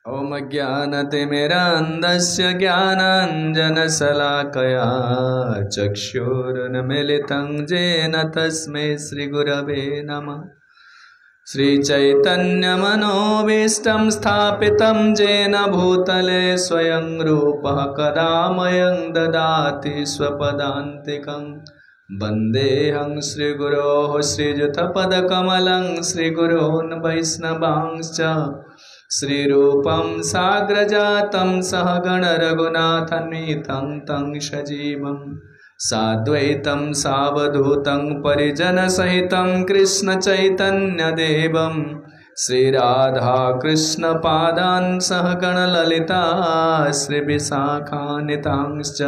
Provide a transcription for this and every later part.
ओम ज्ञानतिमिरान्धस्य ज्ञानाञ्जनशलाकया चक्षुरुन्मीलितं येन तस्मै श्रीगुरवे नमः। श्रीचैतन्यमनोभीष्टं स्थापितं येन भूतले स्वयं रूपः कदा मह्यं ददाति स्वपदान्तिकं। वन्देऽहं श्रीगुरोः श्रीयुतपदकमलं श्रीगुरोन् वैष्णवांश्च श्रीरूपं साग्रजातं सहगण रघुनाथान्वितं तं सजीवं साद्वैतं सावधूतं परिजनसहितं कृष्णचैतन्यदेवं श्रीराधाकृष्णपादान् सहगण ललिता श्रीविशाखान्वितांश्च।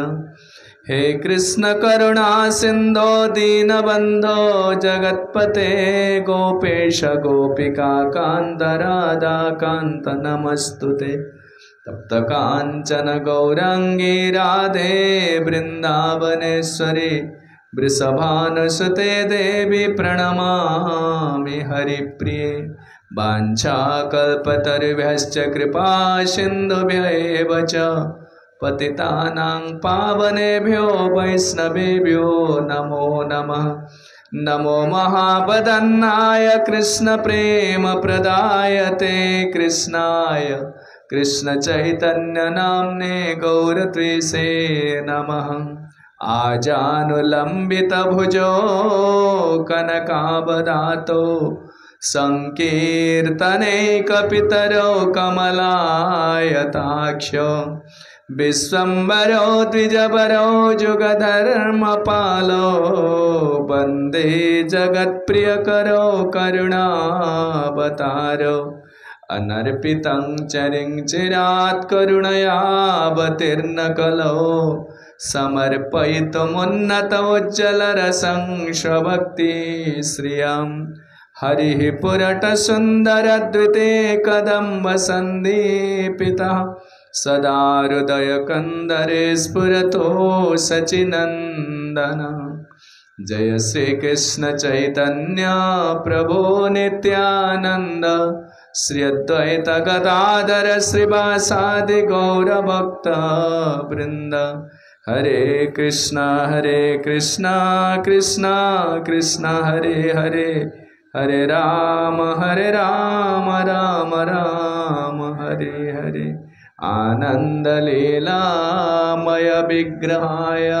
हे कृष्ण करुणा सिंधो दीनबंधो जगत्पते गोपेश गोपिका कांत राधा कांत नमस्तुते। तप्त कांचन गौरांगी राधे वृंदावनेश्वरी वृषभानुसुते देवी प्रणमामि हरिप्रिये। वाञ्छाकल्पतरुभ्यश्च कृपा सिन्धुभ्येव च पतितानां पावनेभ्यो वैष्णवेभ्यो नमो नमः। नमो महावदन्नाय कृष्ण प्रेम प्रदायते कृष्णाय कृष्ण चैतन्य नाम्ने गौरत्विषे नमः। आजानुलंबित भुजो कनकावदातो संकीर्तनैकपितरो कमलायताक्षो विश्वम्भरो द्विजवरो जुगधर्मपालो वन्दे जगत्प्रियकरो करुणावतारो। अनर्पितं चरिं चिरात् करुणयावतीर्ण कलो समर्पयितुमुन्नतोज्ज्वलरसं स्वभक्ति श्रियं। हरिः पुरटसुन्दरद्विते कदम्ब सन्दीपितः सदा हृदयकन्दरे स्फुरतो सचिनन्दन। जय श्री कृष्ण चैतन्य प्रभो नित्यानंद श्री अद्वैत गदाधर श्रीवासादि गौरभक्त वृंद। हरे कृष्णा कृष्णा कृष्णा हरे हरे हरे राम राम राम हरे हरे। आनंद लीलामय विग्रहाय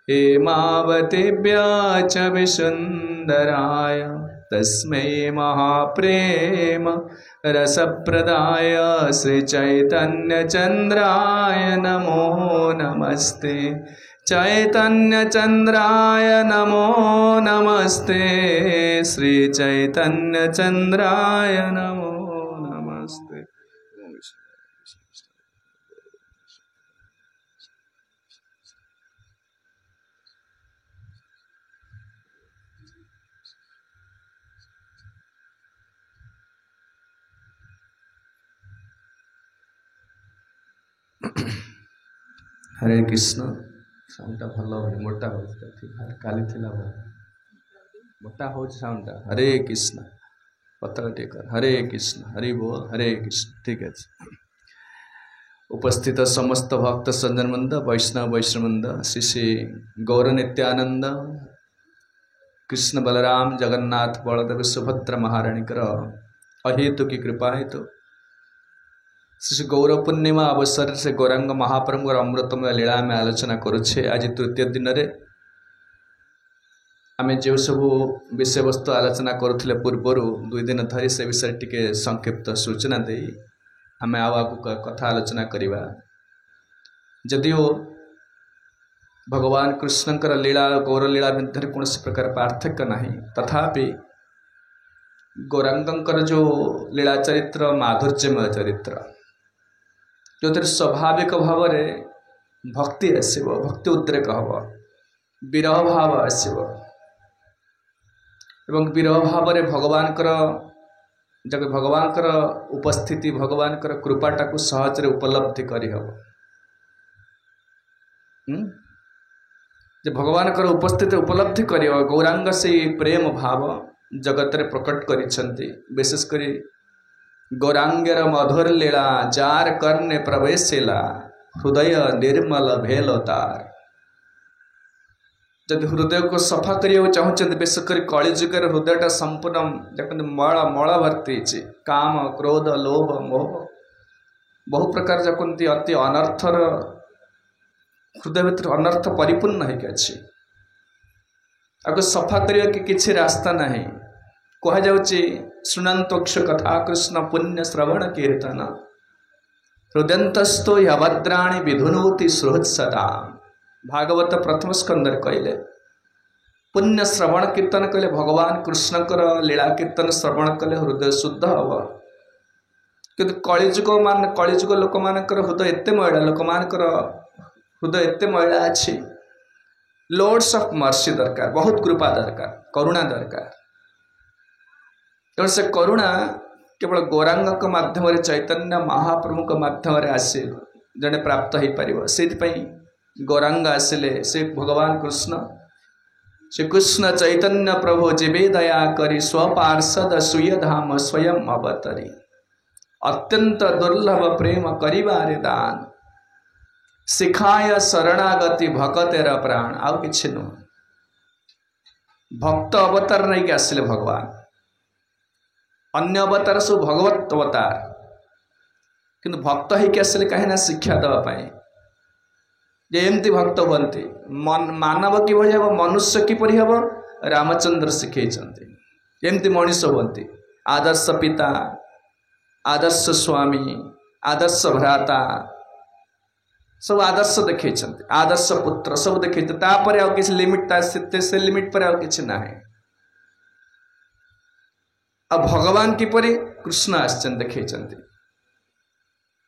हेमावतीभ्य च विसुन्दराय तस्मै महाप्रेम रसप्रदाय श्रीचैतन्यचन्द्राय नमो नमस्ते। चैतन्यचन्द्राय नमो नमस्ते। श्रीचैतन्यचन्द्राय नमो नमस्ते। हरे कृष्ण। साउंडटा भल मोटा हो काली थिला मोटा हो साउंडटा। हरे कृष्ण पतला टेकर। हरे कृष्ण हरि बोल। हरे कृष्ण। ठीक है। उपस्थित समस्त भक्त सज्जनवृंद वैष्णव वैष्णवृंद श्री श्री गौर नित्यानंद कृष्ण बलराम जगन्नाथ बलदेव सुभद्रा महाराणीकर अहेतु की कृपा हेतु श्री गौर पूर्णिमा अवसर से गौरांग महाप्रभु अमृतमय लीला में आलोचना करुछे। आज तृतीय दिन रे आमे जो सब विषय वस्तु आलोचना करुथिले पूर्वर 2 दिन धरी से विषय टिके संक्षिप्त सूचना दे आमे आगु कथा आलोचना करिबा। जदिओ भगवान कृष्णंकर लीला गौर लीला मध्य कौन प्रकार पार्थक्य नहीं तथापि गौरांगंकर जो लीला चरित्र माधुर्यमय चरित्र जो स्वाभाविक भाव में भक्ति आसव भक्ति उद्रेक हम विरह भाव आसव एवं विरह भाव में भगवान उपस्थिति भगवान कृपाटा को सहज उपलब्धि करहब। भगवान उपस्थिति उपलब्धि कर गौरांग से प्रेम भाव जगत रे प्रकट करिसेंती। विशेषकर गौरांगर मधुर लीला जार करने प्रवेशेला हृदय निर्मल भेल तार। जब हृदय को सफा करने चाहते विशेषकर कलिजुगर हृदयटा संपूर्ण मल मल भर्ती काम क्रोध लोभ मोह बहु प्रकार जखती अति अनर्थर हृदय भर अनर्थ परिपूर्ण होगी सफा करने की किसी रास्ता नहीं। कहुच्ची शुणंतोक्ष कथा कृष्ण पुण्य श्रवण कीर्तन हृदयंतस्थो यभद्राणी विधुनोति सुहृत्सदा। भागवत प्रथम स्कंदर कहले पुण्य श्रवण कीर्तन कले भगवान कृष्णकर लीला कीर्तन श्रवण कले हृदय शुद्ध हम। किंतु कलिजुग लोक मानकर हृदय एत मैला लोक मानकर हृदय एत मैला अच्छी। लॉर्ड्स ऑफ मर्सी दरकार बहुत कृपा दरकार करुणा दरकार। तेणु से करुणा केवल गौरांग माध्यम चैतन्य महाप्रभु के माध्यम आसे जड़े प्राप्त हो पार। से गौरांग आसिले से भगवान कृष्ण श्री कृष्ण चैतन्य प्रभु जीवे दया करी स्वपार्षद सुय धाम स्वयं अवतरी अत्यंत दुर्लभ प्रेम करिवारे दान शिखाय शरणागति भकतेर प्राण। आउ कि नुह भक्त अवतार नहीं आसिले भगवान अन्य अवतार सब भगवत अवतार किंतु भक्त होकर आसिले कहीं शिक्षा देवाई जे एमती भक्त बनती मानव किभली हम मनुष्य किपरि हम रामचंद्र शिखे एमती मनीष बनती आदर्श पिता आदर्श स्वामी आदर्श भ्राता सब आदर्श देखे आदर्श पुत्र सब देखे तापर आउ किसी लिमिट से लिमिट पर आउ किसी ना। अब भगवान किपरि कृष्ण आश्चन देखे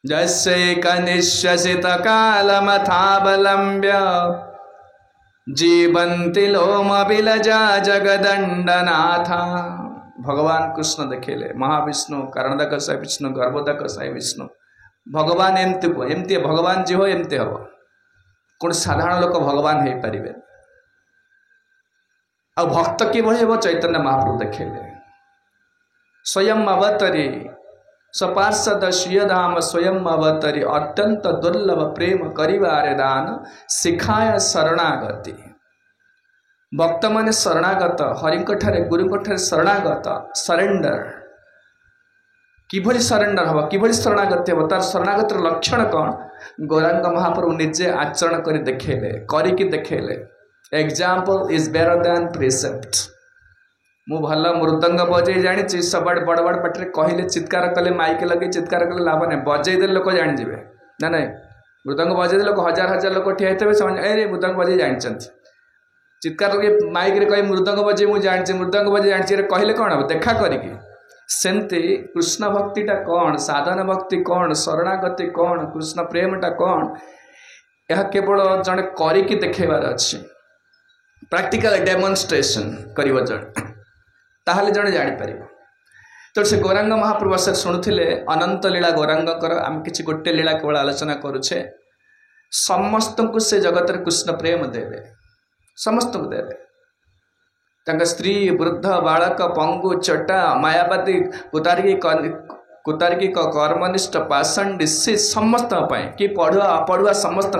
जैसे कनिश्चित कालमथावलंब्य जीवंति लोम बिलजा जगदंडनाथा। भगवान कृष्ण देखेले महाविष्णु कारणदायक साई विष्णु गर्भदायक साई विष्णु भगवान एमती भगवान जी हो एमती हम कौन साधारण लोक भगवान हो पारे। आ भक्त किभली हम चैतन्य महाप्रभु देखेले स्वयं अवतरी सपार्षद श्रीधाम स्वयं अवतरी अत्यंत दुर्लभ प्रेम करिवारे दान शिखाय शरणागति। भक्त माने शरणागत हरिंकठारे गुरुंकठारे शरणागत सरेंडर किभली सरेंडर हम किभली शरणागति हम तार शरणागतर लक्षण कौन गौरांग महाप्रभु निजे आचरण कर देखेले करिकी देखेले। Example is better than precept. मु भल मृदंग बजे जानी सब बड़ बड़ पाटे कहले चित्कार कले माइक लगे चित्कार कले लाभ ना बजेदे लोक जाणीजे ना ना मृदंग बजेदे लोक हजार हजार लोक ठिया होते मृदंग बजे जानते चित्कार लगे माइक रे कहे मृदंग बजे मुझे जानी मृदंग बजे जानी कहले कौन हम देखा करिकी। सेमती कृष्ण भक्तिटा कौन साधन भक्ति कौन शरणागति कौन कृष्ण प्रेमटा कौन यह केवल जड़े करिकी देखेबार अच्छे प्रैक्टिकल डेमोन्स्ट्रेशन करिव जड़े ताहले जड़े जापर। तो से गौरांग महाप्रभु सर शुणुले अनंत लीला गौरांगर आम कि गोटे लीला केवल आलोचना करुचे समस्त को से जगत कृष्ण प्रेम देवे समस्त को देवे स्त्री वृद्ध बालक पंगु चटा मायावादी कुतारिकी कर्मनिष्ठ पाषंडी से समस्त कि पढ़ुआ अपढ़ुआ समस्त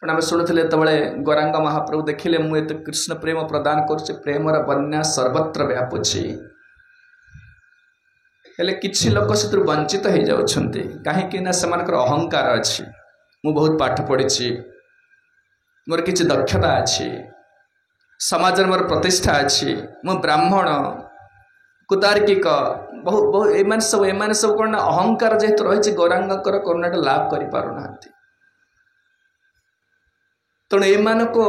आम शुणुले तबले गौरांग महाप्रभु देखिले मुझे कृष्ण प्रेम प्रदान कर प्रेमर बन्या सर्वत्र व्यापुची हेले किछि लोक से वंचित हो जाउछन्ति कहीं से अहंकार अच्छी मु बहुत पाठ पढ़ी मोर किछि दक्षता अच्छी समाज मोर प्रतिष्ठा अच्छी मु ब्राह्मण कुतार्किक बहुत बहुत एम सब कौन अहंकार जेहेतु रही गौरांगर करुणाटा लाभ कर पारना तेणु एम को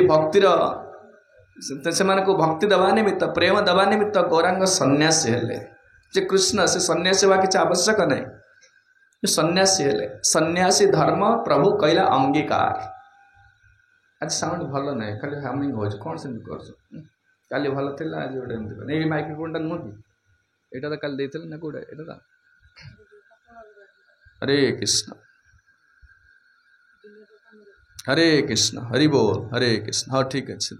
भक्तिर से भक्ति दवा निमित्त प्रेम दवा निमित्त गौरांग सन्यासी हेले जे कृष्ण से सन्यासी हवा किसी आवश्यक नहीं सन्यासी हेले सन्यासी धर्म प्रभु कहला अंगीकार। आज साउंड भल ना खाली हामिंग हो कौन से काली भल थी आज गोटे माइक्रोफोनटा नुह कि यहाँ तो काली देते ना कौटे यहाँ हरे कृष्ण हरि बोल हरे कृष्ण हाँ ठीक अच्छे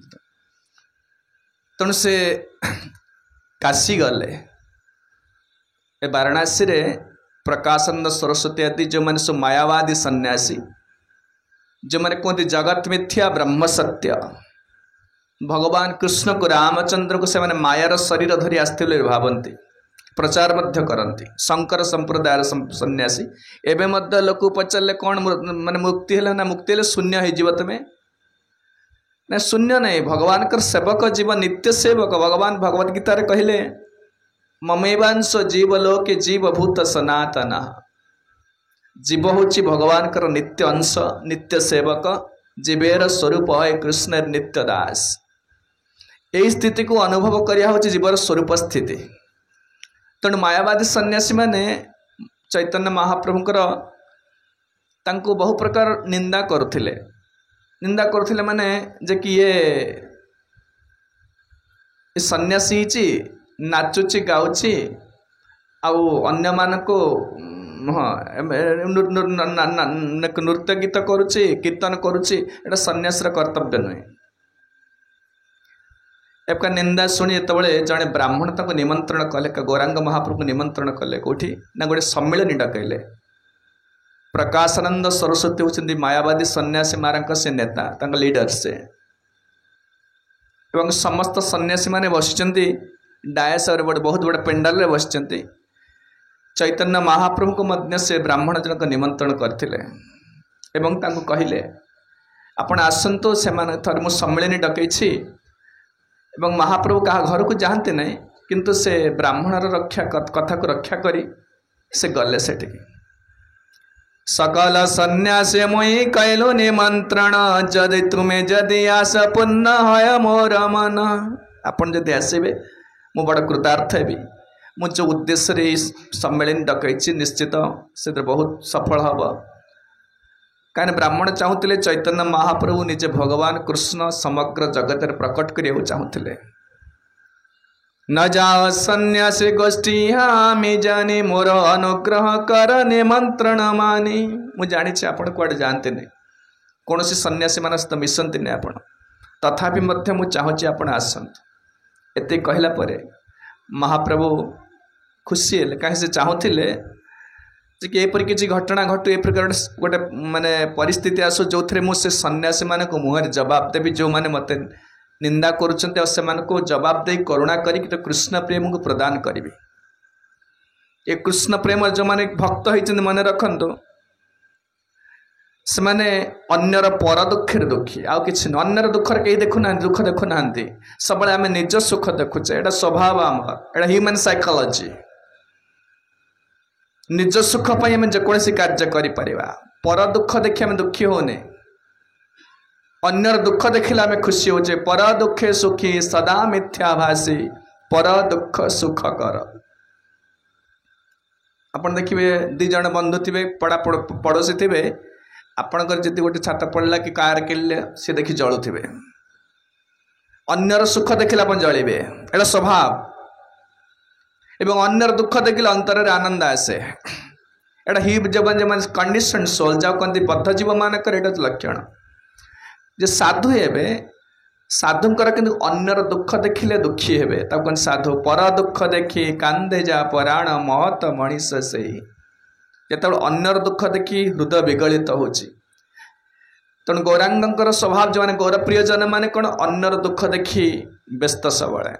तेणु से काशी गले ए वाराणसी रे प्रकाशानंद सरस्वती आदि जो मैंने सब मायावादी सन्यासी जो मैंने कहते जगत मिथ्या ब्रह्म सत्य भगवान कृष्ण को रामचंद्र को से मैंने मायार शरीर धरी आसते भावती प्रचार मध्य करती शंकर संप्रदाय सन्यासी एवं मध्य लोक पचारे कौन माने मुक्ति है ना मुक्ति है शून्य हो तुम्हें ना शून्य नहीं भगवान कर सेवक जीव नित्य सेवक भगवान भगवद गीतार कहले ममेवांश जीवलोके जीवभूत सनातन जीव हूँ भगवान कर नित्य अंश नित्य सेवक जीवेर स्वरूप है कृष्ण नित्य दास यही स्थिति को अनुभव करिया हूँ जीवर स्वरूप स्थिति तेणु मायावादी सन्यासी माने चैतन्य महाप्रभुंकर तांको बहु प्रकार निंदा करुथिले माने जे कि ये सन्यासी नाचुची गाउची आउ अन्य मानको नृत्य गीत करुची कीर्तन करुची एटा सन्यासर कर्तव्य नुहे एक निंदा शुणी जो जड़े ब्राह्मण तक निमंत्रण कले गौरांग महाप्रभु निमंत्रण कले कौटी ना गोटे सम्मिलनी डकैले प्रकाशानंद सरस्वती होती मायावादी सन्यासी मारा से नेता लीडर से एवं समस्त सन्यासी माने बसिचंती डायस और बहुत बड़े पेंडाल रे बसिचंती चैतन्य महाप्रभु को मध्य से ब्राह्मण जनक निमंत्रण करथिले एवं तांको कहिले आपण आसंतो से माने थर मु सम्मिलनी डकैछि एवं महाप्रभु कहा घर को जाते नहीं किंतु से ब्राह्मणर रक्षा कथा को रक्षा करी से गले से सकल सन्यासी मुई कैलो निमंत्रण जदि तुम्हें जदि आस पुण्य है मोर मन आपन जदि आसबे मु बड़ कृतार्थ हेबी मु जो उद्देश्य सम्मेलन डकैछि निश्चित से बहुत सफल हम कहीं ब्राह्मण चाहूले चैतन्य महाप्रभु निजे भगवान कृष्ण समग्र जगत प्रकट करिया चाहूले न जाओ सन्यासी गोष्ठी हामी जानी मोर अनुग्रह कर निमंत्रण मानी मु जानी आपण कुआडे जानते नहीं कौन सी सन्यासी मान सहित मिशंती नहीं आपण तथापि मध्य मु चाहूँगी आपण आसतु एत कहला परे महाप्रभु खुशी है कहीं से चाहूले कि एपरी किसी घटना घटू ए प्रकार गोटे माने परिस्थिति आसो जो थे मुझे सन्यासी मान को मुहर जवाब देवी जो मैंने मत निंदा करुँच को जवाब दे करुणा करी तो कृष्ण प्रेम को प्रदान करी ये कृष्ण प्रेम जो मैंने भक्त होती मन रखु से मैंने अन्यर पर दुखे दुखी आउ कि अन्यर दुखर कहीं देखुना दुख देखुना सब आम निज सुख देखुचे यहाँ स्वभाव आमर यहाँ ह्यूमन साइकोलॉजी निज सुख पर आम जेकोसी कार्य कर पर दुख देखी आम दुखी होने अन्यर दुख देखिले आम खुशी होचे पर दुखे सुखी सदा मिथ्याभासी पर दुख सुख कर आपन देखिए दी जन बंधु थे पड़ा पड़ोसी थे आपणकर जी गोटे छात पड़ला कि कार किणले सी देखी जलुवे अन्यर सुख देखिले आप जलिबे एटा स्वभाव एवं अन्यर दुख देखिले अंतर रे आनंद आसे एटा ही जबन जब कंडीशन सोल जाओ कहते बद्ध जीव मानकर एटा लक्षण जे साधु हेबे साधुंकर किंतु अन्यर दुख देखिले दुखी हेबे तब कौन साधु पर दुख देखी कांदे जा पराण महत मनीष से जो अन्यर दुख देखी हृदय विगलित होची तेणु गौरांगर स्वभाव जो मैंने गौरप्रिय जन मैंने कौन अन्यर दुख देखी व्यस्त सबले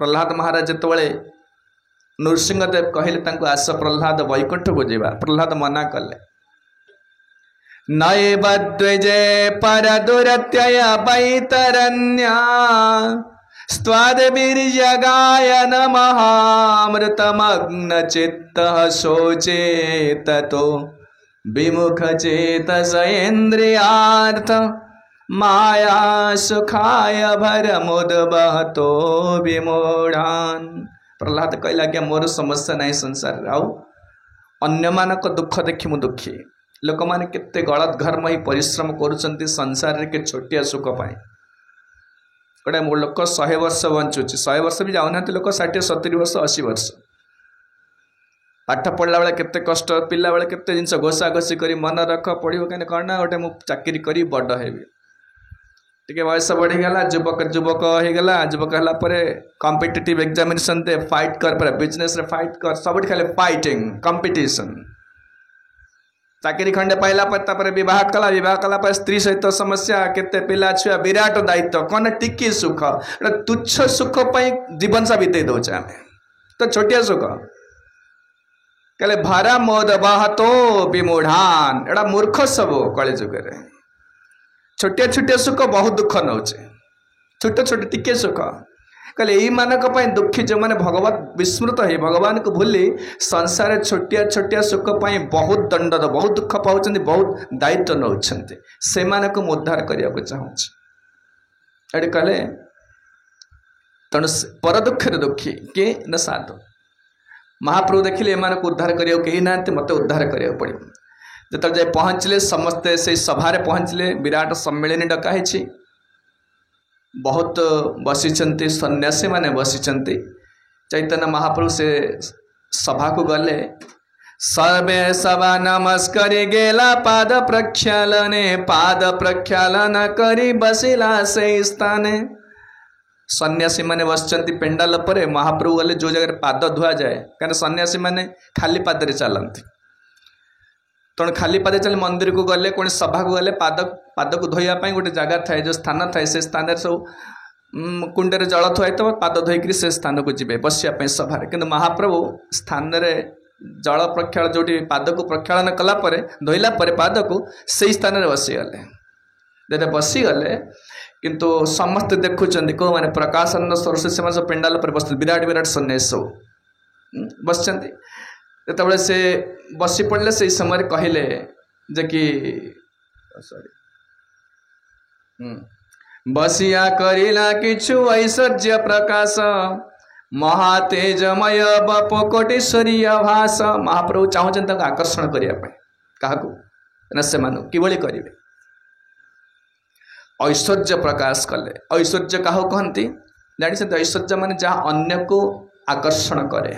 प्रहलाद महाराज जिते नृसिंहदेव कहले आस प्रहलाद वैकुंठ को जावा प्रहलाद मना कले नए बद्विजे पर दुरत्यय बैतरन्या स्वाद वीर्य गायन महामृतमग्न चित्त शोचे ततो विमुख चेत सेन्द्रियार्थ माया सुखाय भर मुद बहतो विमोढ़ान प्रहलाद कहला कि मोर समस्या नहीं संसार आउ अन्य मानक दुख देखी मु दुखी लोक मैंने केते गलत घर्म ही परिश्रम करुँच संसार के छोटिया सुख पाए गोटे मो लोक 100 वर्ष बंचुची 100 वर्ष भी जाऊना लोक 60-70 वर्ष 80 वर्ष पाठ पढ़ला बेले केते कष्ट पिला बेले केते जिनस घोषा घोषी करी मन रख पढ़ो कहीं कौन ना गोटे मुझे चाकरी करी बड़ हेबी टिके बयस बढ़ीगला युवक युवक होगला युवक है कॉम्पिटिटिव एग्जामिनेशन दे फाइट कर बिजनेस रे फाइट कर सब खाली फाइटिंग कंपटीशन चाकरी खंडे पाइला पर बह कला स्त्री सहित समस्या केते पिला छुआ विराट दायित्व कौन टिकी सुख तुच्छ सुख जीवन सा बीते दौचे आम तो छोटिया सुख कहले भारा मोद बहतो विमूढ़ान एड़ा मूर्ख सब कली जुगे छोटिया छोटिया सुख बहुत दुख नौचे छोटे छोटे टिके सुख कहले यही मानक दुखी जो मैंने भगवत विस्मृत है भगवान को भूली संसार छोटिया छोटिया सुख बहुत दंड बहुत दुख पाँच बहुत दायित्व नौ से उद्धार करने को चाहूँगी ये कहले तेणु पर दुखे दुखी किए न साधु महाप्रभु देखिले एम उद्धार करने कहीं ना मत उद्धार करने पड़ो जो जाए पहुँचले समस्ते से सभार पहुँचले विराट सम्मिलनी डकाही बहुत बसी सन्यासी माने बसी चैतन्य महाप्रभु से सभा को गले सर्वे सभा नमस्कार गेला पाद प्रक्षालन करी बसिला से स्थाने सन्यासी माने बसचंती पेंडाल पर महाप्रभु गले जो जगह पाद धुआ जाए कारण सन्यासी माने खाली पादरे चलती तेणु खाली पादे चल मंदिर को गले कौन सभा को गले पाद को धोइवाई गोटे जगह थाए जो स्थान थाए से स्थान सब कुंडे जल थुआई तो पाद धोईक से स्थान को जी बसापी सभार कि महाप्रभु स्थान जल प्रक्षाल जो पाद को प्रक्षालन कलापर धोइला पाद को से स्थान बसीगले जब बसीगले किंतु समस्त देखुं कौ मैंने प्रकाशानंद सरस्वती से सब पेंडाल पर बस विराट विराट सन्यासी सब बस जो से बसी पड़े से समय कहले जे कि सॉरी बसिया करिला किछु ऐश्वर्य प्रकाश महातेजमय बप कोटेश्वरी भाष महाप्रभु चाहते आकर्षण करने क्या से किभली करेंगे ऐश्वर्य प्रकाश कले ऐश्वर्य क्या कहती जानी ऐश्वर्य मान जहाँ अन्य को आकर्षण करे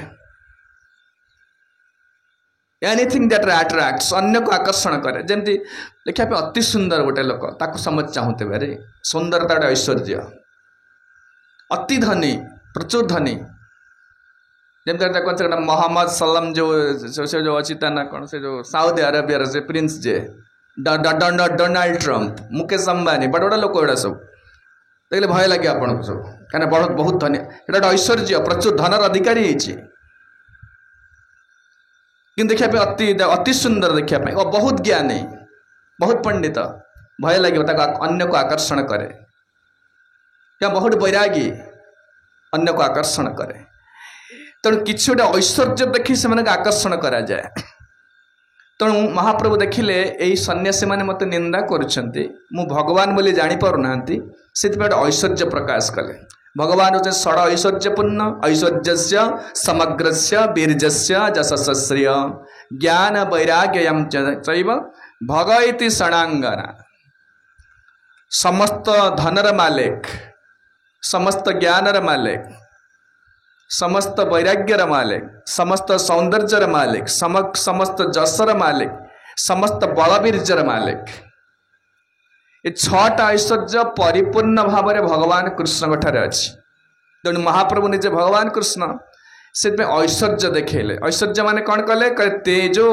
एनीथिंग दैट अट्रैक्ट्स अन्य को आकर्षण करे जमती देखा अति सुंदर गोटे लोक ताकू समझ चाहते अरे सुंदरता गोटे ऐश्वर्य अति धनी प्रचुर धनी जमी कौन मोहम्मद सलम जो अच्छी ना कौन से जो साउदी अरेबिया से प्रिंस जे डोनाल्ड ट्रंप मुकेश अंबानी बड़ बड़ा लोक एड़ा सब देखिए भय लगे आपन को सब कहीं बहुत बहुत धनी एटा ऐश्वर्य प्रचुर धनर अधिकारी होती कि देखा अति सुंदर देखापी और बहुत ज्ञानी बहुत पंडित भय लगे अन्य को आकर्षण करे या बहुत वैरागी अन्य को आकर्षण करे तेणु कि ऐश्वर्य देखी से आकर्षण करा जाए तेणु महाप्रभु देखिले यही सन्यासी मैंने मत निंदा करुँच मु भगवान बोली जापारूना से ऐश्वर्य प्रकाश कले भगवान होते षड ऐश्वर्यपूर्ण ऐश्वर्य समग्र वीर्यस्य जशस्श्रिय ज्ञान वैराग्य भगवती षडांगना समस्त धनर मालिक समस्त ज्ञानर मालिक समस्त वैराग्यर मालिक समस्त सौंदर्यर मालिक समस्त जसर मालिक समस्त बलवीर्यर मालिक ये छटा ऐश्वर्य परिपूर्ण भाव में भगवान कृष्ण ठारे अच्छी तेणु महाप्रभु निजे भगवान कृष्ण से ऐश्वर्य देखेले ऐश्वर्य माने कौन कले तेजो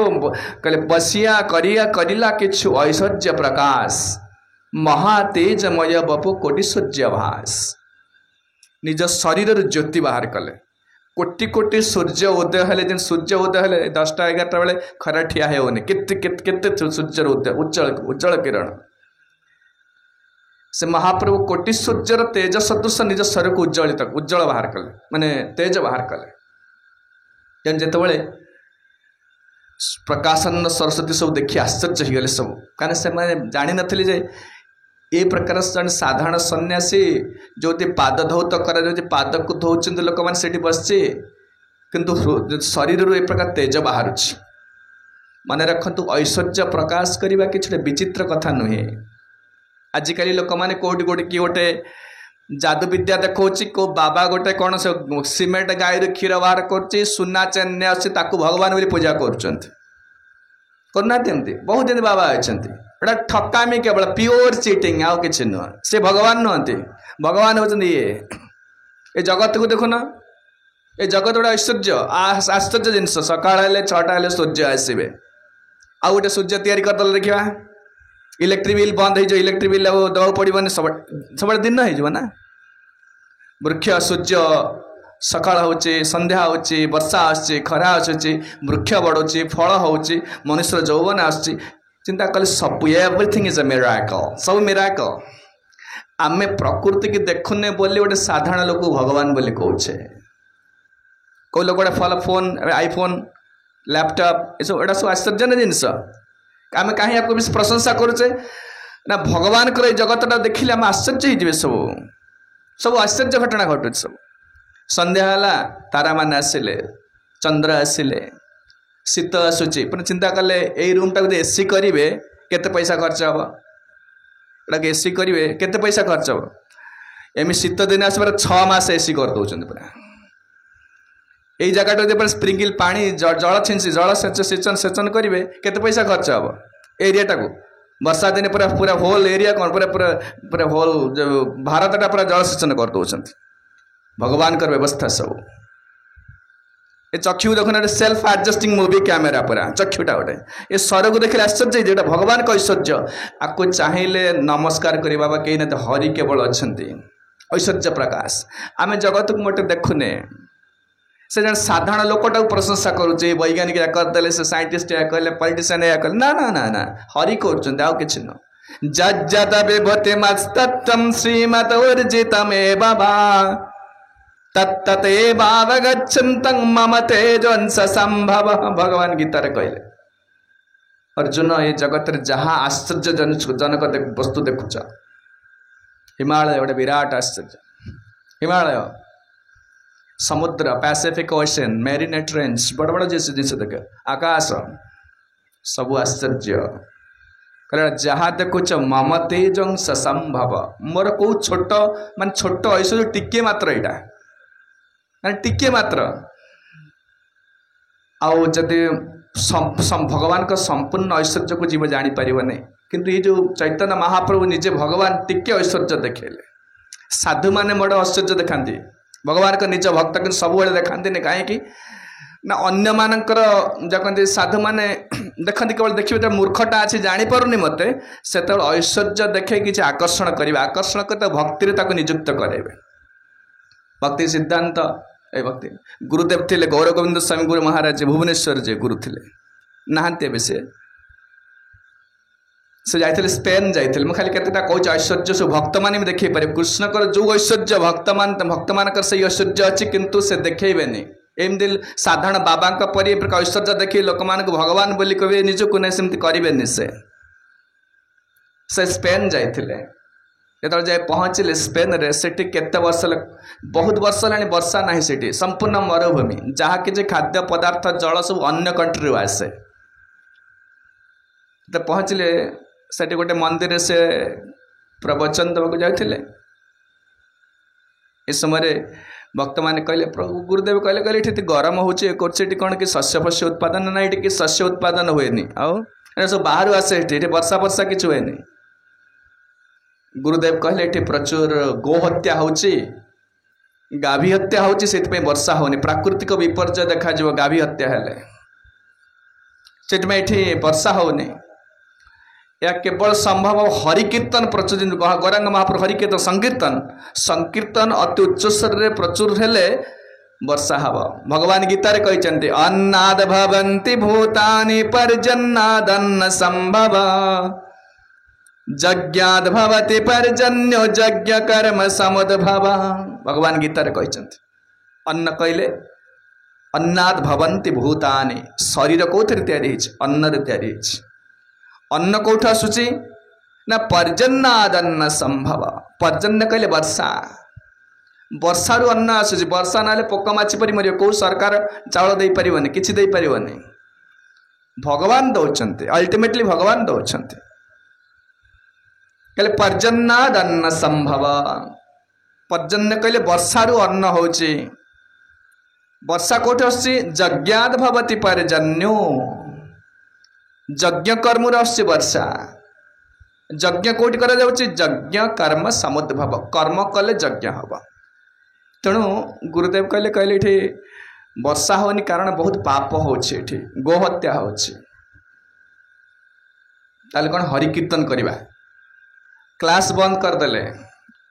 कले बसिया करिला किछु ऐश्वर्य प्रकाश महातेजमय बपु कोटि सूर्य भास निज शरीर ज्योति बाहर कले कोटि कोटि सूर्य उदय हेले जेन सूर्य उदय हेले 10टा 11टा बेले खरा ठिया होनी केते सूर्य उदय उज्जवल किरण से महाप्रभु कोटि सूर्यर तेज सदृश निज शरीर को उज्जवल बाहर कले माने तेज बाहर कले जिते प्रकाशानंद सरस्वती सब देखी आश्चर्य हो गले सब कहीं से जानी नथिले जे ये प्रकार जन साधारण सन्यासी जो पाद धौत कर पाद को धोचंद लोक मैंने से बसचे किंतु शरीर रू ए प्रकार तेज बाहर मन रखु ऐश्वर्य प्रकाश करने कि विचित्र कथा नुहे आजिकल लोक मैंने कौटी कौटी किए गोटे जादू विद्या देखा को बाबा गोटे कौन से सीमेंट गाई क्षीर बाहर कर सुना चेन्ने अच्छे भगवान बोली पूजा कर करना बहुत दिन बाबा अच्छा एटा ठकामी केवल प्योर चीटिंग आउ कि नुह से भगवान नुहति भगवान होती ये जगत को देखुन ये जगत गोटे ऐश्वर्य आश्चर्य जिनस सकाल हेले 6टा हेले सूर्य आसवे आउ गोटे सूर्य तैयारी करदे देखा इलेक्ट्रिक बिल बंद हो इलेक्ट्रिक बिल दवा पड़ोनी सब दिन हो वृक्ष सूर्य सकाळ होचे संध्या होचे वर्षा आसचे खरा आसुचे वृक्ष बढ़ुचे फल होचे मनुष्य यौवन आसुचे चिंता कले सब एवरीथिंग इज अ मिराकल सब मिराकल आमे प्रकृति की देखुने बोली गोटे साधारण लोक भगवान बोली कहूचे कौ लोग गोटे फल फोन आईफोन लैपटॉप ये सब एटा सब आश्चर्य जिनस आम कहीं प्रशंसा करुचे ना भगवान को जगतटा देखिले आम आश्चर्य हो सब सब आश्चर्य घटना घटुच सब संध्या है तारा मान आसिले चंद्र आसिले शीत आसूची पुणी चिंता कले यही रूमटा एसी करेंगे केते पैसा खर्च हम एटा एसी करेंगे केते पैसा खर्च हम एम शीत दिन आसबार 6 मास एसी कर दौरान पूरा यही जगह स्प्रिंकल पानी जल छिंसी जल सेचन सेचन करेंगे केते पैसा खर्च हम एरियाटा को वर्षा दिन पूरा पूरा होल एरिया कौन पूरा पूरा पूरा होल जो भारतटा पूरा जल सेचन कर दौरान भगवान कर व्यवस्था सब ये चक्षु देखुन सेल्फ एडजस्टिंग मूवी कैमेरा पूरा चक्षुटा गोटे ये स्वर को देखिए आश्चर्य जेटा भगवान का ऐश्वर्य आपको चाहिए नमस्कार करवा कहीं ना तो हरि केवल अच्छा ऐश्वर्य प्रकाश आम जगत को मोटे देखुने से जन साधारण लोकटा प्रशंसा करुचे वैज्ञानिक या करदे से साइंटिस्ट या कहले पॉलिटिशियन या कहले ना ना ना ना हरि कर आउ कि जज्जत विभूति मस्तत्वं श्रीमतोर्जितमे बाबा तत्तते भावगच्छन्तं मम तेजोंस संभव भगवान गीता रे कहले अर्जुन ये जगत रे जहाँ आश्चर्य जनक वस्तु देखुच हिमालय गोटे विराट आश्चर्य हिमालय समुद्र पैसिफिक ओशन मेरीनेट रेंज बड़ बड़ जिस देख आकाश सब आश्चर्य कहला जहाँ देखुच मम तेजंस संभव मोर कौ छोट मान छोट ऐश्वर्य टिके मात्र यहाँ टिके मात्र आउ जदि भगवान का संपूर्ण ऐश्वर्य को जीव जापर नहीं किंतु ये जो चैतन्य महाप्रभु निजे भगवान टिके ऐश्वर्य देखेले साधु माने बड़ ऐश्वर्य देखाती भगवान का निज भक्त कि सब देखाती कहीं ना अन्य मानकर जखन साधु माने देखते केवल देखिए जो मूर्खटा अच्छी जापरुनी मत से ऐश्वर्य देखे किसी आकर्षण करेंगे आकर्षण कर भक्ति नियुक्त करेंगे भक्ति सिद्धांत ए भक्ति गुरुदेव थे गौर गोविंद स्वामी गुरु महाराज भुवनेश्वर जे गुरु थे नहांती से जाते स्पेन जाते खाली केतेटा कौच ऐश्वर्य सब भक्त मैंने भी देखे पारे कृष्णकर जो ऐश्वर्य भक्त मान से ऐश्वर्य अच्छी किंतु से देखेबेनी एमती साधारण बाबा परी ऐश्वर्य देखिए लोक मान भगवान बोली कहे निजको नहीं सेमती करेनि से स्पेन जाते जो जाए पहुँचले स्पेन रे सेठी केते वर्ष बहुत वर्ष है वर्षा ना सेठी संपूर्ण मरुभूमि जहाँ कि खाद्य पदार्थ जल सब अन्य कंट्री आसे तो पहुँचले सेठी गोटे मंदिर से प्रवचन देवाक जाते इस समय भक्त मैंने कहले प्रभु गुरुदेव कहले कहले ये गरम होची कौन कि शस्य फस्य उत्पादन ना ये शस्य उत्पादन हुए आउ सब बाहर आसे ये वर्षा वर्षा किसी हुए गुरुदेव कहले ये प्रचुर गो हत्या होची गाभी हत्या होची से वर्षा होनी प्राकृतिक विपर्य देखा गाभी हत्या हेले से वर्षा होनी या केवल संभव हरिकीर्तन प्रचुर गौरांग महाप्रभु हरिकीर्तन संकीर्तन संकीर्तन अति उच्च स्तर रे प्रचुर हेले वर्षा हब भगवान गीता रे कहते अन्नाद भवन्ति भूतानि पर्जन्नादन्न संभव यज्ञाद भवति पर्जन्यो यज्ञ कर्म समुद्भव भगवान गीता रे कहते अन्न कहले अन्नाद भवन्ति भूतानि शरीर कौन तैयारी अन्न रे तैयारी अन्न कौट आसूची ना पर्जन्नादन्न संभव पर्जन्य कहले वर्षा वर्षा रु अन्न आसूची वर्षा ना पोक माछी परी मर कौ सरकार चाउल दे पारिबनी किछि दे पारिबनी भगवान दौरान अल्टीमेटली भगवान दौरान कहले पर्जन्नादन्न संभव पर्जन्य कहले वर्षा रु अन्न होची वर्षा कौट आसूची यज्ञाद भवति पर्जन्यो यज्ञ कर्म आसुची वर्षा यज्ञ कोटि करा जाउची यज्ञ कर्म समुद्भव कर्म कले यज्ञ हम तेणु गुरुदेव कहले कहले ये वर्षा होनी कारण बहुत पाप होची गोहत्या होची ताले कौन हरि कीर्तन करवा क्लास बंद करदेले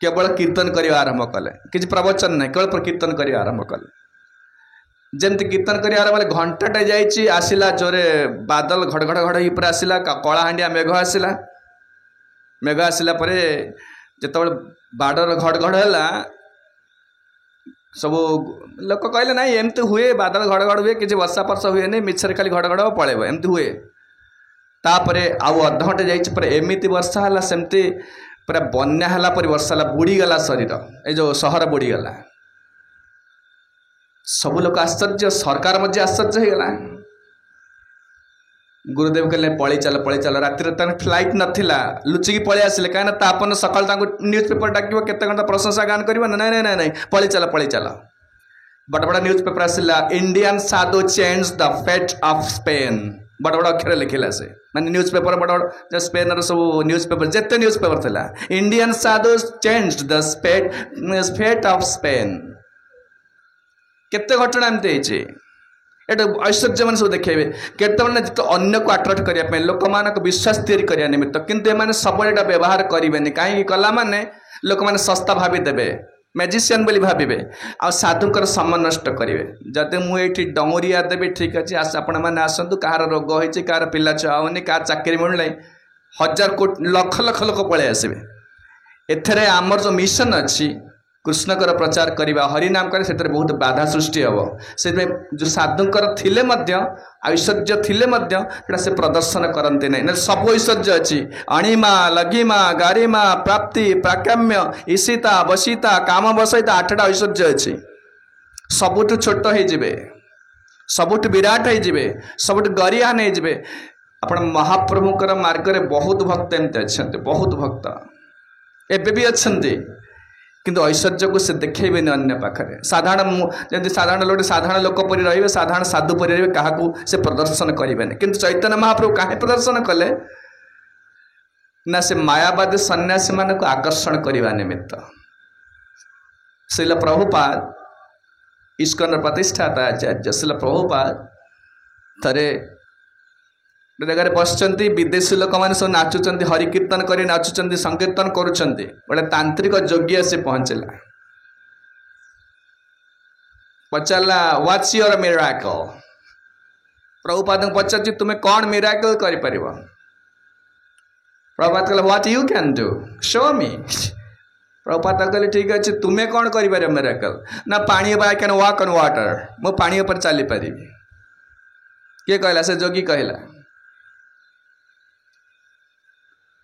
केवल कीर्तन करवा आरंभ कले किसी प्रवचन नहीं केवल कीर्तन करवा आरंभ कले जमती कीर्तन कर आरंभ घंटाटे जाइए आसला जोरे बादल घड़घड़ घड़ पर आसला कलाहांडिया मेघ आसला मेघ आसला जो बाडर घड़घड़ है सब लोक कहले ना एमती हुए बादल घड़घड़ हुए किसी वर्षा पर्षा हुए नहीं मिछरे खाली घड़घड़ पड़ेब एमती हुए तापर आउ अध घंटे जाइए एमती वर्षा है सेमती पूरा बन्या है वर्षा बुड़ीगला शरीर ये जो सहर बुड़ीगला सब लोग आश्चर्य सरकार मध्य आश्चर्य हो गला गुरुदेव कहले पड़ी चल रातिर फ्लाइट नथिला लुचिकी पलि आसिले कहीं तापन सकाल न्यूज पेपर डाक केते घंटा प्रशंसा गान कर नहीं पलि चल बड़ बड़ा न्यूज पेपर आसिला Indian sadhu change the fate of Spain बड़ बड़ अक्षर लिखिला से माने न्यूज पेपर बड़ बड़ स्पेन सब न्यूज पेपर जिते न्यूज पेपर थिला Indian sadhu change the fate of Spain केते घटना एमती एटा ऐश्वर्य मान सब देखेबे केते माने जितो अन्य को अट्रैक्ट करिया पे लोक मानक विश्वास तैयारी करिया निमित्त किंतु एमाने सब एटा व्यवहार करिवेनी काहे कला माने लोक माने सस्ता भाबी देबे मैजिशियन बोली भाबे आ साधुकर सम्मान नष्ट करिवे जदि मु एठी डंगरिया देबे ठीक अछि आपण माने आसंतु कहार रोग होइछि कहार पिला छाउनी कहार चाकरी मिलनै हजार कोटी लख लख लोक पळे आसीबे एथरे आमर जो मिशन अछि कृष्णकर प्रचार करवा हरिनाम करे से बहुत बाधा सृष्टि हम से जो साधुकर थिले मध्य ऐश्वर्य थिले मध्य से प्रदर्शन करते नहीं सब ऐश्वर्य अच्छी अणिमा लघिमा गारिमा प्राप्ति प्राकाम्य ईशिता बसिता काम बसईता 8टा ऐश्वर्य अच्छी सबुठ छोट हो सबुठ विराट हो सबुठ गरिया नहीं जे आपण महाप्रभुकर मार्ग में बहुत भक्त एमती अच्छा बहुत भक्त एबे भी अच्छा किंतु ऐश्वर्य को से देखेबे अन्य पाखरे साधारण जब साधारण लोक परि रहिबे साधारण साधु परि रहिबे काहाकू से प्रदर्शन करिबेनी किंतु चैतन्य महाप्रभु काहे प्रदर्शन कले ना से मायावादी सन्यासी मान को आकर्षण करने निमित्त श्रील प्रभुपाद इस्कन प्रतिष्ठाता आचार्य श्रील प्रभुपाद थरे जगह बसचंती विदेशी लोक मैंने सब नाचुंट हरिकीर्तन कर नाचुंट संकीर्तन करुँच गोटे तांत्रिक योग्य से पहुँचला पचारा व्हाट्स योर मिराकल प्रभुपाद पचार तुम्हें कौन मिराकल कर प्रभुपाद कहले what you can do show मी प्रभुपाद कहले ठीक अच्छे तुम्हें कौन कर मिराकल ना पानी I can walk on water मु पानी ऊपर चली पारि किए कहला से जोगी कहला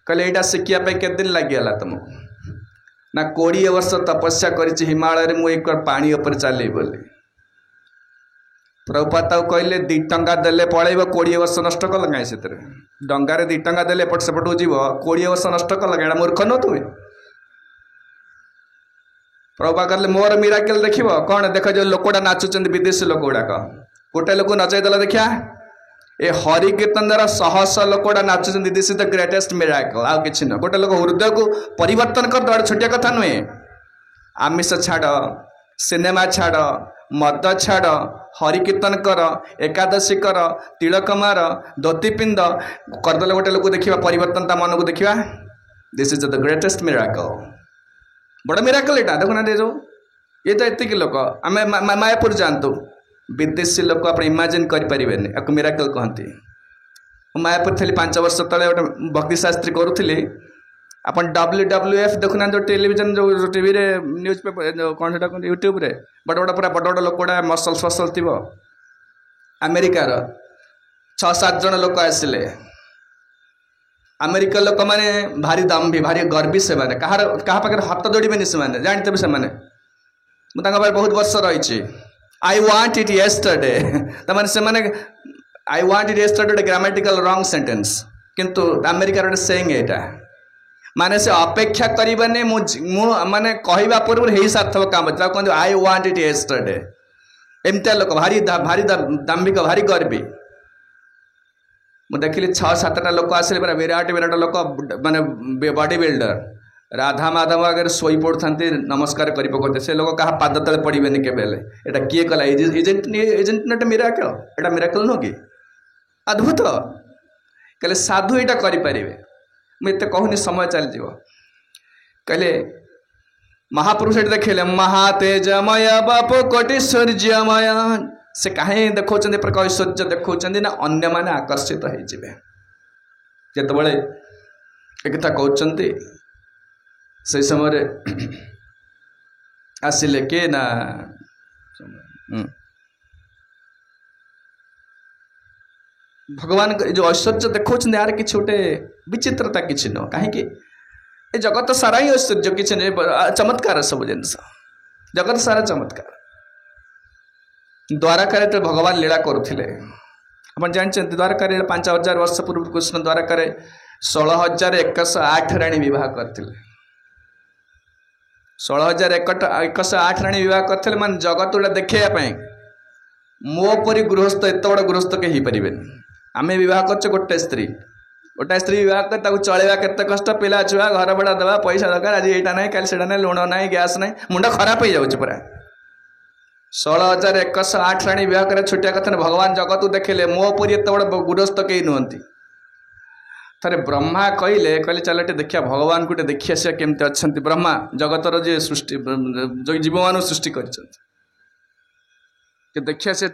कहले यहाँ शिखापी के दिन लगिगला तुमको ना 20 वर्ष तपस्या कर हिमालय मुझे एक पानी ऊपर चल बोली प्रभुपाद कहले 2 टंका देले पड़ेब 20 वर्ष नष्ट कल कहीं से डंगार 2 टंका देले एपट सेपट जीव 20 वर्ष नष्ट कल कहीं मूर्ख न तुम्हें प्रभुपाद कहले मोर मिराकल देख कौन देख जो लोकटा नाचुंट विदेशी लोक गुड़ाक गोटे लोक नचाईदेला देखा ए हरि कीर्तन द्वारा शह शह लोकटा नाचुंट this is the greatest miracle आउ कि न गोटे लोक हृदय को परिवर्तन कर दे छोटिया कथा नुहे आमिष छाड़ सिनेमा छाड़ मद छाड़ हरि कीर्तन कर एकादशी कर तिलक मार धोती पिंद करदे गोटे लोक देखा परिवर्तन ता मन को देखा this is the greatest miracle बड़ मिराकल यहाँ देखुना जो ये तो एतिक लोक आम मायापुर जातु विदेशी लोक आप इमाजिन करें आपको मिराकल कहती मायापुर थी 5 वर्ष तले गोटे भक्ति शास्त्री करुली आप WWF देखुना जो टेलीविजन जो टीवी रे न्यूज पेपर जो कौन से यूट्यूब रे बड़ बड़ पूरा बड़ बड़ लोकड़ा मसल फसल थी अमेरिकार 6-7 जन लोक आसिले अमेरिका लोक मैंने भारी दाम्भी भारी गर्वी से मैंने क्या पाखे हाथ जोड़े से जानते से मुझे बहुत वर्ष रही आई वांट इट येस्टरडे तमाने से माने I want it yesterday grammatical wrong sentence किंतु अमेरिका रे सेइंग एटा माने से अपेक्षा करिबने मु माने कहबा पूर्व हेई सार्थक काम ता कहंदे आई वांट इट येस्टरडे एमते लोक भारी दाम्भिक भारी गर्वी ମୁଁ ଦେଖିଲି 6-7ଟା ଲୋକ ଆସିଲେ ପୁରା ବିରାଟ ବିରାଟ ଲୋକ ମାନେ ବଡି ବିଲ୍डर राधा माधव आगे शोई पड़ता नमस्कार कर पकड़ते से लोग क्या पाद तले पड़े केवे एटा किए कला एजेंट नट मिराकल एटा मिराकल नुह कि अद्भुत कहले साधु यहाँ करें मुझे कहूनी समय चलज कहले महापुरुष ये देखले महातेजमय बाप कोटि सूर्यमय से कहीं देखा प्रकार ऐश्वर्य देखा ना अन्य माने आकर्षित होते एक कहते से समय आसिले के ना भगवान जो ऐश्वर्य देखा यार कि गोटे विचित्रता किसी नुह कहीं जगत सारा ही ऐश्वर्य किसी चमत्कार सब जिनस जगत सारा चमत्कार द्वारका भगवान लीला करुले आप जानते द्वारका 5000 वर्ष पूर्व कृष्ण द्वारका 16,108 राणी विवाह करते 16,108 राणी विवाह करते मान जगत गुड़ा देखापी मो परी गृहस्थ एत बड़ गृहस्थ कहीं पारे आम बह कर गोटे स्त्री विवाह कर चलवा केते कष्ट पिला छुआ घर भड़ा देवा पैसा दरकार आज यहाँ ना कल से लुण ना गैस ना मुंड खराब हो जाऊँ पूरा 16,108 राणी विवाह कर छोटिया कथा भगवान जगत देखले मो परी एत बड़ गृहस्थ कहीं नुहति थे ब्रह्मा कहले चल देखिया भगवान को देखी आसा केमती अच्छा ब्रह्मा जगतर जी सृष्टि जो जीव मान सृष्टि कर देखी आसा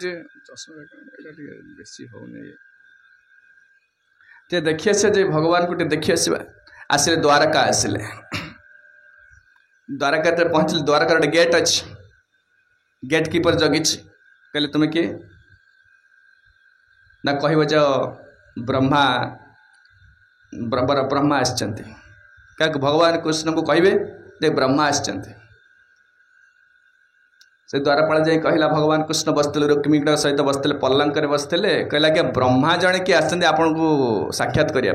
बेसी हो देखी आसा भगवान को देखी आसवा आसिले द्वारका आसिले द्वारका पहुँचले द्वारका गोटे गेट अच्छी गेट कीपर जगी कहले तुम्हें किए ना कह ब्रह्मा ब्रह्मा आसचंती क्या भगवान कृष्ण को कहे दे ब्रह्मा आसचंती से द्वारपाल जाए कहला भगवान कृष्ण बसते रुक्मिणी सहित बसते पल्लंक बसते कहला कि ब्रह्मा जड़े किए आसते आपन को साक्षात करने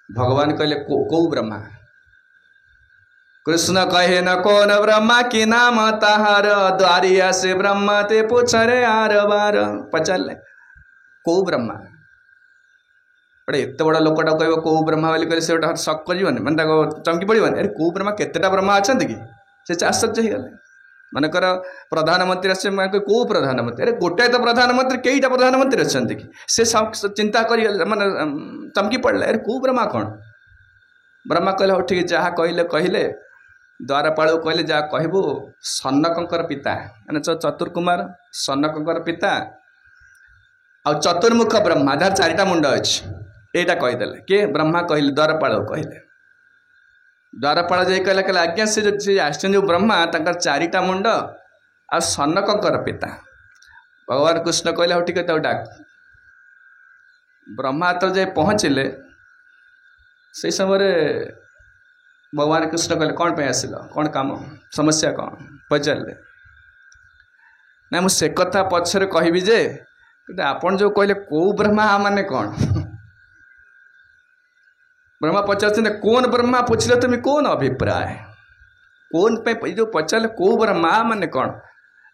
भगवान कहले को ब्रह्मा कृष्ण कहे न कौन ब्रह्मा की नाम ताहार द्वारिया से ब्रह्मा ते पूछरे आर बार पचारे को ब्रह्मा बड़े एत बड़ा लोकटा कह कौ ब्रह्मा बोली कह से शक कर मैंने चमकी पड़ोनी अरे कौ ब्रह्मा केतेटा ब्रह्मा अच्छा कि से आश्चर्य हो गले मनकर प्रधानमंत्री आसे कौ प्रधानमंत्री अरे गोटाए तो प्रधानमंत्री कईटा प्रधानमंत्री अच्छा कि से चिंता कर माने चमकी पड़े अरे कौ ब्रह्मा कौन ब्रह्मा कहले हो ठीक जहाँ कहले द्वारपाल कहले जहाँ कहबू सनकर पिता मैंने चतुर्कुमार सनकर पिता आ चतुर्मुख ब्रह्मा जहाँ 4टा मुंड अच्छी यहाँ कहीदे किए ब्रह्मा कहले द्वारपाल कहले द्वारपाल जाए कहला आज्ञा से आसचन जो ब्रह्मा तंकर 4टा मुंड आ सनकर पिता भगवान कृष्ण कहले हो ठीक है डाक ब्रह्मा तो जाए पहुँचले से समय भगवान कृष्ण कहले कौन पे आसिल कौन काम समस्या कौन पचारे ना मुझे कथा पछरे कहबी जे आपन जो कहले कौ ब्रह्मा माने कौन ब्रह्मा पचार कौन ब्रह्मा पूछले तुम्हें कौन अभिप्राय कौन पे जो पचारे कौ ब्रह्मा माने कौन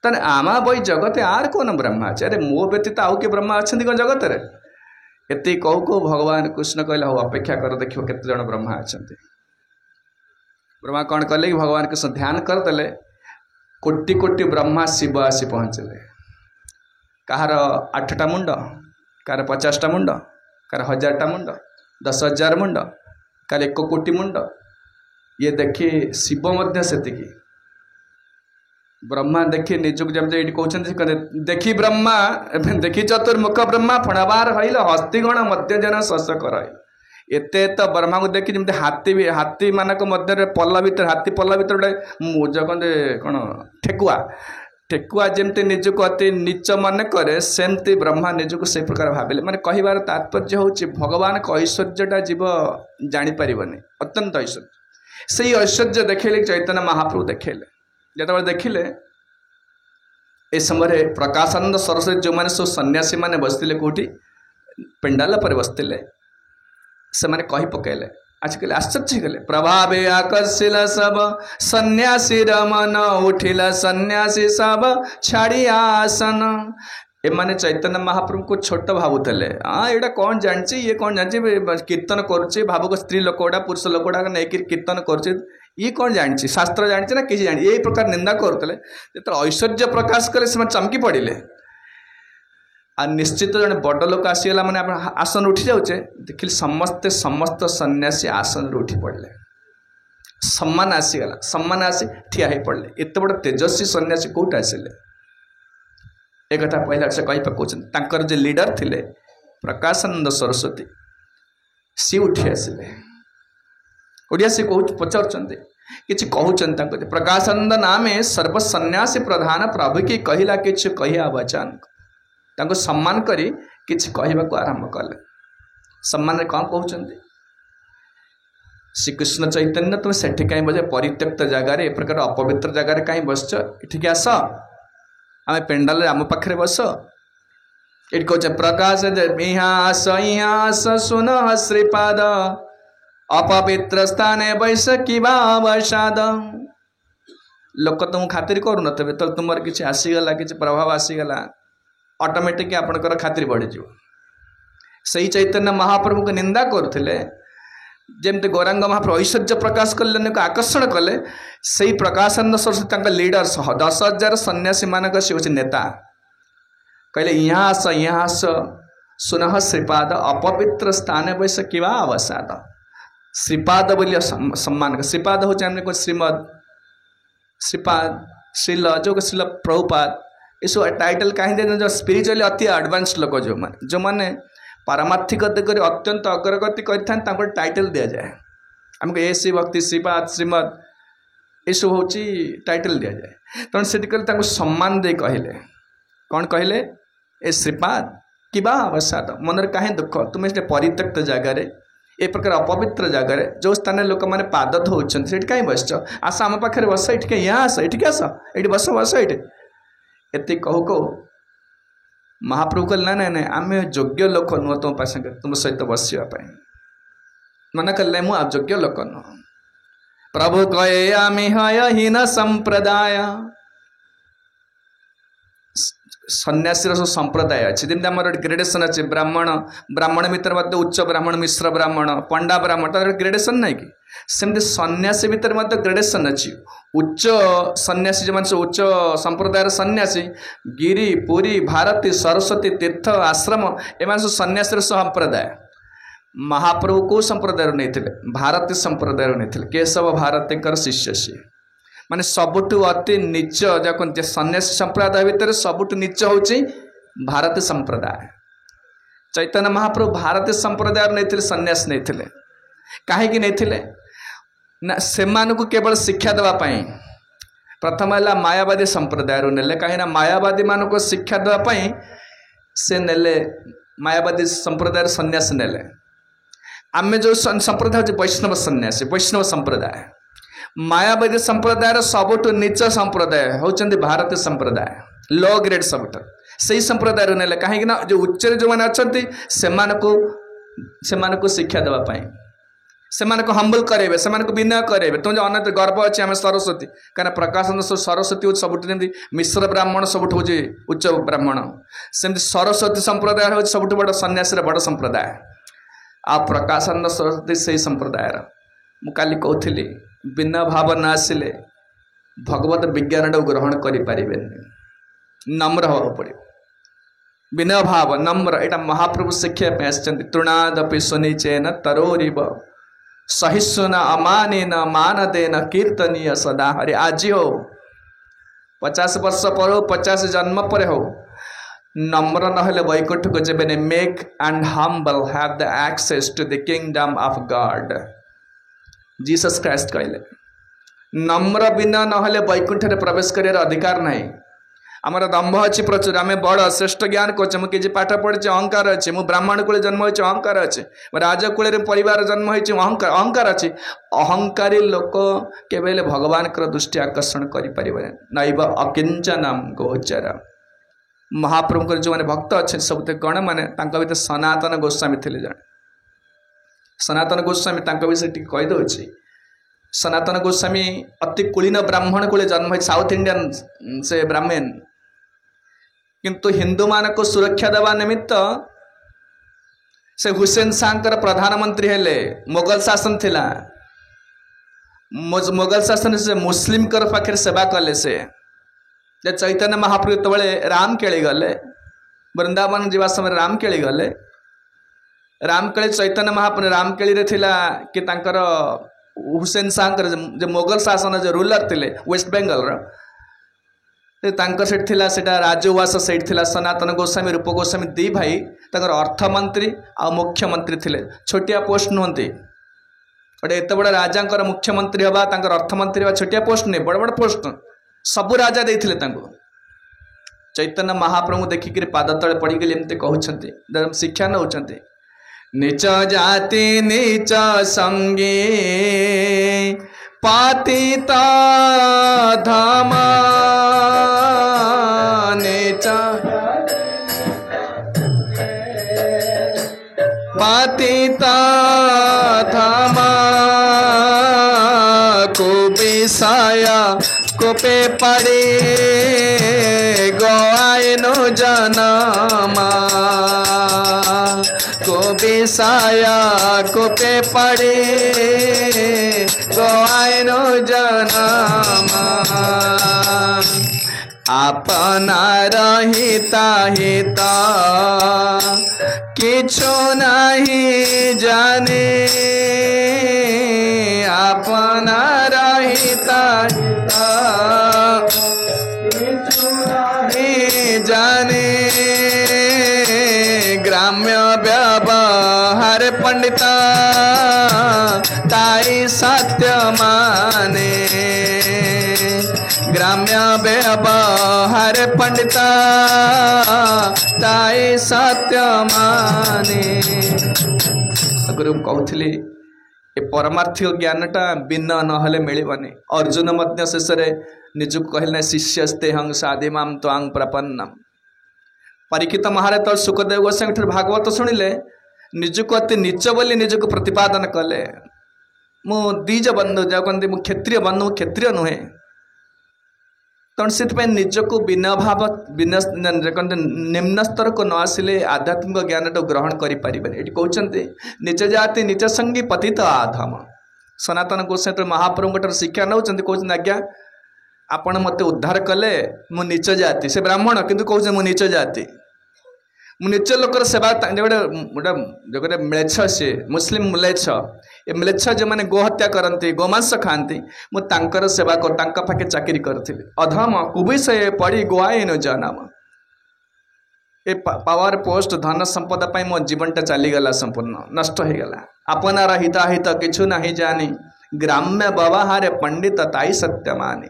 तने आमा बई जगत आर कौन ब्रह्मा अच्छे अरे मो व्यतीत आउ के ब्रह्मा अच्छा कौन जगत रे एति कहू कहू भगवान कृष्ण कहले हो अपेक्षा कर देखियो केते जण ब्रह्मा अच्छा ब्रह्मा कौन कले कि भगवान कृष्ण ध्यान करदे कोटि कोटि ब्रह्मा शिव आसी पहुँचले कहार 8टा मुंड कार 50टा मुंड कार 1000टा मुंड 10,000 मुंड कार 1 कोटि मुंड ये देखी शिव मध्य सेतिकी ब्रह्मा देखी निजुक जब ये कहते देखी ब्रह्मा देखी चतुर्मुख ब्रह्मा फणाबार हईल हस्तीगण मध्य जन शस कर एते तो ब्रह्मा को देखी जमी हाथी मानक मध्य पल्ला भर हाथी पल्ला भर गोटे कहते कौन ठेकुआ ठेकुआ जमती निजुक अति नीच मन करे सेमती ब्रह्मा निजुक से प्रकार भाविले माने कहबार तात्पर्य हूँ भगवान को ऐश्वर्यटा जीव जापर अत्यंत ऐश्वर्य से ऐश्वर्य देखेले चैतन्य महाप्रभु देखेले जो देखिले ए समय प्रकाशानंद सरस्वती जो मैंने सब सन्यासी मैंने बसते कौटी पेंडाल पर बसते से मैंने कही पकड़े आज कल आश्चर्य गले प्रभावे आकर्षिला सब सन्यासी रमन उठिला सन्यासी सब छाड़ी आसन एमाने चैतन्य महाप्रभु को छोट भावुले हाँ यहाँ कौन जानी ये कौन जानी कीर्तन करुचे भावुक स्त्री लोक गुड़ा पुरुष लोक गुड़ा नहीं कीर्तन करुचे ये कौन जानी शास्त्र जानी ना किसी जानी यही प्रकार निंदा करुले जो ऐश्वर्य प्रकाश कले से चमकी पड़े आ निश्चित जन बड़ लोक आसीगला मैंने आसन उठी जाऊे देखिए समस्ते समस्त सन्यासी आसन उठी पड़े सम्मान आसीगला सम्मान आसी ठिया हो पड़े एत बड़ तेजस्वी सन्यासी कौट आसिले एक कथा पहला से कही पकाउछन जो लीडर थिले प्रकाशानंद सरस्वती सी उठी आसिले ओडिया से पचार किसी कहते प्रकाशानंद नामे सर्वसन्यासी प्रधान प्रभु की कहला किछ कहिया वचन तांको सम्मान करी किछ कहबाक आरंभ कले सम्मान रे कौन कहते श्रीकृष्ण चैतन्य तुम से कहीं बजे परित्यक्त जगार ए प्रकार अपवित्र जगार कहीं बसच इठिक आस आम पेंडाल आम पाखे बस ये कहे प्रकाश इहास सुन श्रीपाद अपवित्र स्थान बैस कि वसाद लोक तुम खातिर करूँ तो तुम किसी आसीगला किसी प्रभाव आसीगला ऑटोमेटिक आपणकर खातिर बढ़ीज से चैतन्य महाप्रभु को निंदा करुले जमती गौरांग महाप्रभु ऐश्वर्य प्रकाश कल्याण को आकर्षण कले से प्रकाशानंद सरस्वती लीडर सह 10,000 सन्यासी मानक सी हूँ नेता कहले यहाँ सुनह श्रीपाद अपवित्र स्थान बैस कि अवसाद श्रीपाद बोलिए सम्मान श्रीपाद हूँ श्रीमद श्रीपाद श्रील जो श्रील प्रभुपाद ये सब टाइटल कहीं देने जो स्पिरिचुअली अति एडवांस लोक जो मैंने पारमार्थिक अत्यंत अग्रगति कर टाइटल दि जाए आमको एसी भक्ति श्रीपाद श्रीमद यू हूँ टाइटल दि जाए तेणु से कहले सम्मान दे कहले कौन कहले ए श्रीपाद कि अवसाद मन कहीं दुख तुम से परित्यक्त जगार ए प्रकार अपवित्र जगार जो स्थान लोक मैंने पाद धोचे कहीं बसच आस आम पाखे बस ये यहाँ आस ये आस ये बस बस ये एति कहू कहू महाप्रभु कहले ना ना आम योग्य लोक नुह तुम पास तुम सहित बसवाई मन कहले मु योग्य लोक नुह प्रभु कहे आमी हीन संप्रदाय सन्यासी सब संप्रदाय अच्छे जमी आम ग्रेडेसन अच्छे ब्राह्मण ब्राह्मण भितर उच्च ब्राह्मण मिश्र ब्राह्मण पंडा ब्राह्मण तर ग्रेडेसन ना कि सेमती सन्यासी भितर ग्रेडेसन अच्छी उच्च सन्यासी जो सब उच्च संप्रदायर सन्यासी गिरी पुरी भारती सरस्वती तीर्थ आश्रम एम सब सन्यासी संप्रदाय महाप्रभु को संप्रदाय नहीं भारती संप्रदाय नहीं केशव भारती शिष्य सी माने सबुठु अति नीच जो सन्यासी संप्रदाय भितर सबुठु नीच हूँ भारती संप्रदाय चैतन्य महाप्रभु भारतीय संप्रदाय नहीं सन्यास नहीं कहीं नहीं ना से केवल शिक्षा देवाई प्रथम है मायावादी संप्रदाय ने कहीं मायावादी मान को शिक्षा देवाई से नेले मायावादी संप्रदाय सन्यास नेले आम जो संप्रदाय हूँ वैष्णव सन्यासी वैष्णव संप्रदाय मायावादी संप्रदायर सबुठ नीच संप्रदाय होती भारतीय संप्रदाय लो ग्रेड सबुठ से संप्रदाय ने कहीं जो उच्च जो मैंने अच्छा से शिक्षा देवाई से हम्बल करेंगे से विनय करेंगे तुम जो अनंत गर्व अच्छे आम सरस्वती कहीं प्रकाशानंद सरस्वती हूँ सबुठ जमी मिश्र ब्राह्मण सबुठ हूँ उच्च ब्राह्मण सेमती सरस्वती संप्रदाय हूँ सबुठ बड़ सन्यासी बड़ संप्रदाय आ प्रकाशानंद सरस्वती से संप्रदाय मुझे कहती बिना भाव न आसिले भगवत विज्ञान टाक ग्रहण करें नम्र हवा पड़े बिना भाव नम्र यहाँ महाप्रभु शिक्षा तृणादपि सुनिचेन तरोरिव सहिष्णुन अमानेन मानदेन कीर्तनीय सदा हरे आज हो 50 वर्ष पर हो 50 जन्म पर हो नम्र नहले वैकुंठ को जब meek and humble have the access to the kingdom of God Jesus Christ कहले नम्र बिना नहले वैकुंठ रे प्रवेश कर अधिकार नहीं आमर दम्भ अच्छी प्रचुर आम बड़ श्रेष्ठ ज्ञान कर मुझे पाठ पढ़ी अहंकार अच्छे मुझे ब्राह्मण कूल जन्म हो अहंकार अच्छे राजकूल परिवार जन्म हो अहंकार अहंकार अच्छे अहंकारी लोक केवल भगवान दृष्टि आकर्षण करें नैव अकिंचनम गोचर महाप्रभु जो मैंने भक्त अच्छे सब कौन मैंने भर सनातन गोस्वामी थे जड़े सनातन गोस्वामी विषय टी कहीदे सनातन गोस्वामी अति कुलीन ब्राह्मण कूल जन्म हो साउथ इंडियन से ब्राह्मण किंतु हिंदू मान को सुरक्षा देवा निमित्त से हुसैन शाहकर प्रधानमंत्री हेले। मोगल शासन थिला, मोगल शासन से मुस्लिम कर पाखे सेवा कले। से चैतन्य महाप्रभु तबले राम केली गले, वृंदावन जीवा समय राम केली गले। राम केली चैतन्य महाप्रभु राम केली रे थिला कि तांकर हुसैन शाहकर जो मोगल शासन जो रूलर थिले वेस्ट बेंगल रो, तांकर सेठ थिला सेटा राजउवास सेठ थिला। सनातन गोस्वामी रूप गोस्वामी दी भाई तांकर अर्थमंत्री आ मुख्यमंत्री थिले। छोटिया पोस्ट नुहंती, गोटे एत बड़ राजा मुख्यमंत्री हवा तांकर अर्थमंत्री हवा छोटिया पोस्ट नहीं, बड़ बड़ पोस्ट सबु राजा देथिले तांको। चैतन्य महाप्रभु देखिक पाद तले पड़ी गली एमती कहउछंती, शिक्षा नउछंती। नीच जाति नीच संगी पातित धाम, नीच पातित धाम, को विषया कोपे पड़े गोआयनो जनमा, को विषया कोपे पड़े गोआयनो जनमा। अपना रहिता हिता किछु नहीं जाने, अपना रहिता किछु नहीं जाने। ग्राम्य व्यवहार पंडिता ताई सत्य माने, ग्राम्य व्यवहार पंडिता ताई सत्य माने। गुरु कहते ए परमार्थिक ज्ञानटा बिना नहले मिलबनी। अर्जुन मध्य शेष निजुक कहले शिष्यस्ते हंग साधिमाम त्वांग प्रपन्नम। परीक्षित महाराज तो सुखदेव गोस्वामी भागवत शुणिले निजुक अति नीच बोली निजुक प्रतिपादन कले। मु दीज बंधु जो कहते मु क्षत्रिय बंधु, क्षत्रिय नुहे। तेणु से निजको बिना भाव बिना निम्न स्तर को न आसिले आध्यात्मिक ज्ञान तो ग्रहण करें। ये कहते निज जाति निज संगी पतित आधम। सनातन गोस्वामी महाप्रभु शिक्षा नौ कहते आज्ञा आपण मत उद्धार कले, मु नीच जाति। से ब्राह्मण किंतु कहते मु नीच जाति, मु नीच लोकर सेवा। गोटे म्लेच्छ सी मुस्लिम म्लेच्छ, ये म्लेच्छ जो मैंने गोहत्या करती गोमांस खाती, मुझे सेवा कर पाखे चाकरी करी। अधम कुविषय पड़ी गोआईन जनाम। ये पावर पोस्ट धन संपदा पाई मो जीवनटा चलीगला, संपूर्ण नष्ट हो गला। अपनार हिताहित किछु नहीं जानी, ग्राम्य व्यवहार पंडित ताई सत्य मानी।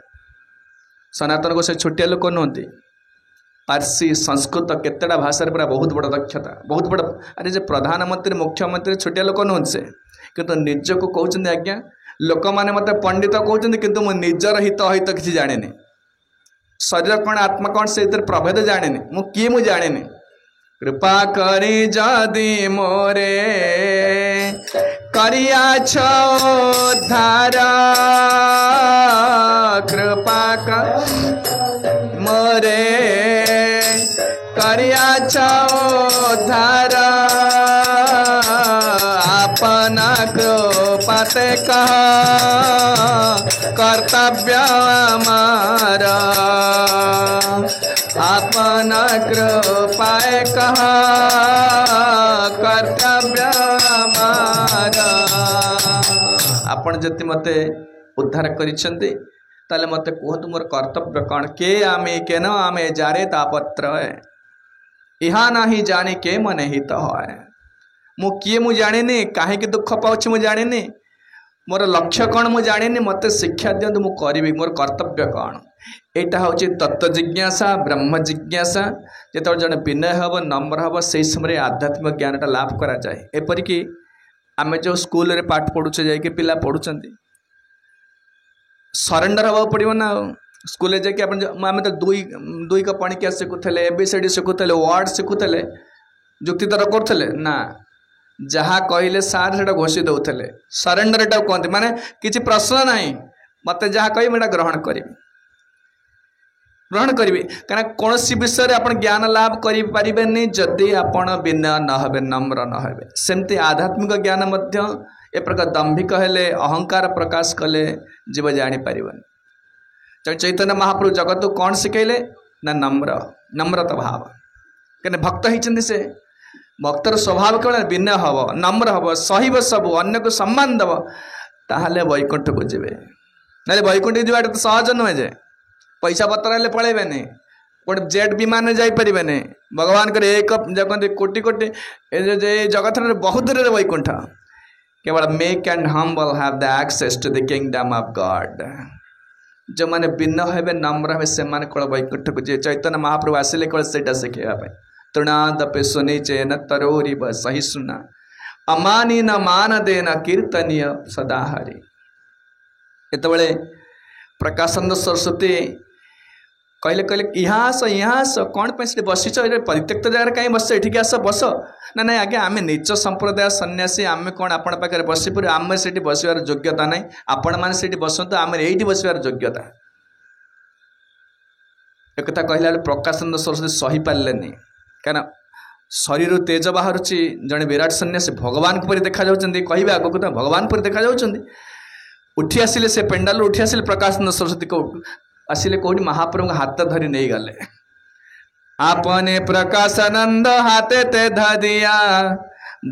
सनातन को से छोटिया लोक नुहति, पारसी संस्कृत केतेटा भाषा पूरा बहुत बड़ दक्षता, बहुत बड़। अरे जे प्रधानमंत्री मुख्यमंत्री छोटिया लोक नुहति से, किंतु निज को कहते आज्ञा लोक मैंने मत पंडित कहते किंतु मु निजर हित हित किसी जाने। शरीर कौन आत्मा कौन से प्रभेद जाने, मु किए मु जाने। कृपा करी जदि मोरे करिया धारा, कृपा कर मोरे करिया धारा। अपना कृपाते कह कर्तव्य हमारा, अपना कृपाए कह कर्तव्य हमारा। आपण जति मते उद्धार करिसेंती ताले मते कहतु मोर कर्तव्य कौन। के आमे के न आमे जारे तापत्र इहा नाही जाने के मन हित है। मु किए मु जाने काहे कि दुख पाउछि मु जाने, मोर लक्ष्य कौन मु जाने। मते शिक्षा दियंतु मु करिबी मोर कर्तव्य कौन। एटा होछि तत्व जिज्ञासा, ब्रह्म जिज्ञासा। जेतबे जने विनय हब नम्र हब से समय आध्यात्मिक ज्ञानटा लाभ करा जाए। एपरिकी आमे जो स्कूल रे पाठ पढ़ुचे जाइके पिला पढ़ुचंती, सरेंडर हवा पड़ो ना। स्कूल जाकि आम तो दुई का पणिकिया शिखुले, एबीसीडी शिखुले, वर्ड शिखुले, जुक्ति तर्क करुले ना। जहाँ कहले सार से घोषी दौले सरेंडर एटा कहते माने किसी प्रश्न ना, मत जहाँ कह ग्रहण करी। ग्रहण करेंगे कहीं कौन विषय आप ज्ञान लाभ करें जदि आपण विनय न हे नम्र न हे सेमती आध्यात्मिक ज्ञान ए प्रकार दंभिक हेले अहंकार प्रकाश कले जीव जापर चैतन्य महाप्रभु जगत को कौन शिखेले ना नम्रता भाव कहीं भक्त होती से भक्तर स्वभाव केवल विनय हम नम्र हम सहिब सब अन्य को सम्मान दब ताहले वैकुंठ को जीवे ना वैकुंठ जावाटा तो सहज नुहे जे पैसा पतर हेल्ले पलैबे गोटे जेट विमान जापरे भगवान एक जगत कोटि कोटि जगत बहुत दूर वैकुंठ केवल meek and humble have the access to the kingdom of God जो मैंने भिन्न हे नम्र हे से केवल वैकुंठ को जी चैतन्य महाप्रभु आसिले केवल से शिखापी तृणादपे सुनी चेन तरोरी सही सुना अमानी न मान देन कीर्तनीय सदा हरि ये प्रकाशानंद सरस्वती कहले कहले यहाँ आस कौन पे बसीच परित्यक्त जगह कहीं बस ये आस बस ना ना आज्ञा आम नीच संप्रदाय सन्यासी आम कौन आपण पाखे बसीपुर आम से बसवार योग्यता ना आपण मैंने बसतु आम ये बसवार योग्यता एक कहला प्रकाशानंद सरस्वती सही पारे क्या शरीर तेज बाहर जड़े विराट सन्यासी भगवान पर देखा कहे आगक तो भगवान पर देखा उठी आसिले से पेंडाल उठी आसिले प्रकाशानंद सरस्वती को आसिले कौटी महाप्रभु हाथ धरी नहीं गले आपने प्रकाशानंद हाथे ते धदिया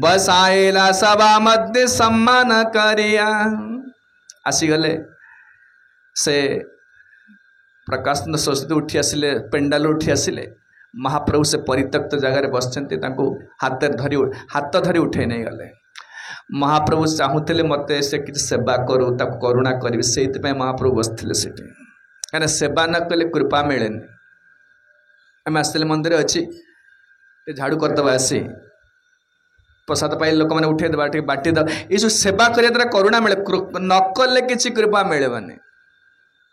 बसाएला सभा मध्य सम्मान करिया आसीगले से प्रकाशानंद सरस्वती उठी आसिले पेंडाल उठी आसिले महाप्रभु से परित्यक्त जगह बसचंती हाथ धरी उठे नहीं गले महाप्रभु चाहूले मत से किसी सेवा करू करुणा करी से महाप्रभु बसते से कहीं सेवा न कले कृपा मिले आम आसले मंदिर अच्छी झाड़ू करदे आसी प्रसाद पाई लोक मैंने उठेदेवा बाटीद ये जो सेवा करने द्वारा करुणा मिले न कले किसी कृपा मिलेबानी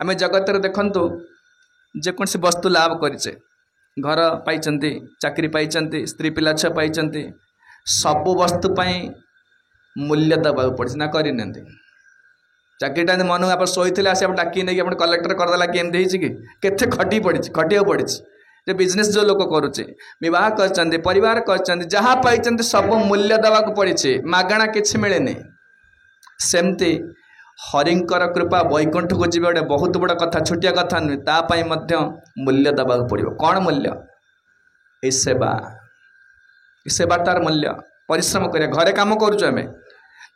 आम जगत देखु जेकोसी वस्तु लाभ करें घर पाई चाकरी पाई स्त्री पिला छुआ पाई सबू वस्तु मूल्य दबा पड़ी ना करना चाकरीटा मन आप शोते आस डाकी नहीं आप कलेक्टर करदेला कि केते खटी पड़ी खटिया पड़ी जो बिजनेस जो लोग करुचे बह कर परिवार कर जहाँ पाई सब मूल्य दबा पड़ी मागणा किसी मिले नहीं सेमती हरिंकर कृपा वैकुंठ को जी गोटे बहुत बड़ा कथा छोटिया कथा नुहे तापाई मूल्य दबा पड़ो कौन मूल्य ये सेवा तार मूल्य परिश्रम करिया घरे काम करें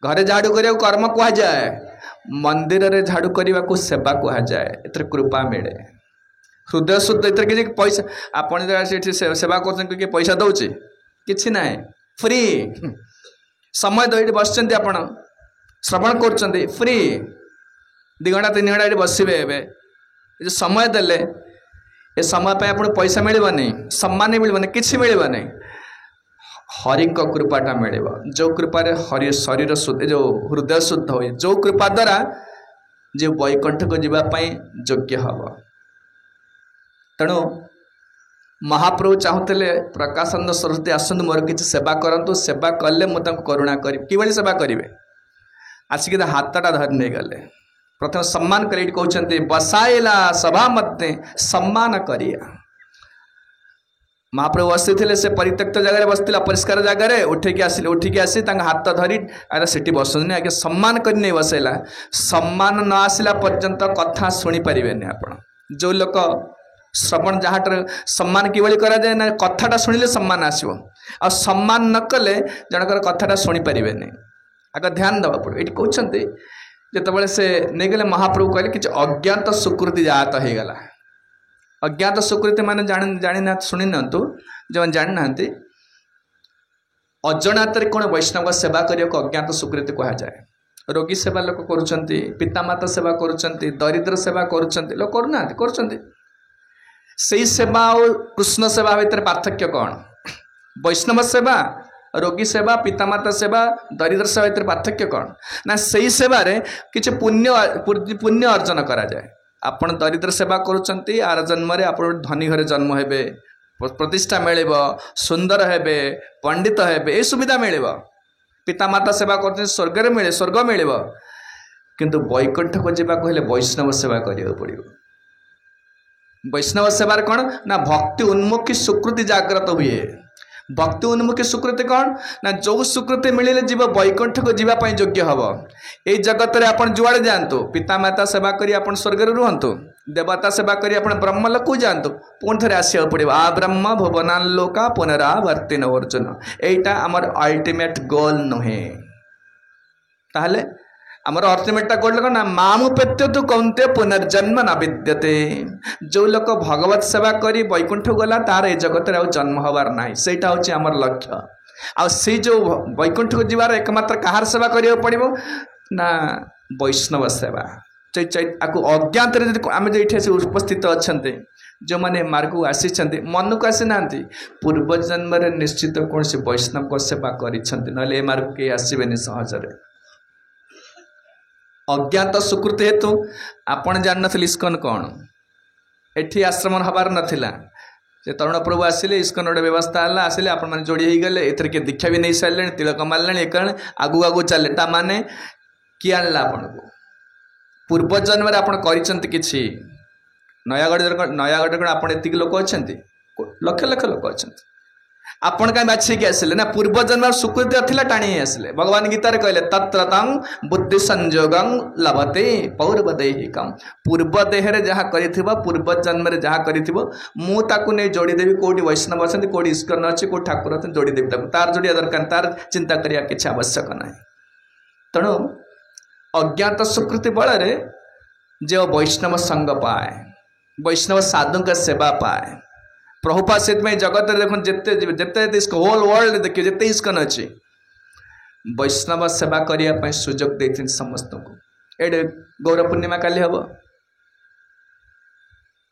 घरे झाड़ू करिया कर्म कह जाए मंदिर रे झाड़ू करने को सेवा कह जाए एत कृपा मिले हृदय शुद्ध एत किसी पैसा आपन सेवा कर पैसा दौचे कि ना फ्री समय दे बस आप श्रवण कर फ्री 2 घंटा 3 घंटा ये बसवे जो समय देले ये समय पे आपको पैसा मिलवानी सम्मान मिलवानी किसी मिलवानी हरि कृपाटा मिले जो कृपारे हरि शरीर शुद्ध जो हृदय शुद्ध हुए जो कृपा द्वारा जे वैकुंठ को जीवाई योग्य हम तेणु महाप्रभु चाहूले प्रकाशानंद सरस्वती आसतु मोर किसी सेवा करूँ सेवा कले मुझे करुणा करी कि सेवा करेंगे आसिक हाथटा धरी नहीं गले प्रथम सम्मान कर कहते बसाइला सभा मध्य सम्मान करिया महाप्रभु बसते से परित्यक्त जगह बसते अपरिष्कार जगह उठेकी आसिले उठिकी आसी हाथ धरी अरे से बसुनी आगे सम्मान कर नहीं बसैला सम्मान न आसला पर्यंत कथा शुणी पारे आप जो लोक श्रवण जहाँ सम्मान किभली करा जाए ना कथाटा शुणिले सम्मान आसो आ सम्मान न कले जनकर कथाटा शुणी पारे आगे ध्यान देवा पड़ो ये कहते जिते से नहीं गले महाप्रभु कहले कि अज्ञात सुकृति जात हो गला अज्ञात सुकृति मान जानी ना शुणी ना जो जानी ना अजनात कौन वैष्णव सेवा करने को अज्ञात सुकृति कह जाए रोगी सेवा लोक कर पितामाता सेवा कर दरिद्र सेवा कर लोग करना कर सेवा और कृष्ण सेवा भितर पार्थक्य कौन वैष्णव सेवा रोगी सेवा पितामाता सेवा दरिद्र सेवा भितर पार्थक्य कौन ना सही सेवार किसी पुण्य अर्जन करा जाए आपन दरिद्र सेवा करुँच आर जन्म आप धनी घरे जन्म हे प्रतिष्ठा मिले सुंदर हे पंडित हे सुविधा मिले पितामाता सेवा कर स्वर्ग मिले स्वर्ग मिले किंतु वैकुंठ को जावाक हेले वैष्णव सेवा करा पड़ो वैष्णव सेवार कौन ना भक्ति उन्मुखी सुकृति जागृत हुए। भक्ति उन्मुखी सुकृति कौन ना जो सुकृति मिले जीव वैकुंठ को जीवाई योग्य हम। ये जगत में आपड़ जुआड़े जातु पिता माता सेवा करी आपन स्वर्ग रुहतु देवता सेवा करी आपन ब्रह्मलोक को जातु पुणी थे आसवा पड़ो आ ब्रह्म भुवनालोका पुनरावर्तिन अर्जुन यहीटा आमर अल्टीमेट गोल नुहे। ताहले आमर अल्टीमेटा गोल कौन ना मामुपेत्य तु कौंते पुनर्जन्म न विद्यते। जो लोक भगवत सेवा करी वैकुंठ गला तार ए जगत रे जन्म हबार नाई सेटा होची आमर लक्ष्य। आ से जो वैकुंठ को जीवार एकमात्र कहार सेवा करियो पड़िबो ना वैष्णव सेवा। आपको अज्ञात आम जो ये उपस्थित अच्छा जो मैंने मार्ग को आसी मन को आसी ना पूर्व जन्म निश्चित कौन से वैष्णव को सेवा कर मार्ग के आसबे सहजरे अज्ञात सुकृति हेतु आपण जान नी इस्कन कौन एठी आश्रम हबार नाला से तरुण प्रभु आसिले इस्कन गोटे व्यवस्था है आसिले आपण मैंने जोड़ी हो गले एथर के दीक्षा भी नहीं सारे तिलक मारे एक आगू आगू चले ता माने किए आणला आपण को पूर्व जन्म आप कि नयागढ़ कौन आप लोक अच्छा लक्ष लक्ष लोक अच्छा आपण कहीं बाछिकी आसिले ना पूर्व जन्म सुकृति था टाणी आसिले। भगवान गीतार कहले तत्र तंग बुद्धि संयोगं लभते पौर्वदेहिकम पूर्व देहरे जहाँ करिथिबो पूर्व जन्म रे जहाँ करिथिबो मु ताकु नै जोड़ी देवी कोडी वैष्णव अछंती कोडी इस्कन अछि को ठाकुर अछंती जोड़ी देवी ताकु तार जोड़िया दरकार तार चिंता करिया किछि आवश्यक नाही। तेणु अज्ञात सुकृति बल जो वैष्णव संग पाए वैष्णव साधु का सेवा पाए प्रभुपा से जगत देख जिते जिते होल वर्ल्ड देखिए जिते इस्कन अच्छी वैष्णव सेवा करने सुजोग देते समस्त को। ये गौर पूर्णिमा काली हम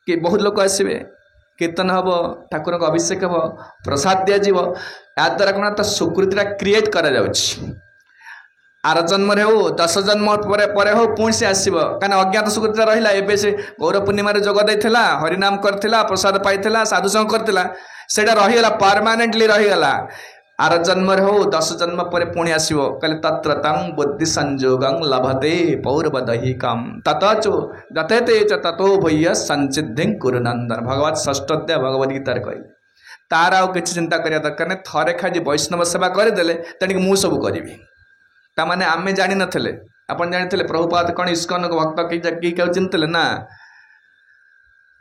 कि बहुत लोग आसवे कीर्तन हम ठाकुर को अभिषेक हम प्रसाद दिज्व या द्वारा कौन सुकृतिटा क्रिएट करा आर जन्म हो 10 जन्म पर हो पुणी से आसो कहीं अज्ञात सुकृति रहा एवं से गौर पूर्णिम जोग देता हरिनाम करथिला प्रसाद पाइला साधु संग करथिला सेटा रहीगला परमानेंटली रहीगला आर जन्म हो 10 जन्म पर पुणी आसो कहले तत्र तंग बुद्धि संयोगं लभते पौर्वदहिकम ततो दतेते च ततो भय्य संसिद्धि कुरुनंदन भगवत षष्ठोध्याय भगवद गीतार कहले तार आउ किछि चिंता करिया दरकार नै थरे खाली वैष्णव सेवा करदेले तेणिक मु सब करी ताने आमे जानी नथले अपन जानी प्रभुपाद कौन इस्कन भक्त कि चिंतले ना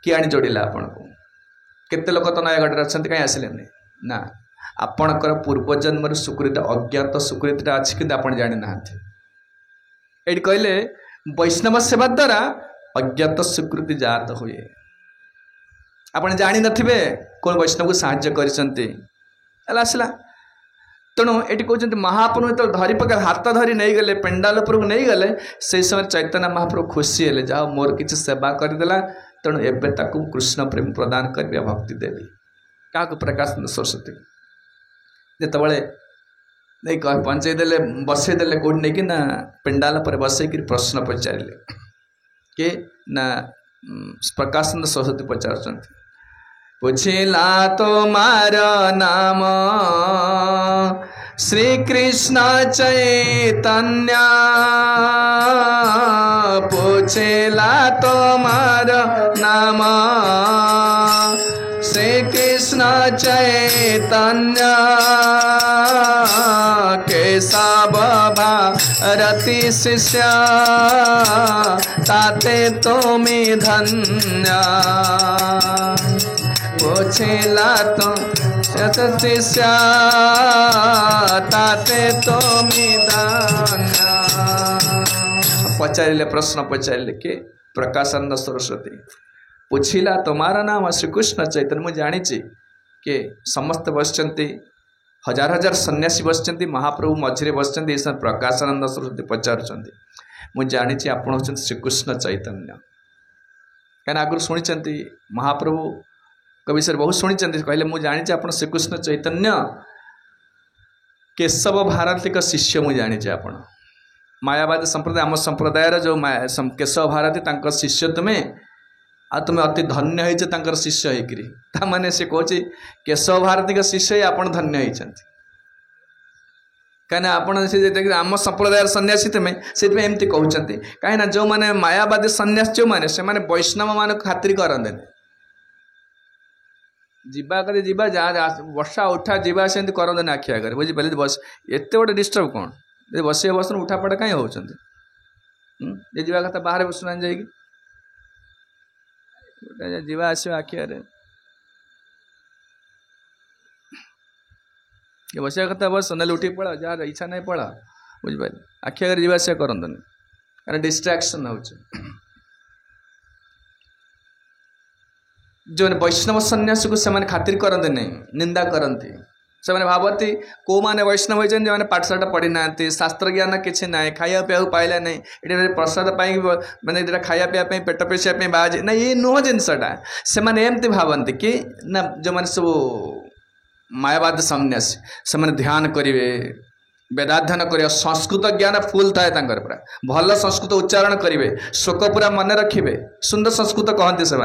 किए आनी जोड़िला आपन को केते लोक तो नयागढ़ अच्छा कहीं आसिले ना आपणकर पूर्वजन्म सुकृति अज्ञात सुकृतिटा अच्छी कि आप जानी ना ये कहले वैष्णव सेवा द्वारा अज्ञात सुकृति जात हुए आपन जानी नथिबे कौन वैष्णव को साहाय्य कर आसला। तेणु ये कहते महाप्रभु जो धरी पक हाथ धरी नहीं गले पेंडाल उपरକୁ नहीं गले से समय चैतन्य महाप्रभु खुशी हेले जहाँ मोर किसी सेवा करदेला तेणु एबे ताकू कृष्ण प्रेम प्रदान करेंगे भक्ति देवी क्या प्रकाशानंद सरस्वती जितेबाला नहीं पंचेदेले बसईदेले कौट नहीं कि ना पेंडाल पर बसईक प्रश्न पचारे कि ना प्रकाशानंद सरस्वती पचार पूछिला तुम्हार नाम श्री कृष्ण चैतन्य पूछिला तुम्हार नाम श्री कृष्ण चैतन्य केशव भारती शिष्य ताते तुमी धन्य पूछिला तो शिष्य ताते तुमी धन्य पचारे प्रश्न पचारे के प्रकाशानंद सरस्वती पूछिला तुम्हारा नाम श्रीकृष्ण चैतन्य मुझे जानी कि समस्त बसचंती हजार हजार सन्यासी बसचंती महाप्रभु मझे बसचंती समय प्रकाशानंद सरस्वती पचारुंट मुझे जानी आप श्रीकृष्ण चैतन्य कहीं आगुरी शुणी महाप्रभु का विषय बहुत शुणी कहले मुझे जानी आप श्रीकृष्ण चैतन्य केशव भारती का शिष्य मुझे जानी आप मायावादी संप्रदाय आम संप्रदायर जो केशव भारती शिष्य तुम्हें आ तुम्हें अति धन्य होकर शिष्य होकर माने से कहे केशव भारती का शिष्य ही आप धन्य होती कहीं आप आम संप्रदाय सन्यासी तुम्हें से एमती कहते कहीं जो मैंने मायावादी सन्यासी जो मैंने से वैष्णव मान खातिर करते ଯିବା କରେ ଯିବା ଯାହା ବର୍ଷା ଉଠା ଯିବା ସେମିତି କରନ୍ତି ନା ଆଖି ଆଗରେ ବୁଝିପାରିଲେ ବସ ଏତେ ଗୋଟେ ଡିଷ୍ଟର୍ବ କ'ଣ ଯଦି ବସିବା ବସନ ଉଠା ପଟା କାହିଁ ହେଉଛନ୍ତି ଯେ ଯିବା କଥା ବାହାରେ ବସୁନାହାନ୍ତି ଯାଇକି ଗୋଟେ ଯିବା ଆସିବା ଆଖି ଆଗରେ ବସିବା କଥା ବସ ନହେଲେ ଉଠିକି ପଳା ଯାହାର ଇଚ୍ଛା ନାହିଁ ପଳା ବୁଝିପାରିଲେ ଆଖି ଆଗରେ ଯିବା ଆସିବା କରନ୍ତୁନି କାରଣ ଡିଷ୍ଟ୍ରାକ୍ସନ୍ ହେଉଛି जो वैष्णव सन्यासी को से खातिर करते नहीं निंदा करती से भावती कौ मैंने वैष्णव होती जो मैंने पाठशाला पढ़ी ना शास्त्र ज्ञान किसी ना खाया पीवा पाइला नहीं ये प्रसाद मैंने खाया पीवाई पेट पेशिया बाज ना ये नुह जिनसटा से एमती भावती कि ना जो मैंने सब मायावाद सन्यासी से ध्यान करेंगे वेदाध्ययन कर संस्कृत ज्ञान फुल थाए पूरा भल संस्कृत उच्चारण करेंगे श्लोक पूरा मन रखिए सुंदर संस्कृत कहते से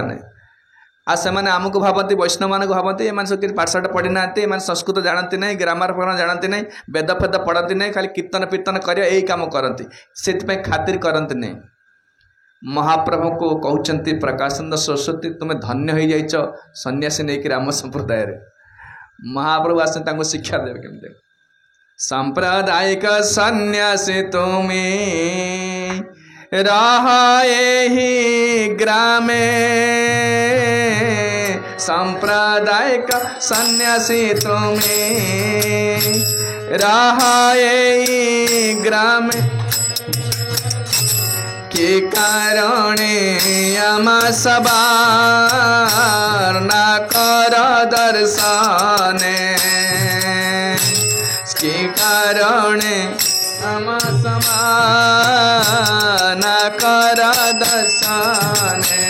से आमको भावती वैष्णव मान भावती ये सब पाठशाला पढ़ी ना संस्कृत जानती नहीं ग्रामर फरामर जानती नहीं वेद फेद पढ़ती नहीं खाली कीर्तन कीर्तन कर यही कम करती से खातिर करती नहीं महाप्रभु को कहते प्रकाशानंद सरस्वती तुम्हें धन्य हो जाइच सन्यासी नहीं कि राम संप्रदाय महाप्रभु आसे शिक्षा देवे केमते सांप्रदायिक सन्यासी तुम्हें रहे ही ग्रामे सांप्रदायिक सन्यासी तुम्हें रहे ही ग्रामे के कारणे यम सबार न कर दर्शने के कारणे यम समान कर दर्शने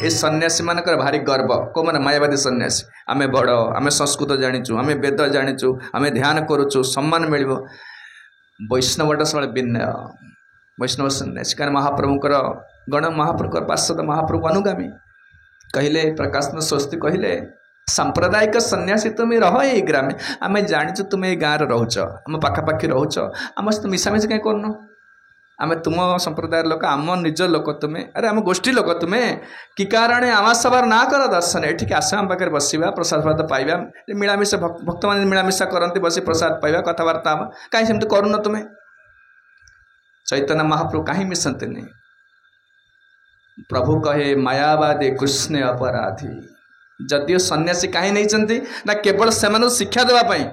ये सन्यासी मान भारी गर्व को मैंने मायावादी सन्यासी आमे बड़ आमे संस्कृत जाचु आमे वेद जाचु आमे ध्यान करुचु सम्मान मिल वैष्णवटा सब विनय वैष्णव सन्यासी कारण महाप्रभुकर गण महाप्रभुकर पार्षद महाप्रभु अनुगामी कहले प्रकाशानंद सरस्वती कहले सांप्रदायिक सन्यासी तुम्हें रह ये ग्रामे आम जाचु तुम्हें ये गाँव रोच आम पाखापाखि रोच आम सहित मिसामिशी कहीं करन आम तुम संप्रदाय लोक आम निज लोक तुम्हें अरे आम गोष्ठी लोक तुम्हें कि कारण आम सबार ना कर दर्शन ये आस आम पाखे बसवा प्रसाद प्रसाद पाइबा मिलामिशा भक्त मैंने मिलामिशा करती बस प्रसाद पाइबा कथबार्ता हम कहीं सेमती करुन तुम्हें चैतन्य महाप्रभु कहीं मिशंती नहीं प्रभु कहे मायावादी कृष्ण अपराधी जदिव सन्यासी कहीं नहीं ना केवल से शिक्षा देवाई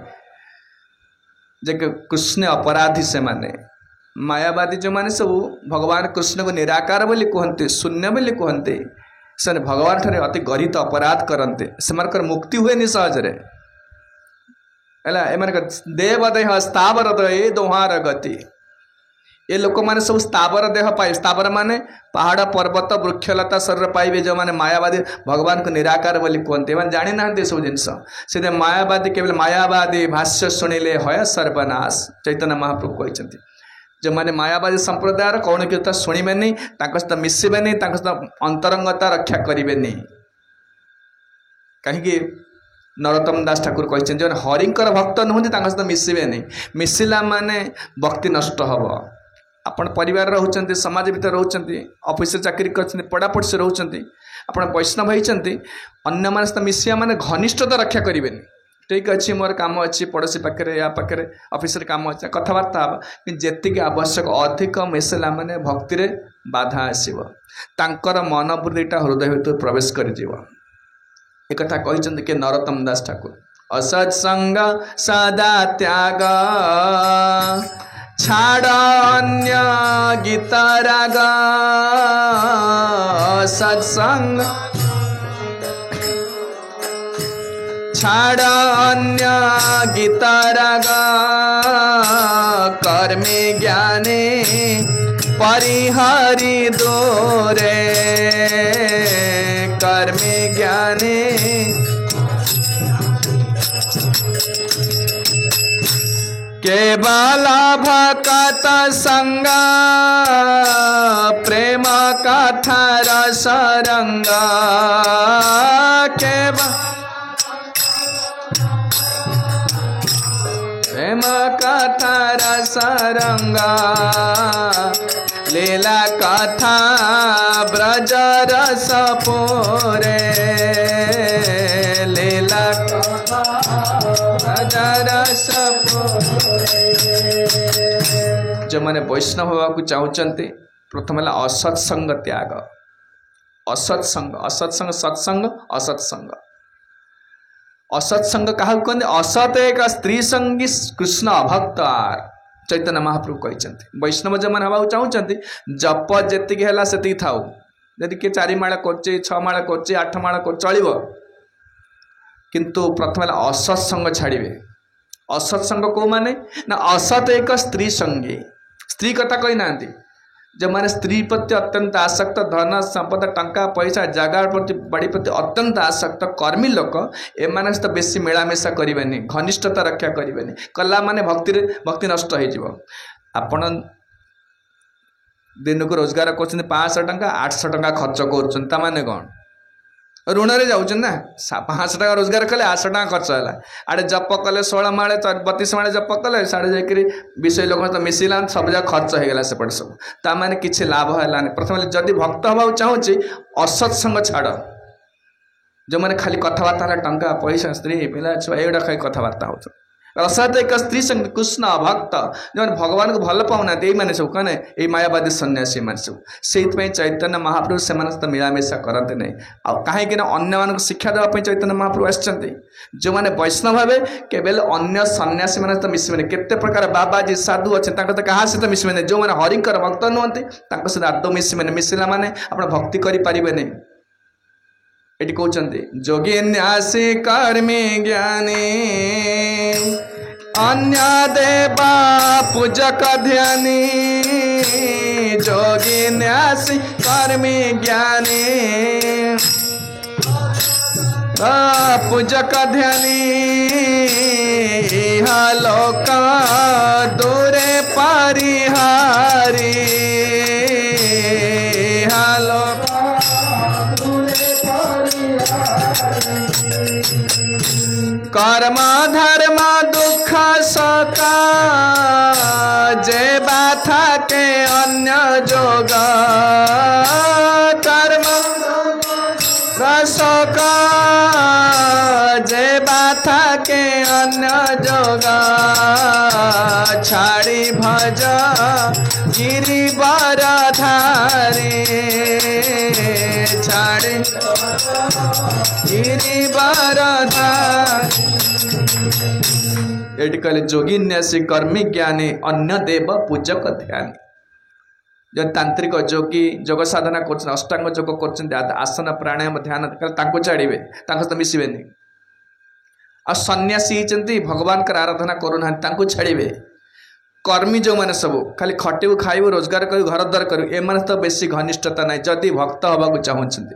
जे कृष्ण अपराधी से माने मायावादी जो माने सब भगवान कृष्ण को निराकार बोली कहते शून्य बोली कहते से भगवान ठारे अति गरित अपराध करते से मुक्ति हुए सहजरे है देवदेह स्थावर दे दोहार गति ये लोक मैंने सब स्थावर देह पाए स्थावर माने पहाड़ पर्वत वृक्षलता शरीर पाइबे जो मैंने मायावादी भगवान को निराकार बोली कहते मैंने जानी ना सब जिनस से मायावादी केवल मायावादी भाष्य शुणिले हय सर्वनाश चैतन्य महाप्रभु कहते जो मैंने मायावादी संप्रदाय कौन की कथा शुणवे नहीं सहित मिसबे नहीं सहित अंतरंगता रक्षा करेंगे नहीं कहीं नरोत्तम दास ठाकुर कहते जो हरिंकर भक्त नुहति सहित मिसबे नहीं मिसिला माने भक्ति नष्ट हम आपण परिवार रोचते समाज भीतर रोचते ऑफिस चाकरी कर पढ़ापढ़ी से रोचते आप वैष्णव होती अन्य मान सहित मिसिया माने घनिष्ठता रक्षा करेंगे ठीक अच्छे मोर काम अच्छी पड़ोसी पाखे या पाखे ऑफिस काम अच्छे कथबार्ता हम जी आवश्यक अधिक मिसला माने भक्ति रे बाधा आसव तांकर मन बुद्धिटा हृदय भीतर प्रवेश कर एक कथा कहते कि नरोत्तम दास ठाकुर असत्संग सदा त्याग छाड़ अन्य गीत राग सत्संग छाड़ अन्य गीत राग कर्मे ज्ञाने परिहरि दूरे कर्मे ज्ञाने केवल भक्त संग प्रेम कथा रस रंग केवल प्रेम कथा रस रंग लीला कथा ब्रज रस पूरे जो मैंने वैष्णव होगा चाहते प्रथम है असत्संग त्याग। असत्संग असत्संग सत्संग असत्संग। असत्संग क्या कहते असत एक स्त्री संगी कृष्ण अभक्त चैतन्य महाप्रभु कहते वैष्णव जो मैंने हवा चाहते जप जी है से थाऊ यदि किए 4 माला कर 6 माला कर 8 माला कर चलो किंतु प्रथम है असत्संग छाड़े। असत्संग को माने ना असत एक स्त्री संगी स्त्री कथा कही ना जो मैंने स्त्री प्रति अत्यंत आसक्त धन संपद टंका पैसा जगह प्रति बाड़ी प्रति अत्यंत आसक्त कर्मी लोक एम सहित बेसी मिलामेशा करें घनिष्ठता रक्षा करें कला माने भक्ति नष्ट हो। आपण दिन को रोजगार कर 500 टंका 800 टंका खर्च कर माने कौन ऋण रे जाऊँ ना 500 टका रोजगार कले 800 टका खर्च है आड़े जप कले 16 माड़े 32 माड़े जप कले साढ़े जाकि विषय लोक तो मिसिला सब जगह खर्च हो गला सेपटे सब ताने किसी लाभ है। प्रथम जदि भक्त हवा चाहूँगी असत्संग छाड़ जो मैंने खाली कथबार्ता टंका पैसा स्त्री पिला छुआ एगुड़ा खाली कथबार्ता हो असत एक स्त्री संग कृष्ण अभक्त जो भगवान को भल पाऊना ये सब कहे ये मायावादी सन्यासी मान सब से चैतन्य महाप्रभु से मिलामेशा करते नहीं आ कहीं अन्य शिक्षा देवाई चैतन्य महाप्रभु आसते जो मैंने वैष्णव भावे केवल अन्य सन्यासी मान सहित मिसबे केते प्रकार बाबाजी साधु अच्छे क्या सहित मिसबे जो मैंने हरिंकर भक्त नुहति सहित आदौ मिसबे मिसला माने आप भक्ति करें नहीं। ये कहते जोगी न्यासी कर्मी ज्ञानी अन्य देवा पूजक ध्यानी जोगी न्यासी कर्मी ज्ञानी पूजक ध्यानी लोक दूरे परिहारी कर्म धर्म दुख सका जे बाथा के अन्य जोग कर्म रसका जे बाथा के अन्य जोग छाड़ी भज गिरिवर धारी छाड़ी गिरिवर धारी। ये कहले जोगी न्यासी कर्मी ज्ञानी अन्य देव पूजक ध्यान जो तांत्रिक जोगी जोग साधना कर अष्टांग जोग कर आसन प्राणायाम ध्यान छाड़े सहित मिसबे आ सन्यासी भगवान का आराधना करूना छाड़े। कर्मी जो मैंने सब खाली खटू खाइबू रोजगार कर घर द्वार करू एम तो बेसी घनिष्ठता ना जदि भक्त हवा चाहते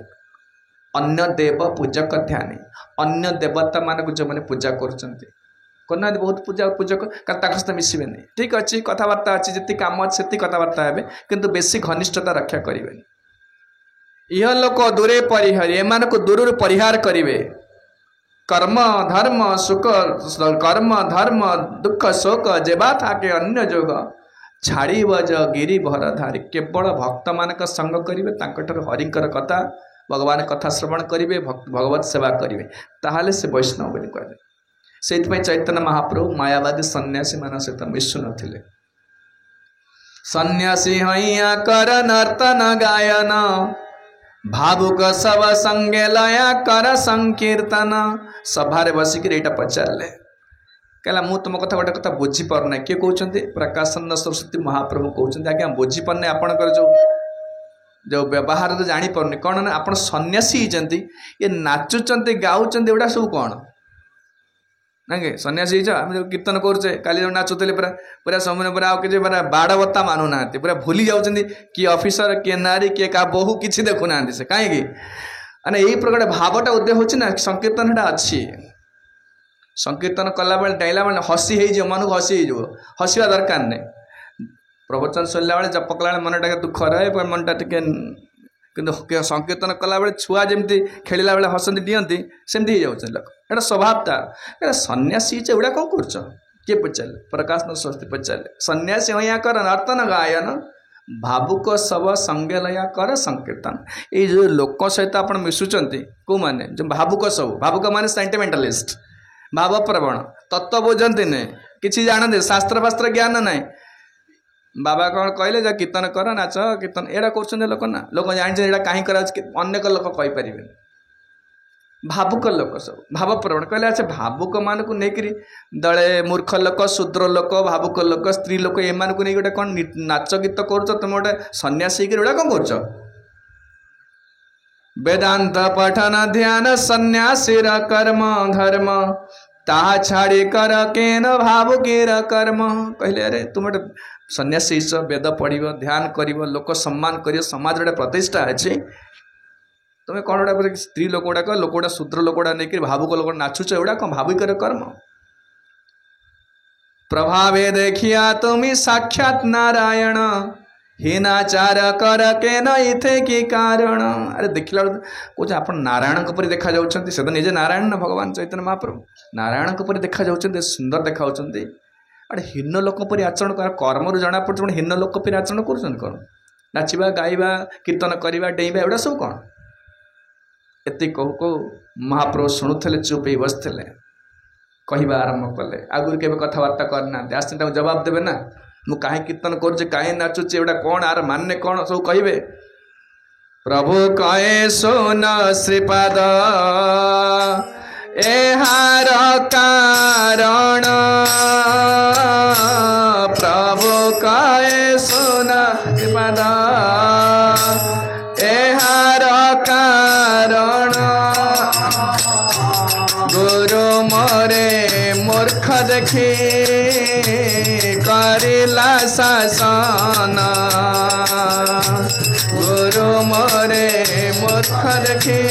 अन्य देव पूजक ध्यानी अन्य देवता मान जो मैंने पूजा करना बहुत पूजा पूजक सहित मिसबे नहीं ठीक अच्छे कथबार्ता अच्छी जी कम अच्छे से कथबार्ता हे किंतु बेसी घनिष्ठता रक्षा करें। यह लोक दूरे परिहारी एम को दूर परिहार करेंगे कर्म धर्म सुख कर्म धर्म दुख शोक जेबा था के अन्य जोग छाड़ी बज गिरी भर धारी केवल भक्त मान संग करेंगे हरिंकर कथा भगवान कथा श्रवण करेंगे भगवत सेवा करेंगे ताहले से वैष्णव बोली कहे। से चैतन्य महाप्रभु मायावादी सन्यासी मान सहित मिशु नथिले। सन्यासी हैया कर नर्तन गायन भावुक सब संगे लया कर संकीर्तन सभारे बसिक यहाँ पचारे कहला मु तुम कथा गोटे कथा बुझीपारना किए कहते प्रकाशनंद सरस्वती महाप्रभु कहते आज्ञा बुझीपारे आपणकर जो व्यवहार तो जापारे कौन ना आप सन्यासी होती ये नाचुंट गाँव एगुड़ा सब कौन ना कि सन्यासी आम जो कीर्तन करुचे काली जो नाचुले पूरा पूरा समय पूरा आउ कि पूरा बाड़बत्ता मानुना पूरा भूली जाऊँच किए ऑफिसर किए नारी किए क्या बहु किसी देखुना से कहीं मैंने यही प्रकार भावटा उदय होना संकीर्तन अच्छी संकीर्तन कला बेले डाइला बेले हसी हो मन को हसी हो हसवा दरकार नहीं प्रवचन सरला बेले जप कला मनटा दुख रहे मनटा टे कि संकीर्तन कला बेले छुआ जमी खेला बेले हसती दिखती सेमती हो जाऊँ लोक एटा स्वभावता क्या सन्यासी एगुड़ा कौन कर किए पचारे प्रकाश सरस्वती पचारे सन्यासी यहाँ कर नर्तन गायन भावुक सब संगे लया कर संकीर्तन। ये जो लोक सहित आप मिशुंट कौ मैंने जो भावुक सब, भावुक माने सेंटिमेंटालिस्ट, भावप्रवण, तत्व बुझती नहीं, किसी जानते शास्त्र फास्त्र ज्ञान ना। बाबा कौन कहले जो कीर्तन कर नाच कीर्तन एड़ा कर लोक ना, लोक जानते कहीं कर अनेक लोक कहीपर। भावुक लोक सब भावप्रवण कहले अच्छा भावुक मान को लेकर दले मूर्ख लोक, शूद्र लोक, भावुक लोक, स्त्री लोक एम को नहीं गोटे कौन नाच गीत कर तुम गोटे सन्यासी गोटा कौन कर वेदांत पठन ध्यान सन्यासीर कर्म धर्म ताहा छाड़ी कर केन भावुकेर कर्म। कहले अरे तुम गोटे सन्यासी वेद पढ़ ध्यान कर लोक सम्मान कर समाज गोटे प्रतिष्ठा अच्छे, तुम कौन गोटा स्त्री लोक गुड़ाक लोक गुड़ा शूद्र लोक गुड़ा नहीं भावुक लोक नाचुच एगुड़ा कौन भावुकर कर्म। प्रभावे देखिया तुम साक्षात नारायण हीनाचार कर के न इथे की कारण। अरे देखला कौच आप नारायण परी देखा जाउछंती, से तो निजे नारायण ना भगवान चैतन्य महाप्रभु नारायण परी देखा जाउछंती, सुंदर देखा जाउछंती। अरे हीन लोक परी आचरण कर कर्म जना पड़े हीन लोक परी आचरण कर कौन नाचवा गाइबा कीर्तन करवा डेइबा एगुड़ा सब कौन। एति कहू कहू महाप्रभु शुणुले चुप ही बसते कहवा आरंभ कले, आगुरी केवे कथबार्ता करना आसता जवाब देवे ना मु कहीं कीर्तन करुचे कहीं नाचुचे एवटा कौन आर मान्य कौन सब कहे। प्रभु कहे सुन श्रीपाद एहार कारण, प्रभु कहे सुन श्रीपाद एहार कारण, गुरु मोरे मूर्ख देखी करिला शासन, गुरु मोरे मूर्ख देखी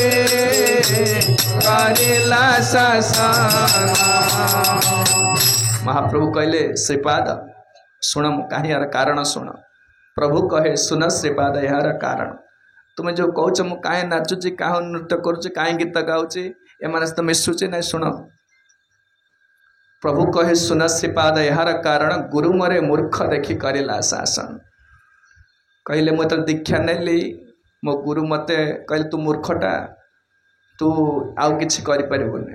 करिला शासन। महाप्रभु कहले श्रीपाद शुण कहीं यार कारण शुण। प्रभु कहे सुन श्रीपाद यार कारण, तुम्हें जो कौच मु कहीं नाचुची कहाँ नृत्य करुचे कहीं गीत गाऊँचे एम तो मिशुचे ना शुण। प्रभु कहे सुन श्रीपाद यार कारण, गुरु मरे मूर्ख देखी करिला शासन। कहले मुझे दीक्षा नेली मो गुरु मते कहले तू मूर्खटा तू आउ किछि करि परिबोने।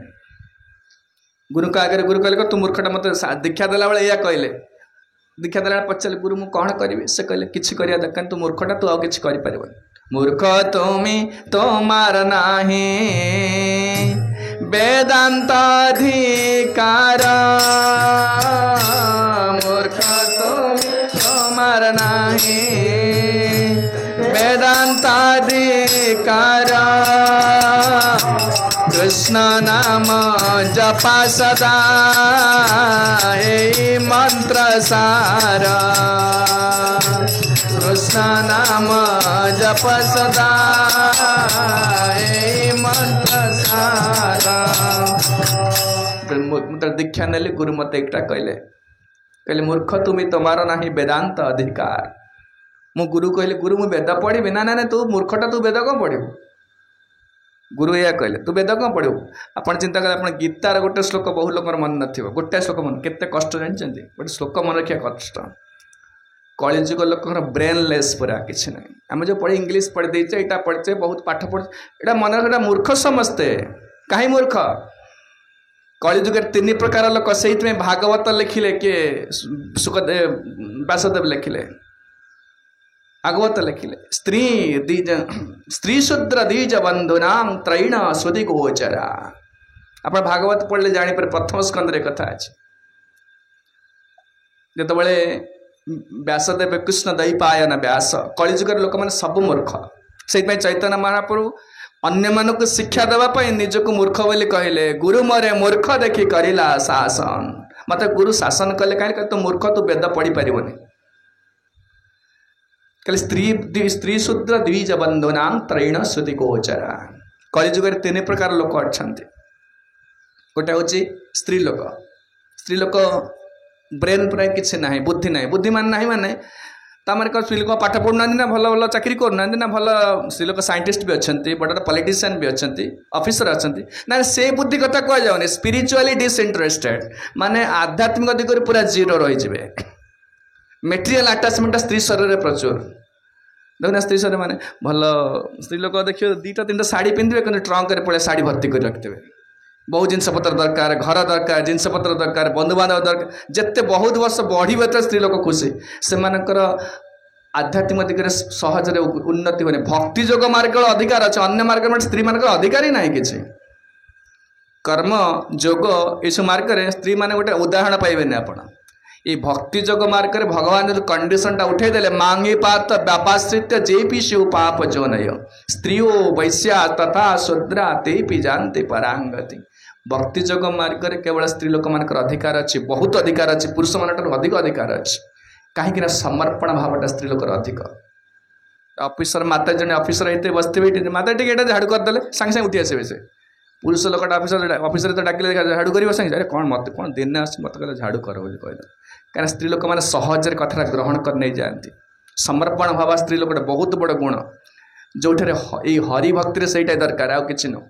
गुरु का आगे गुरु कहले तू मूर्खटा मते दीक्षा देला बेले या कहले, दीक्षा देला पचारे गुरु मु कौन करी, से कहले किछि करिया दरकार तू मूर्खटा तू आउ किछि करि परिबोने। मूर्ख तुमी तोमार नाही वेदांत अधिकार, मूर्ख तुमी तोमार नाही वेदांत अधिकार, कृष्ण नाम जपा सदा ए मंत्र सारा, कृष्ण नाम जप सदा ए मंत्र सारा। दीक्षा नेली गुरु मत एक कहले मूर्ख तुम्हें तुम्हारा नहीं वेदांत अधिकार। मु गुरु कहले गुरु मु वेद पढ़ी ना ना तू मूर्खटा तू वेद कौन पढ़ू। गुरु या कहले तू वेद कौन पढ़ू। आपन चिंता करें आप गीतार गोटे श्लोक बहु लोक मन न गोटे श्लोक मन केते कष्ट जानते गोटे श्लोक मन रखा कष्ट। कलिजुग लोक ब्रेनलेस पूरा किसी ना आम जो पढ़े इंग्लीश पढ़ी देचे यहाँ पढ़चे बहुत पाठ पढ़ एटा मन रखा मूर्ख समस्ते कहीं मूर्ख। कलिजुग तीन प्रकार लोक से भागवत लिखिले किए सुखदेव व्यासदेव लिखिले भागवत लिखिले स्त्री शूद्र द्विज बंधुनाम त्रैण सुधि गोचरा। आप भागवत पढ़ले जापर प्रथम स्कंदे कथा अच्छे जिते व्यासदेव कृष्ण दैपायन व्यास कलिजुगर लोक मैंने सब मूर्ख से चैतन्य महाप्रभु अन्य मानक शिक्षा देवाई निजक मूर्ख बोली कहले गुरु मरे मूर्ख देखी करिला शासन। मत गुरु शासन कले कहीं तो मूर्ख तू वेद पढ़ी पारबनी। कल स्त्री शूद्र द्विज बंधुनाम त्रैण श्रुति गोचरा। कलिजुगर तीन प्रकार लोक अच्छा गोटे हूँ स्त्री लोक ब्रेन प्राय किसी ना बुद्धि ना बुद्धिमान ना माने तमें कौन स्त्री लोक पाठ पढ़ुना ना भल भल चाकरी करना ना भल स्त्री लोक साइंटिस्ट भी अच्छा बड़ बड़ पॉलिटिशियन भी अच्छा ऑफिसर अच्छा ना से बुद्धि कथा कह जाऊनी स्पिरिचुअली डिसइंटरेस्टेड माने आध्यात्मिक दिगरे पूरा जीरो रही मेटेरियल आटाचमेंट स्त्री शरीर में प्रचुर देखना स्त्री शरीर माने भल स्त्री लोक देखिए 2-3टा शाढ़ी पिंधे कि ट्रंक पड़े शाढ़ी भर्ती कर रखिथे बहुत जिनपतर दरकार घर दरकार जिनपतर दरकार बंधुबांधव दरकार जिते बहुत वर्ष बढ़े तो स्त्री लोक खुशी से आध्यात्मिक दिगरे सहज उन्नति होने भक्ति जोग मार्ग अधिकार अच्छे अन्य मार्ग में स्त्री मान अधिकार ही ना कि कर्म जोग ये मार्ग में स्त्री मैंने गोटे उदाहरण पाइबे आपण ये भक्ति जोग मार्ग में भगवान जो कंडीशन टा उठे देले मांगे पात व्यापाश्रित जे पी शिव पाप जो नय स्त्रियो वैश्या तथा शूद्रा ते पी जानते परांगति भक्ति जोग मार्ग में केवल स्त्री लोक मान अधिकार अच्छी बहुत अधिकार अच्छी पुरुष मान अधिक अधिकार अच्छी कहीं समर्पण भावटा स्त्री लोकर अधिक ऑफिसर माता जन ऑफिसर होते बसते माता टी झाड़ू करदे सागे सागे उठी आसवे से पुरुष लोकटा ऑफिसर तो डाकिले झाड़ू कर सागे अरे कौन मत कौन दिन आस मत कहले झाड़ू कर बोली कहले कहीं स्त्री लोक मैंने सहज कथा ग्रहण कर नहीं जाती समर्पण भाव स्त्री लोकटा बहुत बड़ गुण जो हरि भक्ति से दरकार आउ कि न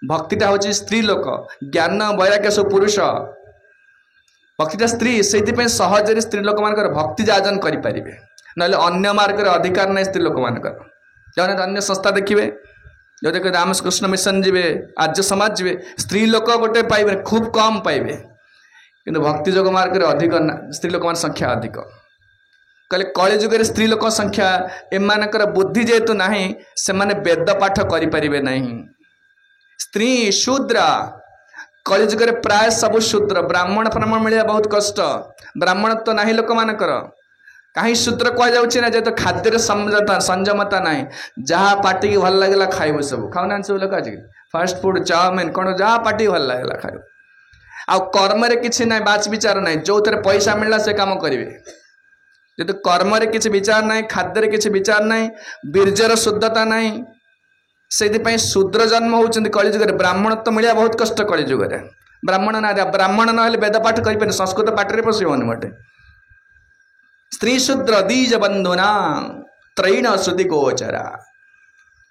भक्तिटा हूँ स्त्री लोक ज्ञान वैराग्य सब पुरुष भक्तिटा स्त्री से सहजरे स्त्री लोक मान भक्ति जाजन करें ना अन्य मार्ग अधिकार नहीं स्त्री लोक मान अन्य संस्था देखिए जो देख रामकृष्ण मिशन जी आर्य समाज जी स्त्री लोक गोटे पाइबे खूब कम पाइबे किंतु भक्ति जोग मार्ग अधिक स्त्री लोक मान संख्या अधिक कहले कली जुगे स्त्री लोक संख्या एमानकर बुद्धि जेहेतु ना से वेद पाठ करें नहीं स्त्री शूद्र कलिजुग प्राय सब शूद्र ब्राह्मण फ्राह्मण मिलवा बहुत कष्ट ब्राह्मण तो ना लोक मानकर कहीं शूद्र कहुच्छे ना जेहेतु खाद्य संयमता ना जहाँ पार्टी की भल लगे खाइब सब खाऊना सब लोग आज फास्ट फूड चाउमिन कौन जहाँ पार्टी भल लगे खाइब आ कर्म किसी ना बाच विचार ना जो थे पैसा मिलला से काम करेंगे जेहेतु कर्म किसी विचार ना खाद्य किसी विचार ना बीर्जर शुद्धता ना से शूद्र जन्म होती कलिजुग ब्राह्मण तो मिलवा बहुत कष्ट कलिजुग ब्राह्मण ना ब्राह्मण ना वेद पाठ करें संस्कृत पाठ में पशुन मोटे स्त्री शूद्र दीज बंधुना त्रैण श्रुति गोचरा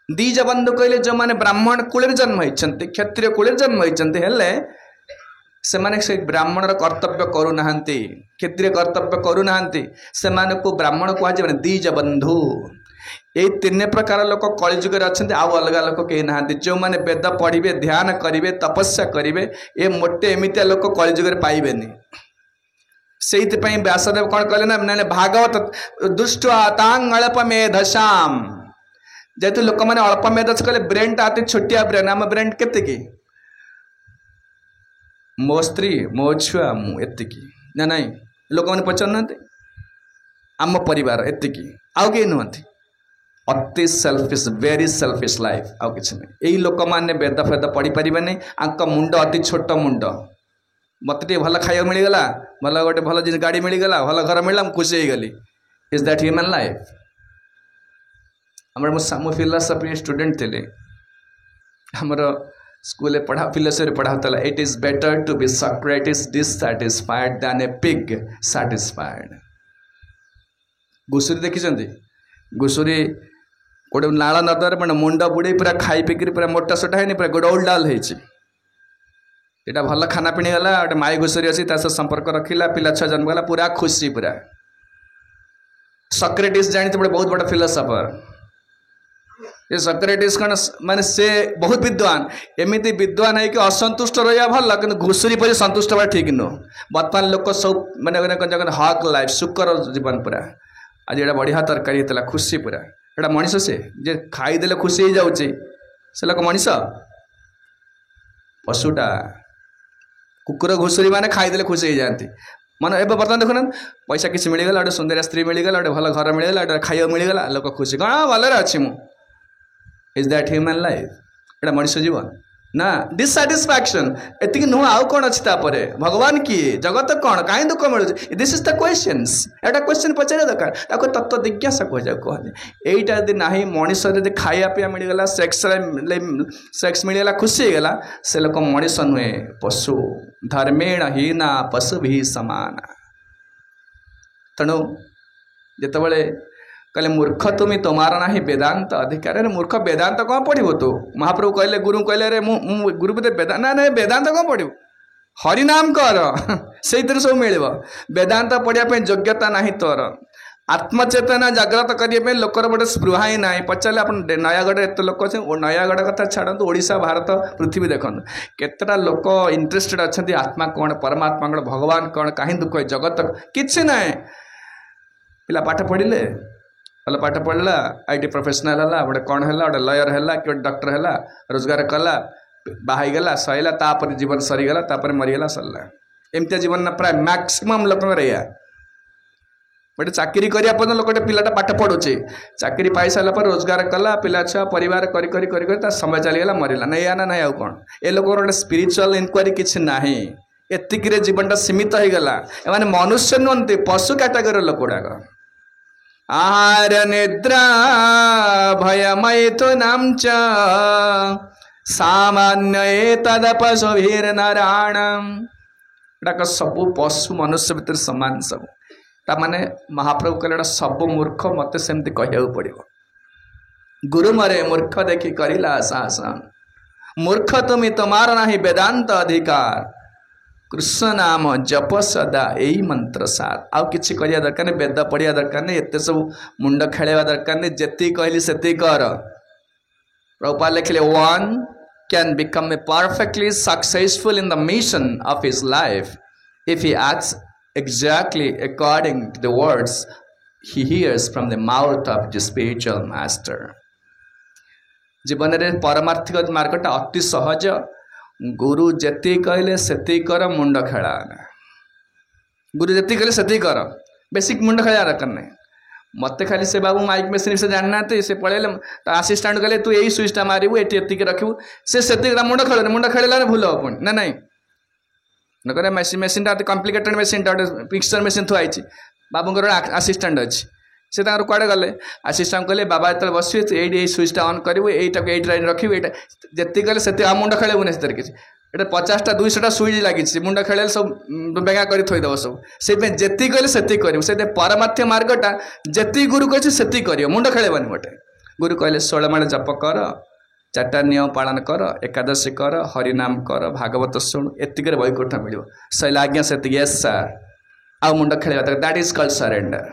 दीज बंधु कहले जो माने ब्राह्मण कूल जन्म होती क्षत्रिय कूल जन्म होते से ब्राह्मणर कर्तव्य करूना क्षत्रिय कर्तव्य करूना से ब्राह्मण कहुए दीज बंधु ये 3 प्रकार लोक कलिजुग अच्छा आउ अलग लोक कहीं ना जो मैंने वेद पढ़े ध्यान करेंगे तपस्या करेंगे ये मोटे एमतिया लोक कलिजुग पाइबे से व्यासदेव कौन कहले ना भागवत दुष्ट तांग अल्प मेधशाम जेहेतु लोक मैंने अल्प मेध कहले ब्रेन टा अति छोटिया ब्रेन आम ब्रेन के मो स्त्री मो छुआ मुझे ना ना लोक मैंने पचार आम परिवार एतिकी आउ कहीं नुहति अति सेल्फिश वेरी सेल्फिश लाइफ आउ कि यही लोक मैंने वेद फेद पढ़ी पारे आंक मुंड अति छोट मुंड मत भल खाया मिलगला भल गोटे भल जिन गाड़ी मिलगला भल घर मिलला खुशी हो गली इज दैट ह्यूमन लाइफ आम फिलोसफी स्टूडेंट थे आमर स्कूल पढ़ा फिलोसफी पढ़ाता it is better to be Socrates dissatisfied than a pig satisfied घुषुरी देखी घुषुरी गोटे नाल नदर मैंने मुंड बुड़े पूरा खाई पिक पूरा मोटा सोटा है पूरा गोडौल डाल होटा भल खाना पीणी गला गोटे माई घुषुरी अच्छी संपर्क रखिला पिला छुआ जन्म गला पूरा खुशी पूरा सॉक्रेटिस जानी बहुत बड़ा फिलोसफर ये सॉक्रेटिस कौन माने से बहुत विद्वान एमती विद्वान है कि असंतुष्ट रहा भल कि घुषुरी पर संतुष्ट हवा ठीक नुह बर्तमान लोक सब मैंने हक लाइफ सुखर जीवन पूरा आज ये बढ़िया तरकारी होता खुशी पूरा एटा मनीष से जे खाईदे खुशी हो जाऊे से लोक मनीष पशुटा कुकुर घुषुरी मैंने खाईदे खुशी हो जाती मन ए बर्तमान देखुना पैसा किसी मिलगला गोटे सुंदरिया स्त्री मिलगला गोटे भल घर मिलगला गोटे खाइबा मिलगला लोक खुशी कौन भलरे अच्छी मु इज दैट ह्यूमन लाइफ एटा मनीष जीवन ना डिससैटिस्फैक्शन एति नुह आउ कौन अच्छी तापर भगवान किए जगत कौन कहीं दुख मिलूँ this is the questions Etah question पचार दरकार ताको तत्व जिज्ञासा कहते यहीटा यदि ना मनीष यदि खाया पीया मिलगला सेक्स मिलगला खुशी हो गला से लोक मनीष नुहे पशु धर्मेण हीना पशु भी समान तेणु जितेबाला कहले मूर्ख तुम तुम्हारा ना वेदांत अधिकार अरे मूर्ख वेदांत कौन पढ़ो तू महाप्रभु कहले गुरु कहले अरे गुरु वेदांत ना ना वेदांत कौन पढ़ो हरिनाम कर से सब मिल वेदांत पढ़ापी योग्यता नहीं तोर आत्मचेतना जाग्रत करने लोकर गोटे स्पृहा ही ना पचारे आप नयागढ़ एत लोक अच्छे नयागढ़ कथा छाड़ू ओडिशा भारत पृथ्वी देखो केतटा लोक इंटरेस्टेड अच्छा आत्मा कौन परमात्मा कौन भगवान कौन कहीं दुख जगत किसी ना पिला पाठ पढ़ले भल पाठ पढ़ला आईटी प्रोफेशनल है गोटे कौन है गोटे लयर है कि डॉक्टर है रोजगार कला बाहला सैला तापर जीवन सरीगला तापर मरीगला सरला एमती जीवन ना प्राय मैक्सिमम लोक गोटे चाकरी करिया पर्यंत लोक पिलाटा पाठ पढ़ुचे चाकरी पाई सारा पर रोजगार कला पिला छुआ परिवार कर समय चलीगला मरला नहीं या ना नहीं आउ कौन ए लोक गोटे स्पिरिचुअल इनक्वारी किसी ना एतिक जीवनटा सीमित हो गला एमाने मनुष्य नुहति पशु कैटेगोरी लोक गुड़ाक आहार निद्रा भयमैथुनं च सामान्य तदपशुभिर्नराणाम् एटाक सबू पशु मनुष्य भितर समान सब ताने महाप्रभु कहले सब मूर्ख मत सेमती कहू पड़ो गुरु मरे मूर्ख देखी करिला शासन मूर्ख तुम तुम्हार नहीं वेदांत अधिकार कृष्ण नाम जप सदा यही मंत्र सार आउ किसी करिया दरकार नहीं वेद पढ़िया दरकार नहीं एत सब मुंड खेलवा दरकार नहीं जेती कहली सेती कर प्रभुपाद लिखले one can become a perfectly successful in the mission of his life if he acts exactly according to the words he hears from the mouth of the spiritual master जीवन रे परमार्थिक मार्गटा अति सहज गुरु जेती कहले सेती कर मुंड खेला गुरु जेती कहले सेती कर बेसिक मुंड खेला दरकार नहीं मत खाली से बाबू माइक मेसीन से जानना से पढ़े आसिस्टाट कहले तू यही सुइचटा मारू ये रखू से मुंड खेल मुंड खेल भूल हम पुणी ना नहीं नकर machine complicated machine picture machine थुआई बाबूर आसिस्टाट अच्छी से कड़े गले आसिस्टाट कहले बाबा जो बस ये सुइचटा अन करूँ यहीटा ये रखी जी कहले से मुंड खेलबुनि से किसी ये 50टा 200टा सुइच लगी मुंड खेल सब बेगा कर थोदेव सब से जी कहले से करूँ से परमार्थ मार्गटा जी गुरु कही से कर मुंड खेलबनी गोटे गुरु कहले 16 माण जप कर 4टा नियम पालन कर एकादशी कर हरिनाम कर भागवत शुण एतिक वैकुंठ मिल सैला आज्ञा से यस सर आ मुंड खेल दैट इज कॉल्ड सरेंडर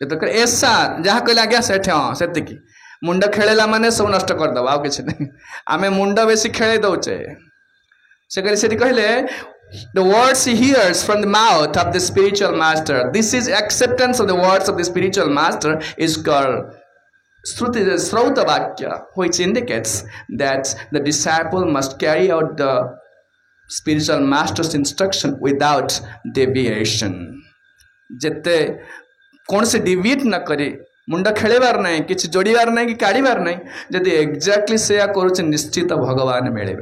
ये एस सर जहाँ कहले आज्ञा से सेतिकी मुंड खेलेला माने सब नष्ट करदब आउ किसी नहीं आमे मुंड बेसी खेले दौचे से कहले the words he hears from the mouth of the spiritual master this is acceptance of the words of the spiritual master is called Shruti Srauta Vakya, which indicates that the disciple must carry out the spiritual master's instruction without deviation. जेते कौन से deviate न करे मुंड खेलबार नहीं किसी जोड़बार नहीं कि काढ़ार नहीं जदि एक्जाक्टली से करुचे निश्चित भगवान मिले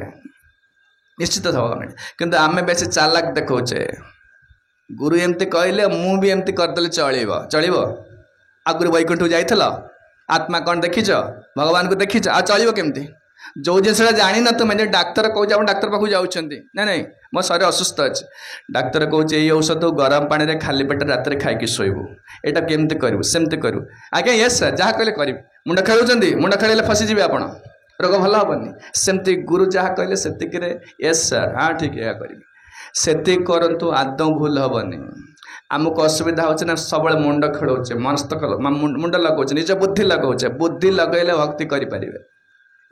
निश्चित भगवान किंतु आमे बेसी चालाक देखौचे गुरु एमती कहले मु भी एमती करदेले चलो आगुरी वैकुंठ जाइथल आत्मा कौन देखीच भगवान को देखीच आ चलो केमती जो जिनसा जानी ना तुम डाक्तर कौच आप डाक्तर पाखु जाऊँगी ना नहीं मो शरीर असुस्थ अच्छे डाक्तर कौच ये औषध गरम पानी रे खाली पेट रात खाई शोबू यहाँ केमती करूँ सेमती करूँ आज्ञा यस सर जहाँ कहले करी मुंड खेलुंट मुंड खेल फसीजे आप रोग भल हेनी सेमती गुरु जहाँ कहले से यस सर हाँ ठीक है करी से करूँ आदौ भूल हेनी आमको असुविधा हो सब मुंड खेलोचे मस्त मुंड लगाऊे निज बुद्धि लगाऊे बुद्धि लगेले भक्ति करें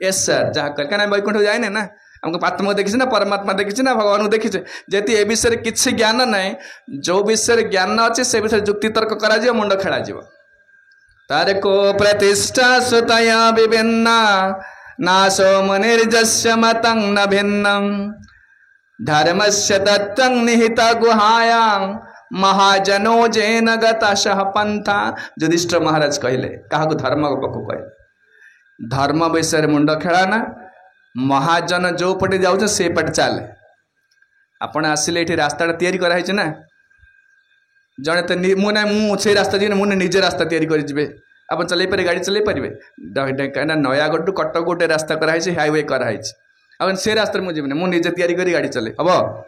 यस सर जहाँ कह क्या वैकुंठ जाए ना हमको आत्मा देखी ना परमात्मा देखी ना भगवान को देखी जी ए विषय किसी ज्ञान ना जो विषय ज्ञान अच्छे से विषय जुक्ति तर्क कर मुंड खेल तारे को प्रतिष्ठा सुतया विभिन्ना नाशो मुनिर्जस्य मतं न भिन्नं धर्मस्य तत्त्वं निहित गुहायां महाजनो जैन गतशः पंथा युधिष्ठिर महाराज कहले क्या धर्म पक्ष कहले धर्म विषय मुंड खेलाना महाजन जो पटे जाऊँ से पटे चले आपण आसिले ये रास्ता तैयारी कराई ना जड़े तो मुझे रास्ता जी मुझे निजे रास्ता तैयारी करे आप चल पारे गाड़ी चल पारे कहीं नयागढ़ टू कटक गोटे रास्ता कराई हाईवे कराई अब से रास्ता मुझे मुझे तैयारी करी गाड़ी चले हम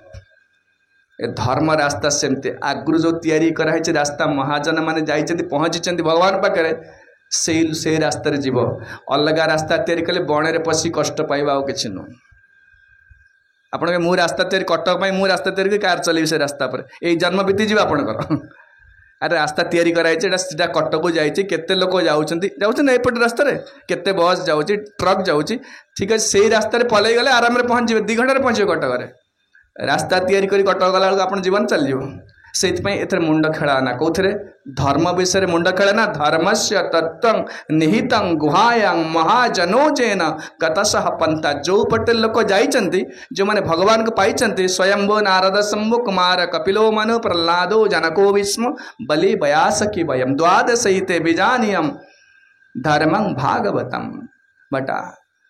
धर्म रास्ता सेमती आगु जो तैयारी कराई रास्ता महाजन मैंने जाइए पहुँची भगवान पाखे से रास्तार जीव अलग रास्ता तैयारी कले बण में पशि कष्ट पाइबा आ कि नुह आपण मु रास्ता तैयारी कटक मु रास्ता तैयारी कार चलेबी से रास्ता पर यही जन्म बीतीज आपंकर अरे रास्ता तैयारी कराई सीधा कटक जाइए केते लोक जापट रास्त केते बस जाऊँ ट्रक जाऊँगी ठीक अच्छे से रास्तार पलि गले आराम पहुँचे 2 घंटे पहुँचे कटक रास्ता तैयारी कर कटक गला आप जीवन चलज से मुंड खेलाना कौन धर्म विषय मुंड खेलाना धर्मस्य तत्व निहित गुहायां महाजनोजेन गतशः पंथा जो पटे लोक जाइंट जो मैंने भगवान को पाई स्वयंभो नारद शंभु कुमार कपिलो मनु प्रहलादो जनको विष्णु बलि बयासकी वयम द्वादशहिते बीजानियम धर्मं भागवतम बटा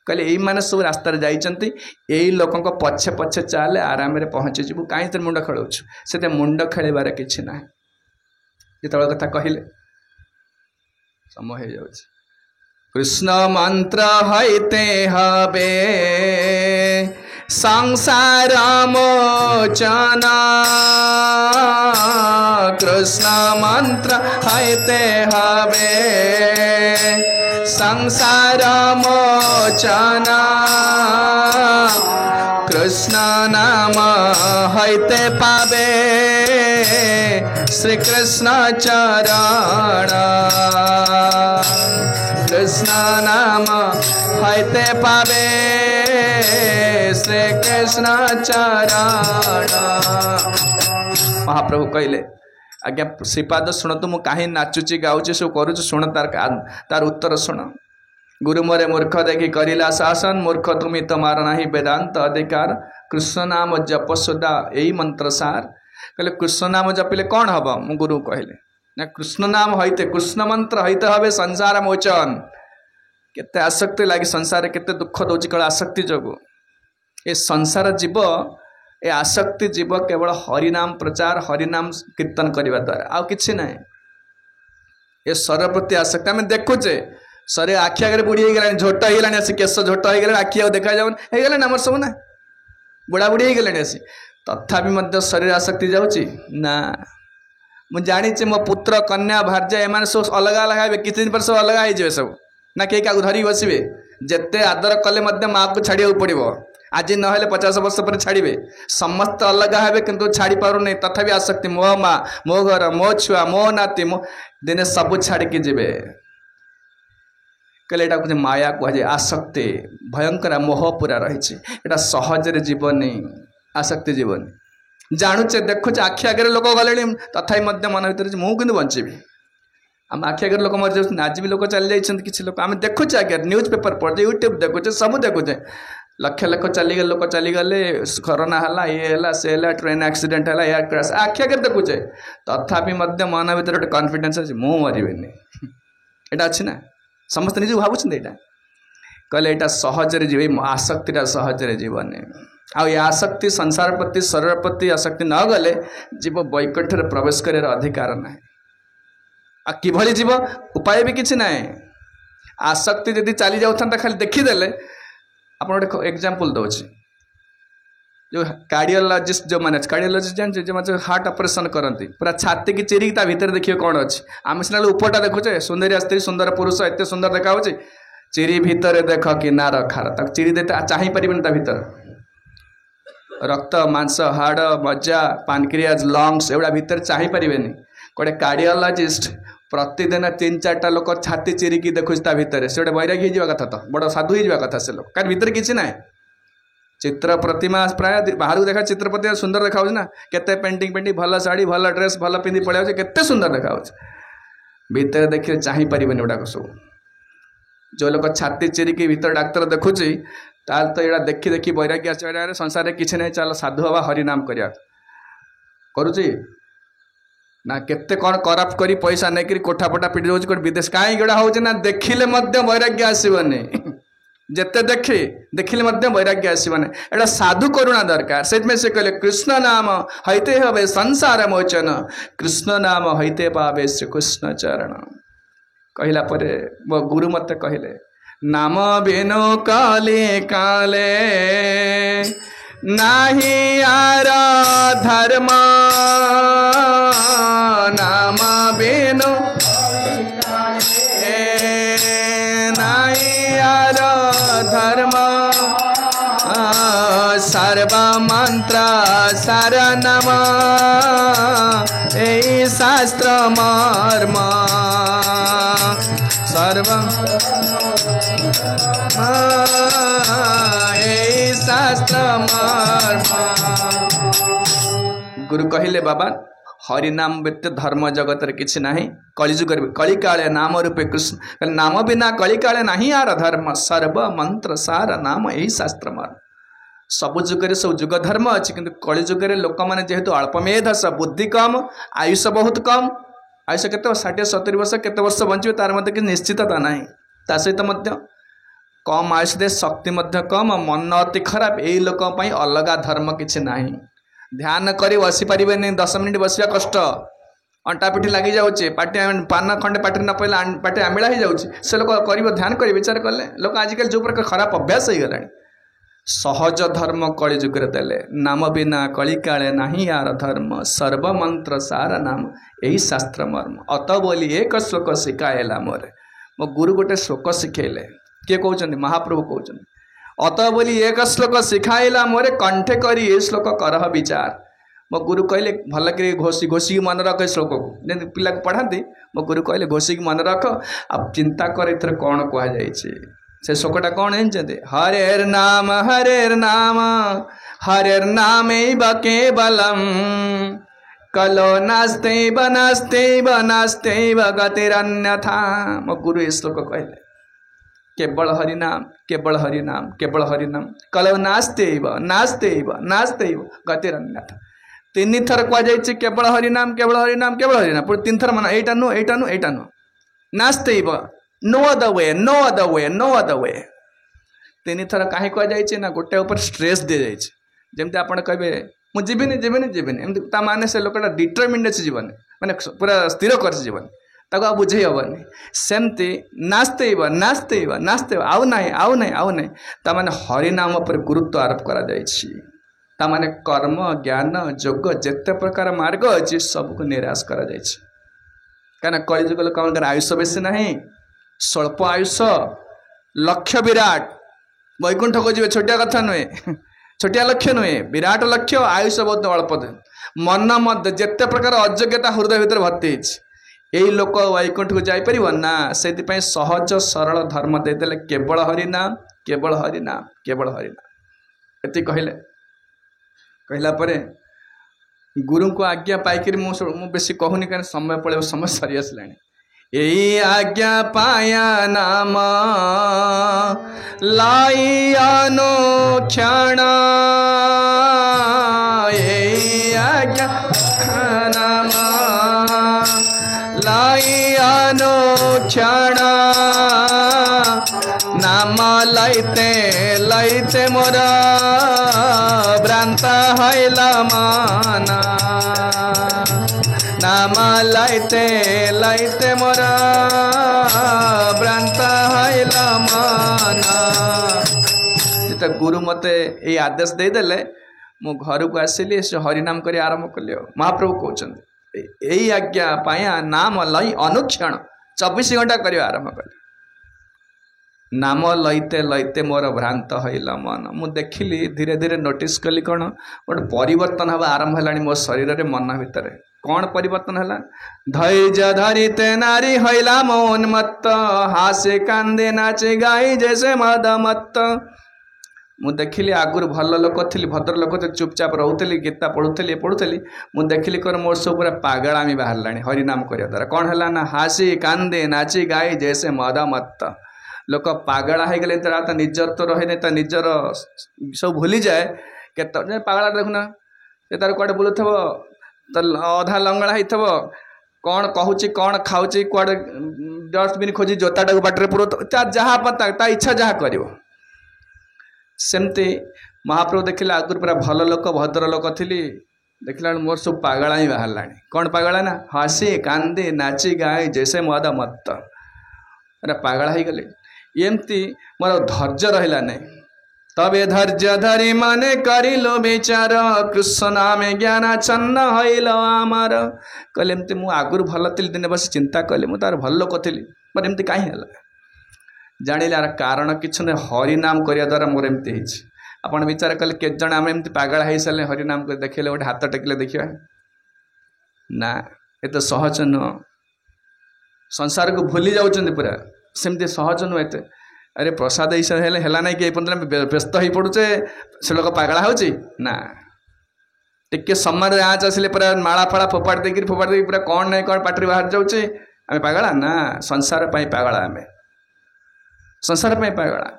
कहले यही मैंने सब रास्तार जाइंट यही लोक पछे पछे चाले आराम पहुँची जीव कहीं मुंड खेलु से मुंड खेलबार किसी ना जो कथा कहले समय हो जाऊँ कृष्ण मंत्र हईते हबे संसार मोचन कृष्ण मंत्र हईते हबे संसार मोचन कृष्ण नाम हईते पावे श्री कृष्ण चरण कृष्ण नाम हईते पावे श्री कृष्ण चरण महाप्रभु कहले आज्ञा श्रीपाद शुणतु मु कहीं नाचुची गाऊची सब करुच शुण तार उत्तर शुण गुरु मोरे मूर्ख देखी करिला शासन मूर्ख तुमी तमार नाही वेदांत अधिकार कृष्ण नाम जप सुधा यही मंत्र सार कहले कृष्ण नाम जपिले कौन हम मु गुरु कहले ना कृष्ण नाम हईते कृष्ण मंत्र हईते हबे संसार मोचन केते आसक्ति लगी संसार केते दुख दौची कल आसक्ति जोगु ए संसार जीव ए आसक्ति जीव केवल हरिनाम प्रचार हरिनाम कीर्तन करने द्वारा आउ किछि ना ए शरीर प्रति आसक्ति आम देखुचे शरीर आखि आगे बुढ़ी हो गला झोट हो गला केश झोट हो गला आखि देखा जाऊन हो गला आम सब ना बुढ़ा बुढ़ी हो गले आसी तथापि शरीर आसक्ति जाऊँगी ना मुझे जानी मो पुत्र कन्या भार्या एम सब अलग अलग हे किसी दिन पर सब अलग हो सब ना कहीं क्या धरिक बसवे जिते आदर कले माँ को छाड़ा पड़ो आज ना 50 वर्ष पर छाड़े समस्त अलग हे कि छाड़ी पारे तथापि आसक्ति मो माँ मो घर मो छुआ मो नाती मो दिने सब छाड़िकी जी कहले ये माया कहुए आसक्ति भयंकर मोह पूरा रही है सहजरे जीवनी आसक्ति जीवनी जानुचे देखुचे आखि आगे लोक गले तथापि मन भर मुझे बंचीबी आम आखि आगे लोक मर जाऊँ आज भी लोक चली जाइए किसी लोक आम देखुचे आगे न्यूज पेपर पढ़े यूट्यूब देखुचे सब देखुचे लक्ष लक्ष चलीगले लोक चलीगले कोरोना है ये है से है ट्रेन एक्सीडेंट है एयर क्रैश आखि आगे देखुचे तथापि मन भर गोटे कॉन्फिडेंस अच्छे मु मरबेनि यहाँ अच्छी ना समस्त निज भावुं यहाँ कहले यहाँ सहजरे जीव आसक्तिटा सहजरे जीवनी आसक्ति संसार प्रति शरीर प्रति आसक्ति न गले जीव वैकुंठ प्रवेश कर अधिकार ना आ किभली जीव उपाय भी किसी ना आसक्ति यदि चली जाता खाली देखीदे आप गोटे एग्जाम्पल दूसरी जो कार्डियोलॉजिस्ट जो मैंने कार्डियोलॉजिस्ट जानते जो हार्ट ऑपरेशन करती पूरा छाती की चिरिक ता भीतर देखिए कौन अच्छी आम सीना उपरटा देखुचे सुंदरिया स्त्री सुंदर पुरुष एत सुंदर देखा चिरी भितर देख कि ना रखार चिरी दे चाह पारे भीतर रक्त मांस हाड़ मज्जा पानक्रियाज लंग्स एगुड़ा भीतर चाह पारे गोटे कार्डियोलॉजिस्ट प्रतिदिन 3-4टा लोक छाती चिरिकी देखुचे भितर से गोटे बैरागी हो कथा तो बड़ साधु हो कथा से लोक कारण भीतर किसी ना चित्र प्रतिमा प्राय बाहर को देखा चित्र प्रतिमा सुंदर देखा ना केते पेंटिंग पेंटिंग भल शाढ़ी भल ड्रेस भल पिंधि पड़े केते सुंदर देखा भीतर देखिए चाह पारे गुड़ाक सब जो लोक छाती चिरिकी भीतर डाक्तर देखुची ताल तो यहाँ देखी देखी बैरागी आस संसार किसी ना चल साधु हवा हरिनाम करुची ना केते कौन करप्ट करी पैसा नहीं कोठा पटा पिटी रोज विदेश कहीं गड़ा हो ना देखिले वैराग्य आसबनी जिते देखिले वैराग्य आसबनी एटा साधु करुणा दरकार से कहले कृष्ण नाम हईते हवे संसार मोचन कृष्ण नाम हईते पावे श्री कृष्ण चरण कहला परे मो गुरु मत कहले नाम बिनु काले काले नाही यार धर्म नाम बिनु नाही यार धर्म सर्व सारा नाम ए शास्त्र मर्म सर्व ए शास्त्र मर्म। गुरु कहले बाबा हरिनाम व्यतीत धर्म जगत किसी ना कलिजुग कली काले नाम रूपे कृष्ण नाम बिना कली काले नहीं यार धर्म सर्व मंत्र सार नाम यही शास्त्र मर्म। सबु जुगे सब जुग धर्म अच्छी किंतु कलिजुगे लोक मैंने जेहेतु अल्प मेधस बुद्धि कम आयुष बहुत कम आयुष के 60-70 वर्ष केते वर्ष बंचे तार मध्य कि निश्चितता ना ता सहित कम आयुष दे शक्ति कम मन अति खराब यही लोक अलग धर्म किसी ना ध्यान कर बसी पारे 10 मिनिट बसवा कष्ट अंटा पिठी लगी जाऊे पाटी पान खंडे पाटी न पड़े पाटी आमिला हो जाऊे से लोक कर ध्यान कर विचार कले लोक आजिकल जो प्रकार खराब अभ्यास हो गला सहज धर्म कली जुगे देले नाम बिना कली काले नहीं यार धर्म सर्व मंत्र सारा नाम यही शास्त्र मर्म। अत बोली एक श्लोक शिखाला मोरे मो गुरु गोटे श्लोक शिखेले किए कहते महाप्रभु कहते अत बोली एक श्लोक शिखाला मोरे कंठे करी ये श्लोक करह विचार। मो गुरु कहले भल कर घोषी घोषी मन रख श्लोक को जब पिला पढ़ाती मो गुरु कहले घोषी मन रख अब चिंता कर इधर कौन कहुई से श्लोकटा कौन जानते हरेर नाम हरेर नाम केवलम कलो नास्ते नास्ते गतिरन्यथा। मो गुरु ये श्लोक कहले केवल हरिनाम केवल हरिनाम केवल हरिनाम कलो नास्ते नास्ते नास्ते गतिरन्यथा। 3 थर कहुई केवल हरिनाम केवल हरिनाम केवल हरिनाम पुणी 3 थर मन एटा नु नास्ते no other way no other way no other way 3 थर कहीं कहुई ना गोटे ऊपर स्ट्रेस दि जाए जमती आप कहे मुझे जीवन एमती माने से लोकटा डिटरमिन्ड अच्छे जीवन माने पूरा स्थिर कर जीवन ताको आ बुझे हेनी सेमती नास्ते नास्ते नास्ते आउ ना ताने हरिनाम पर गुरुत्व आरोप करा ताने कर्म ज्ञान जोग जिते प्रकार मार्ग अच्छी सबको निराश करा कहीं कलिजुग लोक आयुष बेसी ना स्वल्प आयुष लक्ष्य विराट वैकुंठ को जी छोटिया कथा नुहे छोटिया लक्ष्य नुहे विराट लक्ष्य आयुष बहुत अल्प मन मध्य जिते प्रकार अयोग्यता हृदय भीतर भर्ती यही लोक वैकुंठ को जापर ना से सहज सरल धर्म देदेले केवल हरिनाम केवल हरिनाम केवल हरिनाम ये कहला पर गुरु को आज्ञा पाइक मुझे बेसी कहूनी कहीं समय पड़े समय सरी आसला यही आज्ञा पाया नाम लाई अनुक्षण यही आज्ञा नाम लाई अनुक्षण नाम लैते मोर भ्रांत हैला माना नाम लैते मोर भ्रांत हैला माना। तो गुरु मते ये आदेश देदेले मो घर को आसिली से हरिनाम कर आरंभ कली महाप्रभु कहते यही आज्ञा पाया नाम लई अनुक्षण 24 घंटा कर आरंभ कली नाम लैते लैते मोर भ्रांत हैला मन मु देखिली धीरे धीरे नोटिस कली कौन गोटे परिवर्तन हवा आरंभ है मो शरीर मन भितर कौन परिवर्तन है धैर्य धरिते नारी हैला मोन्मत्त हासे कांदे नाचे गाई जैसे मद मत्त। मु देखिली आगुर भल लोक थी भद्र लोक चुपचाप रोली गीता पढ़ुली मु देखिली कर मोर सब पूरा पागलामी बाहर हरिनाम करने द्वारा कौन है ना हासी कांदे नाची गाई जैसे मद मत्त लोक पागला हो गले तो निजर तो रहे तो निजर सब भूली जाए के पागला देखुना से तार कड़े बुलू तो अधा लंगड़ा हो कौन कहूँ कौन खाऊँ कड़े डस्टबिन खोजी जोताटा बाटर पुरो जहाँ ता इच्छा जहाँ कर सेमती महाप्रभु देखिले आगुर पूरा भल लोक भद्र लोक थी देखला मोर सब पागला ही बाहर कौन पागला ना हसी कांदी नाची गाई जैसे मद मत्त अरे पागला हो गले एमती मोर धैर्य रहा नहीं तबे धैर्य धरी माने करिलो विचार कृष्ण नाम ज्ञान चन्न हईल आमार कहले एमती मु आगुर भल थी दिन बस चिंता कली मु तार भल लोक थी मोर एमती कहीं है जानिले यार कारण किछु नहीं हरिनाम करने द्वारा मोर एमती आपण विचार कले के जन आम एमती पागल हो सारे हरिनाम को देखले गोटे हाथ टेकिले देखा ना ये तो सहज नुह संसार को भूली जाऊँ पूरा सेमती सहज नुह एत अरे प्रसाद है ना कि व्यस्त हो पड़ुचे से लोक पागला हो ना टिके समय आँच आसिले पूरा माला फाड़ा फोपाड़ देकर पूरा कौन ना कौन पार्टी बाहर जाऊे आम पागला ना संसार पागला आम संसार पागला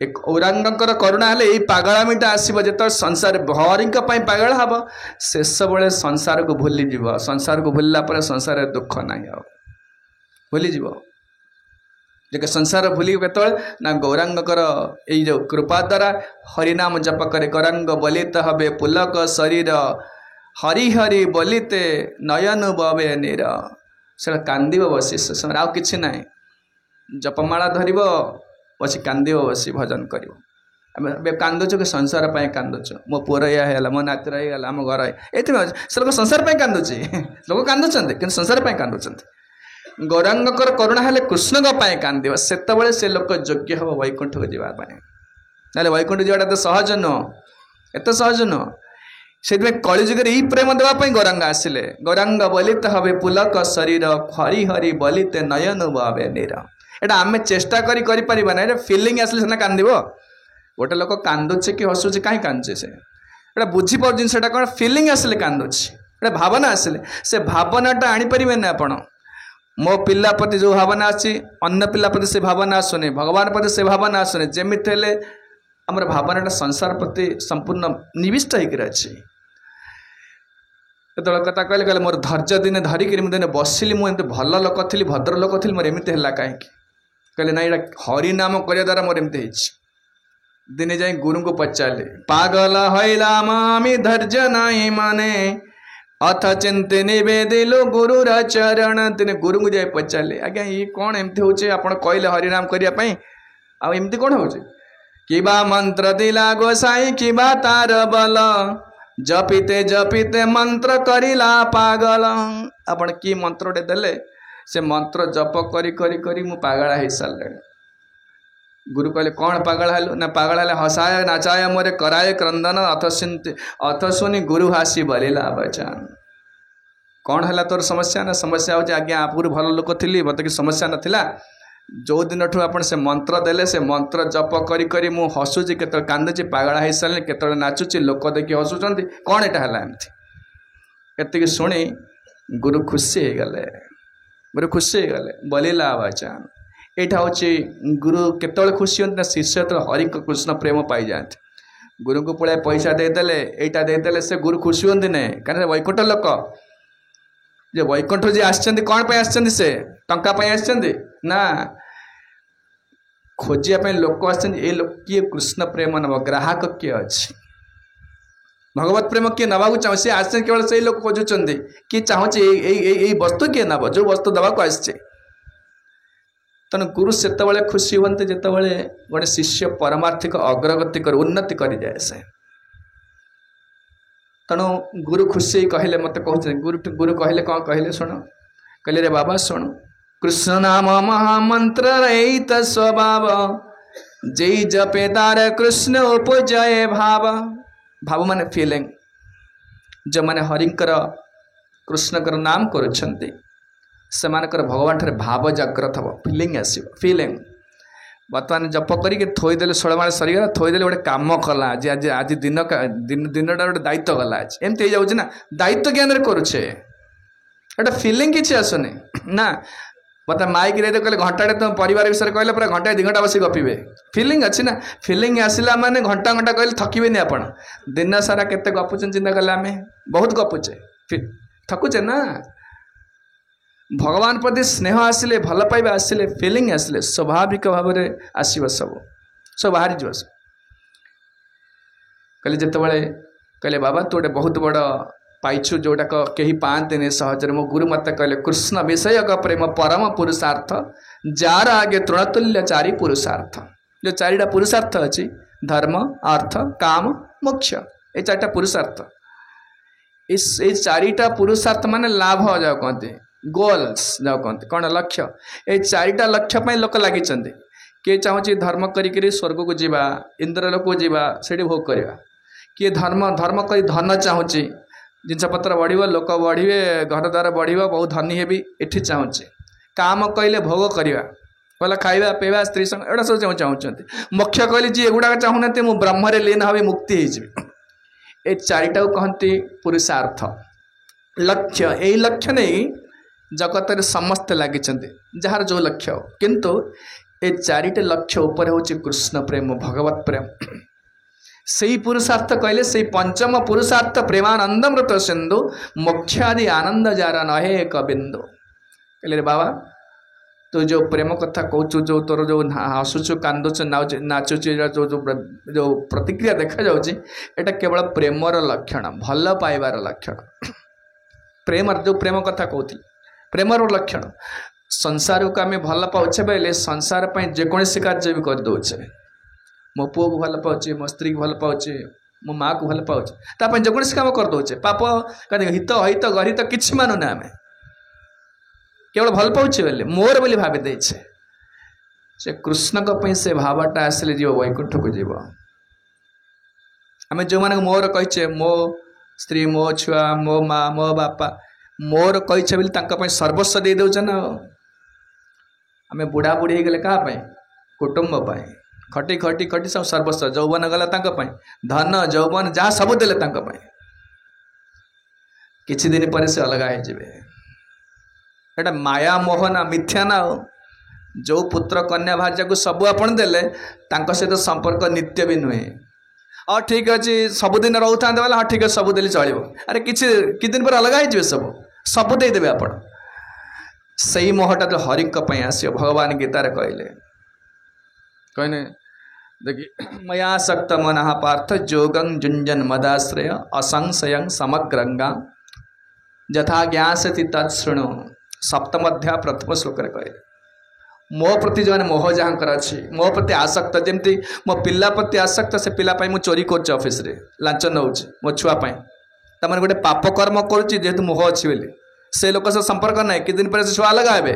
एक औरांगर करुणा हेले यही पागलामीटा आसो जो संसार हरि पागल हम शेष बड़े संसार को भूली जीव संसार को भूलला संसार दुख ना भूली जीव जे संसार भूल के ना गौरांगर यही जो कृपा द्वारा हरिनाम जप करे गौरांग बलित हबे पुलक शरीर हरि हरि बलिते नयन बवे नीर से कांद बसी से समय आउ कि ना जपमाला धर बस कांद बसी भजन कर कांदुच कि संसार कांदुच मो पुअर या मो नातिर ये आम घर ये से लोग संसार कांदुचे लोग कांदुंट कि संसार कांदुंट गौरांगर करुणा हेले कृष्ण कांद से से लोक योग्य हम वैकुंठ को जावाई ना वैकुंठ जावाटा तो सहज नुह एत सहज नुह से कलिजुग यही प्रेम देवाई गौरांग आसिले गौरांग बलित हबे पुलक शरीर हरि हरि बलिते नयन बवे नीर एटा आम चेष्टा करी ना फिलिंग आसले सीना कांद गोटे लोक कांदुचे कि हसुचे कहीं कांदुचे से बुझीपार जिनसा कौन फिलिंग आसले कांदुचे भावना आसले से भावनाटा आनीपारे ना आपण मो पिला प्रति जो भावना अच्छी अन्य पिला प्रति से भावना आसुनी भगवान प्रति से भावना आसुनी जमित हेले आमर भावनाटा संसार प्रति संपूर्ण निविष्ट होकर अच्छी जो कथा कहले कहले मोर धैर्य दिन धरिकी मुझे बसिली मुझे भल लोक थी भद्र लोक थी मोर एमती है कहीं कहले ना ये हरिनाम करने द्वारा मोर एमती दिने जाए गुरु को पचारे पागल हईलामी धैर्य नाई माने अथ चिंत निवेदिलु गुरुर चरण दिन गुरु को जाए पचारे आज्ञा ये कौन एमती होचे आपण कहले हरिनाम करने आमती कौन हो कि मंत्र दिला गोसाई कि तार बल जपिते जपिते मंत्र करिला पागल आपण कि मंत्रटे देले से मंत्र जप करी करी करी मु पागला हो सारे गुरु कहले कौन पागल हेलु ना पागल हेले हसाय नाचाय मोरे कराय क्रंदन अथ सुनी गुरु हासी बलिला बचान कौन है तोर समस्या ना समस्या हो आज्ञा आपूर भल लोक थी मत कि समस्या नाला जो दिन ठू आप से मंत्र देले से मंत्र जप करी करी मु हसुची केत कांदुची पागला हो सारे केत नाचुची लोक देखिए हसुच्च कौन एटा है एति शुणी गुरु खुशी हो गले गुरु खुशी हो गले बलिला बचान यहाँ हूँ गुरु केत खुशी होती शिष्य तो हरि कृष्ण प्रेम पाई जाते गुरु को पड़े पैसा देदेले यहाँ देदेले से गुरु खुशी होती ना कहीं वैकुंठ लोक जो वैकुंठ जी आसछन्ति कौन पे आसछन्ति से टंका पे आसछन्ति ना खोजिया लोक आसछन्ति ए लोक किए कृष्ण प्रेम नब ग्राहक किए अच्छी भगवत प्रेम किए नवाक चाहे सी आस केवल से लोक खोजुंट किए चाहूँगी वस्तु किए नब जो वस्तु दवाक आसचे तेणु गुरु से खुशी हमें जितेबाला गोटे शिष्य परमार्थिक अग्रगति कर उन्नति कर जाए से तेणु गुरु खुशी कहले मत कहते गुरु कहले कौन कहले शुण कहले रे बाबा शुण कृष्ण नाम महामंत्र रहित स्वभाव जय जपे तार कृष्ण उपजय भाव भाव माने फीलिंग जो माने हरिंकर कृष्णकर नाम करुछन्ति सेमानकर भगवान ठारे भाव जाग्रत हम फिलिंग आसो फिलिंग बर्तमान जप करके थोदेले षोलमाण सरीगला थोदेले गोटे कम कला आज आज आज दिन दिनटा गोटे दायित्व गला आज एमती हो ना दायित्व ज्ञान करुचे गोटे फिलिंग किसी आसुनी ना बता माइक रे कहले घंटाटे तुम परिवार विषय कहले पूरा घंटा 2 घंटा बस गपे फिलिंग अच्छी ना फिलिंग आसला माने घंटा घंटा कहले थकिबेनि आपण दिन सारा केते गपुचन चिंता कले आम बहुत गपुचे थकुचे ना भगवान प्रति स्नेह आसिले भल पाइबा आसिले फिलिंग आसिले स्वाभाविक भाव में आसो सब बाहरी जीव कहले जितेबाला कहले बाबा तू गोटे बहुत बड़ पाइछु जोटा कहीं पाते सहजरे मो गुरु मत कहले कृष्ण विषय का प्रेम परम पुरुषार्थ जार आगे तृणतुल्य 4 पुरुषार्थ जो 4टा पुरुषार्थ अच्छी धर्म अर्थ काम मोक्ष ये 4टा पुरुषार्थ इस 4टा पुरुषार्थ माने लाभ जाओ कहते गोल्स जाओ कहते कौन लक्ष्य ये 4टा लक्ष्य लोक लगी किए चाहूँगी धर्म करी स्वर्ग को जीवा इंद्रलोक को जीवा से भोग करवा किए धर्म धर्म कर धन चाहूँगी जिनपतर बढ़ लोक बढ़े घर द्वार बढ़ बहुत धनी हेबी एठी चाहूँगी काम कहले भोग करवा बोला खाଇବା पीवा स्त्री संग एटा सब चाहूँगी मोक्ष कहले जी एगुड़ा चाहूना मुझे ब्रह्म लीन भाव मुक्ति हो ए चारिटा कहती पुरुषार्थ लक्ष्य यही लक्ष्य नहीं जगत रे समस्ते लगी जार जो लक्ष्य हो किंतु ए चारिटे लक्ष्य उपर हूँ कृष्ण प्रेम भगवत प्रेम से पुरुषार्थ कहले से पंचम पुरुषार्थ प्रेमानंदमृत सिंधु मोक्षादि आनंद जार नहे एक बिंदु कहले रे बाबा तो जो प्रेम कथा कहूँ जो तोर जो हसुचु कांदुचु नाचुचु जो जो जो प्रतिक्रिया देखा जाटा केवल प्रेमर लक्षण भल पाइबार लक्षण प्रेम जो प्रेम कथा कहती प्रेमर लक्षण संसार को आम भल पाचे बोले संसार पर जेकोसी कार्य भी करदे मो पुओ को भल पाचे मो स्त्री को भल पाचे मो माँ को भल पाचे जेकोसी कम करदे पाप हित हित गरित किसी मानुना आम केवल भल पाचे बोले मोर बोली भाव दे से कृष्ण से भावटा आसिले जीव वैकुंठ को जीव आम जो मैंने मोर कहीचे मो स्त्री मो छुआ मो माँ मो बापा मोर कहीचे बोली सर्वस्व दे दौचे ना आम बुढ़ा बुढ़ी गले क्या कुटुंब खटी खटी खटी सब सर्वस्व जौवन गला धन जौवन जहाँ सब देले किछि दिन पर से अलग होटा माया मोहना मिथ्या ना हो जो पुत्र कन्या भार्या को सब आपण देले सहित संपर्क नित्य भी नुहे और ठीक अच्छे सबुदिन रोता बोला हाँ ठीक है सब देली चलो अरे कि दिन पर अलग हो सब देदेवे आप से मोहटा तो हरि आस भगवान गीतार कहने देखिए मयासक्त मन पार्थ जोगं जुंजन मदाश्रय असंशयं समग्रंगा यथा ज्ञासति तत्शृणु सप्तमध्याय प्रथम श्लोक कहले मो प्रति जो मोह जहाँकर अच्छी मो प्रति आसक्त जमती मो पिला प्रति आसक्त से पिला मु चोरी कर ऑफिस रे लांच नौ मो छुआपाई तमें गोटे पाप कर्म करुँच मोह अच्छी बोली से लोक सह संपर्क ना कि दिन पर छुआ अलग हे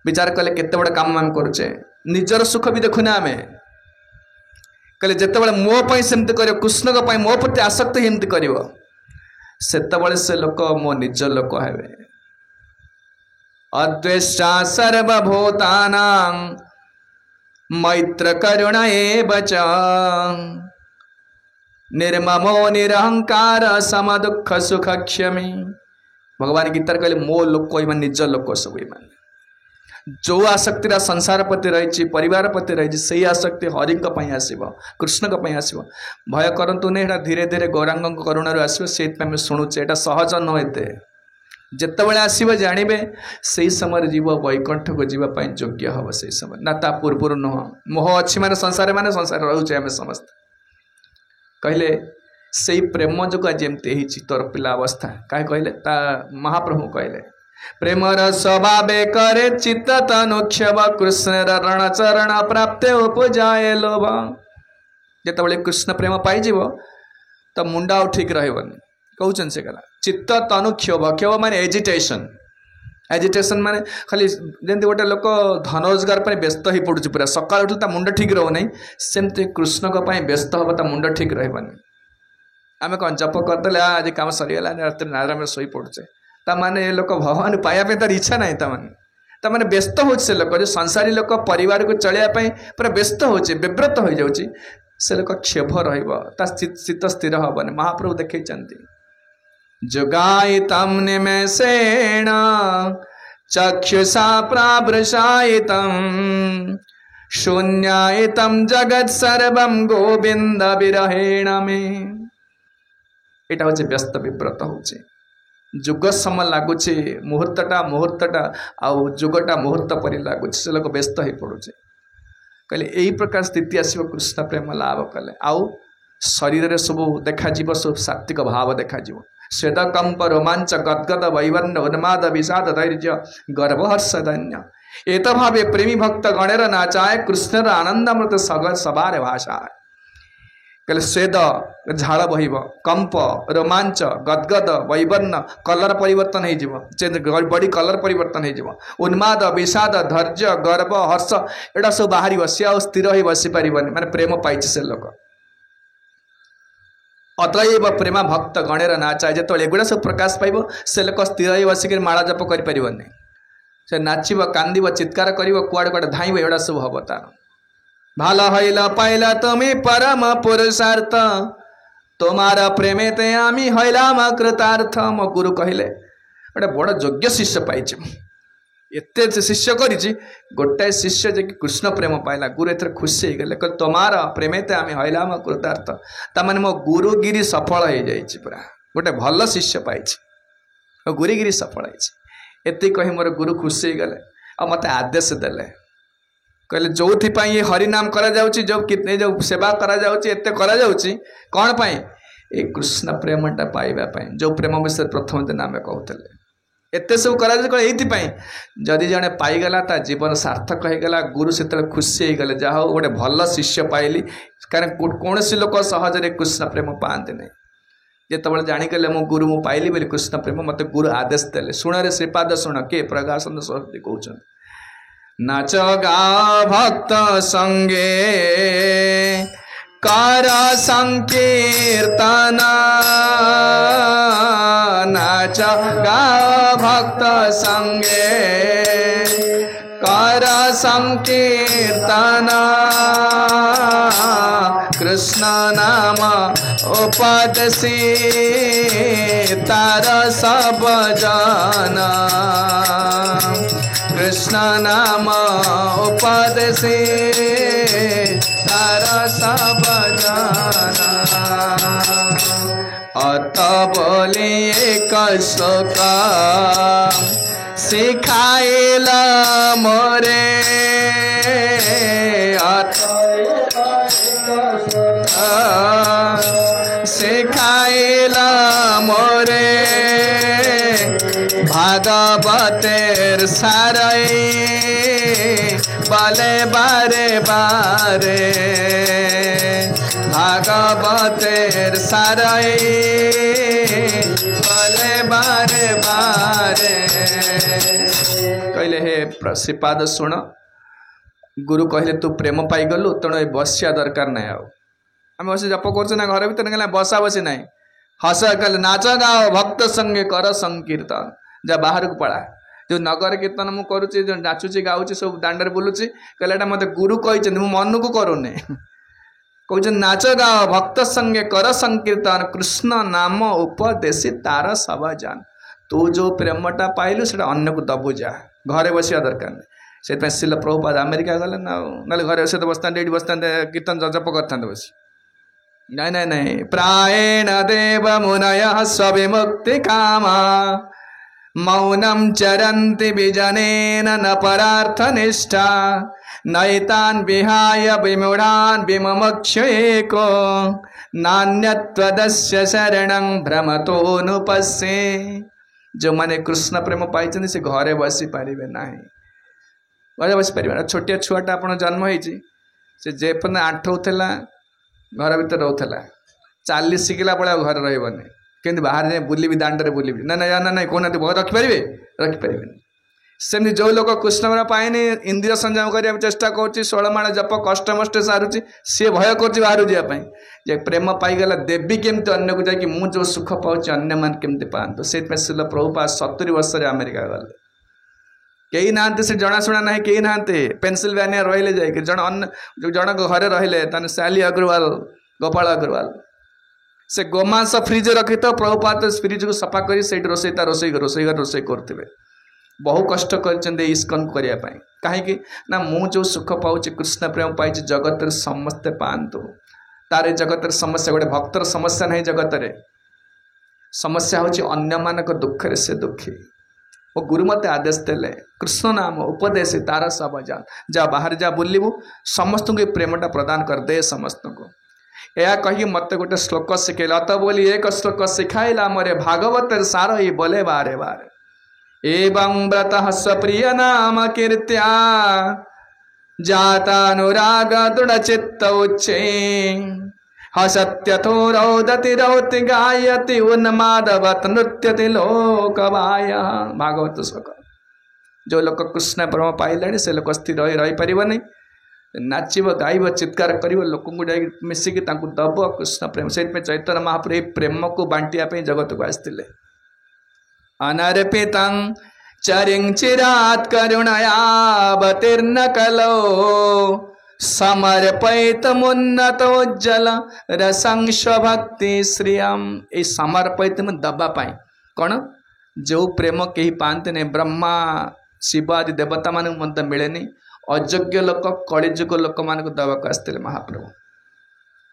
विचार कले केते बड़े काम आम करुचे निजर सुख भी देखुना आम कहले जिते मोपाई सेमती कर कृष्ण मो प्रति आसक्त ही एमती कर से लोक मो निज लोक हे अद्वेष्टा सर्वभूतानां मैत्र करुणा एव च निर्ममो निरहंकार सम दुख सुख क्षमी भगवान गीतार कहले मो लोक निज लोक सब जो आसक्ति संसार प्रति रही परिवार प्रति रही से आसक्ति हरि आसव कृष्ण आसव भय करतु नहीं धीरे धीरे गौरांग करुणार आसो से शुणुचे यहाँ सहज नुहे जितेबाला आसव जानवे से समय जीव वैकुंठ को जीवाई योग्य हम से समय ना ता पूर्व नुह मोह अच्छी माने संसार रोचे आम समस्त कहले से प्रेम जो जमती तोर पिला अवस्था क्या कहले महाप्रभु कहले प्रेमर स्वभावे करे चित्त तनुक्षव कृष्ण रण चरण प्राप्त उपजाए लोभ जिते कृष्ण प्रेम पाई तो मुंडा ठीक रही कहते से गला चित्त तनु क्षोभ क्षोभ माने एजिटेशन एजिटेशन माने खाली जमी गोटे लोक धन रोजगार पर व्यस्त हो पड़ुଛି पूरा सकाल उठे मुंड ठीक रोना सेमती कृष्ण व्यस्त हम ता मुंड ठीक रही आम कौन जप करदे आज कम सरीगला रात आराम शोई पड़ुचे ताने लोक भगवान पाइबा तार इच्छा ना ताने व्यस्त हो लोक जो संसारी लोक परिवार को चलने पूरा व्यस्त हो विव्रत हो जाऊँगी से लोक क्षोभ रित स्थिर हेनी महाप्रभु देखी जुगायितं निमेषेण चक्षुषा प्रावृषायितं शून्यायितं जगत् सर्वं गोविंद विरहेण में यहाँ हूँ व्यस्त विव्रत हो जुग समय लगुच मुहूर्तटा आउ जुगटा मुहूर्त पर लगुच से लोक व्यस्त हो पड़ुचे कहले यही प्रकार स्थिति आसव कृष्ण प्रेम लाभ कले आउ शरीर में सब देखा सब सात्विक भाव देखा श्वेत कंप रोमांच गदगद वैवर्ण उन्माद विषाद धैर्य गर्भहर्ष धन्य एत भावे प्रेमी भक्त गणेर नाचाए कृष्णर आनंदामृत सगर सबार भाषा कहले स्वेद झाड़ बहिब कंप रोमांच गदगद वैबर्ण कलर परिवर्तन हो बॉडी कलर परिवर्तन हो उन्माद विषाद धैर्य गर्व हर्ष एटा सब बाहर सी स्थिर हो बसी पार माने प्रेम पाई से लोक अतएव प्रेमा भक्त गणेर नाचा जो एगुड़ा सब प्रकाश पाइब से लोक स्थिर हो बसिक माला जप कर से नाचब कांद चित्कार कर कुआड़े कुआड़े धाइब एगुड़ा सब हम तार भाला हईल पाइला तुम्हें परम पुरुषार्थ तुम्हारा प्रेमे ते आमी हईलाम कृतार्थ मो गुरु कहले गोटे बड़ योग्य शिष्य पाई एत शिष्य करी गोटाए शिष्य जे कृष्ण प्रेम पाइला गुरु एथर खुशी हो गले कह तुम्हारा प्रेमे ते आमी हईलाम कृतार्थ ताने मो गुरुगिरी सफल हो जाइए पूरा गोटे भल शिष्य पाई गुरुगिरी सफल होती कही मोर गुरु खुशी हो गले और मत आदेश देले कहले जो ये हरिनाम करा जाउची जो सेवा करा जाउची एते करा जाउची कौन पाई ए कृष्ण प्रेमटा पाइबा पाई जो प्रेम विषय प्रथम दिन आम कहते एते सब करा ये जदि जड़े पाईगला ता जीवन सार्थक हो गला गुरु से खुशी हो गले जहा गोटे भल शिष्य पाइली कारण कौन लोक सहजरे कृष्ण प्रेम पाते नहीं जिते जाणिकले मो गुरु मु पाइली बोली कृष्ण प्रेम मत गुरु आदेश देले सुण रे श्रीपाद शुण के प्रकाशन सरस्वती कहते नाच गा भक्त संगे कर संकीर्तन नाच गा भक्त संगे कर संकीर्तन कृष्ण नाम उपदेशी तार सब जाना कृष्ण नाम उपदेशी तार सब जाना अत बोली एक श्लोक सिखाइला मोरे अत सिखाइला मोरे भागवतेर सारई बले बारे बारे भागवतेर सारई बले बारे बारे कहले हे श्रीपाद शुण गुरु कहले तू प्रेम पाईगलु तेणु बसिया दरकार ना आम बस जप कर घर भर कहले बसा बसी ना हस कहले नाच गाओ भक्त संगे कर संकीर्तन जा बाहर को पड़ा जो नगर कीर्तन मु करुच्ची जो नाचुची गाऊँ सब दांडर बुलूची कहले मत गुरु कही मन को करूनी कह नाच गाओ भक्त संगे कर संकीर्तन कृष्ण नाम उपदेशी तार सब जान तू जो प्रेमटा पाइलु से अन्य को दबु जा घरे बसिया दरकार नहीं से शिल प्रभुपाद अमेरिका गले ना ना घरे बस तो बसता ये बसता कीर्तन जप करते बस नहीं नहीं नहीं प्राएण देव मुनय स्विमुक्ति कामा मौनम चरन्ति विजनेन न परार्थ निष्ठा नैतान विहाय विमूढ़ान विमुमुक्षुको नान्यत्वदस्य शरणं भ्रमतोनुपस्ये जो माने कृष्ण प्रेम पाई से घरे बसी पारे ना घरे बसी पारे छोटिया छुआटा आप जन्म होती से जेपन आंठौला घर भर रोला चाली शिखला पड़ा घर रही केमती बाहर जाए बुलि दांडे बुलि ना ना ना ना कहना रखिपारे रखिपारे सेमती जो लोक कृष्ण पाएनि इंद्रिय संयम करने चेष्टा कर 16 माण जप कष्ट मष्ट सारूँ सी भय कर बाहर जावाई प्रेम पाईगला देवी केमती अन्य को जाकि मुझे जो सुख पाँच अन्य मान केमती पातु से शिल प्रभुपाद 70 वर्ष अमेरिका गले कई ना से जनाशुना ना कई ना पेनसिल्वेनिया रही जाए जन घरे रही साली अग्रवाल गोपाल अग्रवाल से गोमांस फ्रिज रखी तो प्रभुपाद फ्रिज को सफा कर रोसे रोसे रोसे करते बहु कष्ट कर इस्कन करने कहीं ना मु जो सुख पाँच कृष्ण प्रेम पाई जगत समस्ते पातु तार जगत समस्या गोटे भक्तर समस्या नहीं जगत रे समस्या हूँ अन्य मानक दुख से दुखी वो गुरु मत आदेश देले कृष्ण नाम उपदेश तार सब जान जा बाहर जा बुलू समस्त को प्रेमटा प्रदान कर दे समस्त को यह कही मत गोटे श्लोक शिखेल अत बोली एक श्लोक शिखाइला मोरे भागवत सार ही बोले बारे बारे एवं व्रत स्वप्रिय नाम कीर्त्या जातानुराग दृढ़ चित्त उच्चे हसत्यथो रौदति रौति गायति उन्मादवत नृत्यति लोकमाय। भागवत श्लोक। जो लोक कृष्ण प्रेम पाइले से लोक स्थिर रही पारनि, नाचब गाइब चित्कार कर लोक मिसिकी दब कृष्ण प्रेम। से चैतन्य महाप्रभु ये प्रेम को बांटिया जगत को आसते। अनर्पितं चरिं चिरात् करुणयावतीर्ण कलो समर्पयितमुन्नतोज्जल रसंश भक्ति श्रियम। ये समर्पयित में दबा पाई कौन जो प्रेम कहीं पाते नहीं, ब्रह्मा शिव आदि देवता मान मिलेनि। अयोग्य लोक कलिजुग लोक मान दबाक आसते महाप्रभु।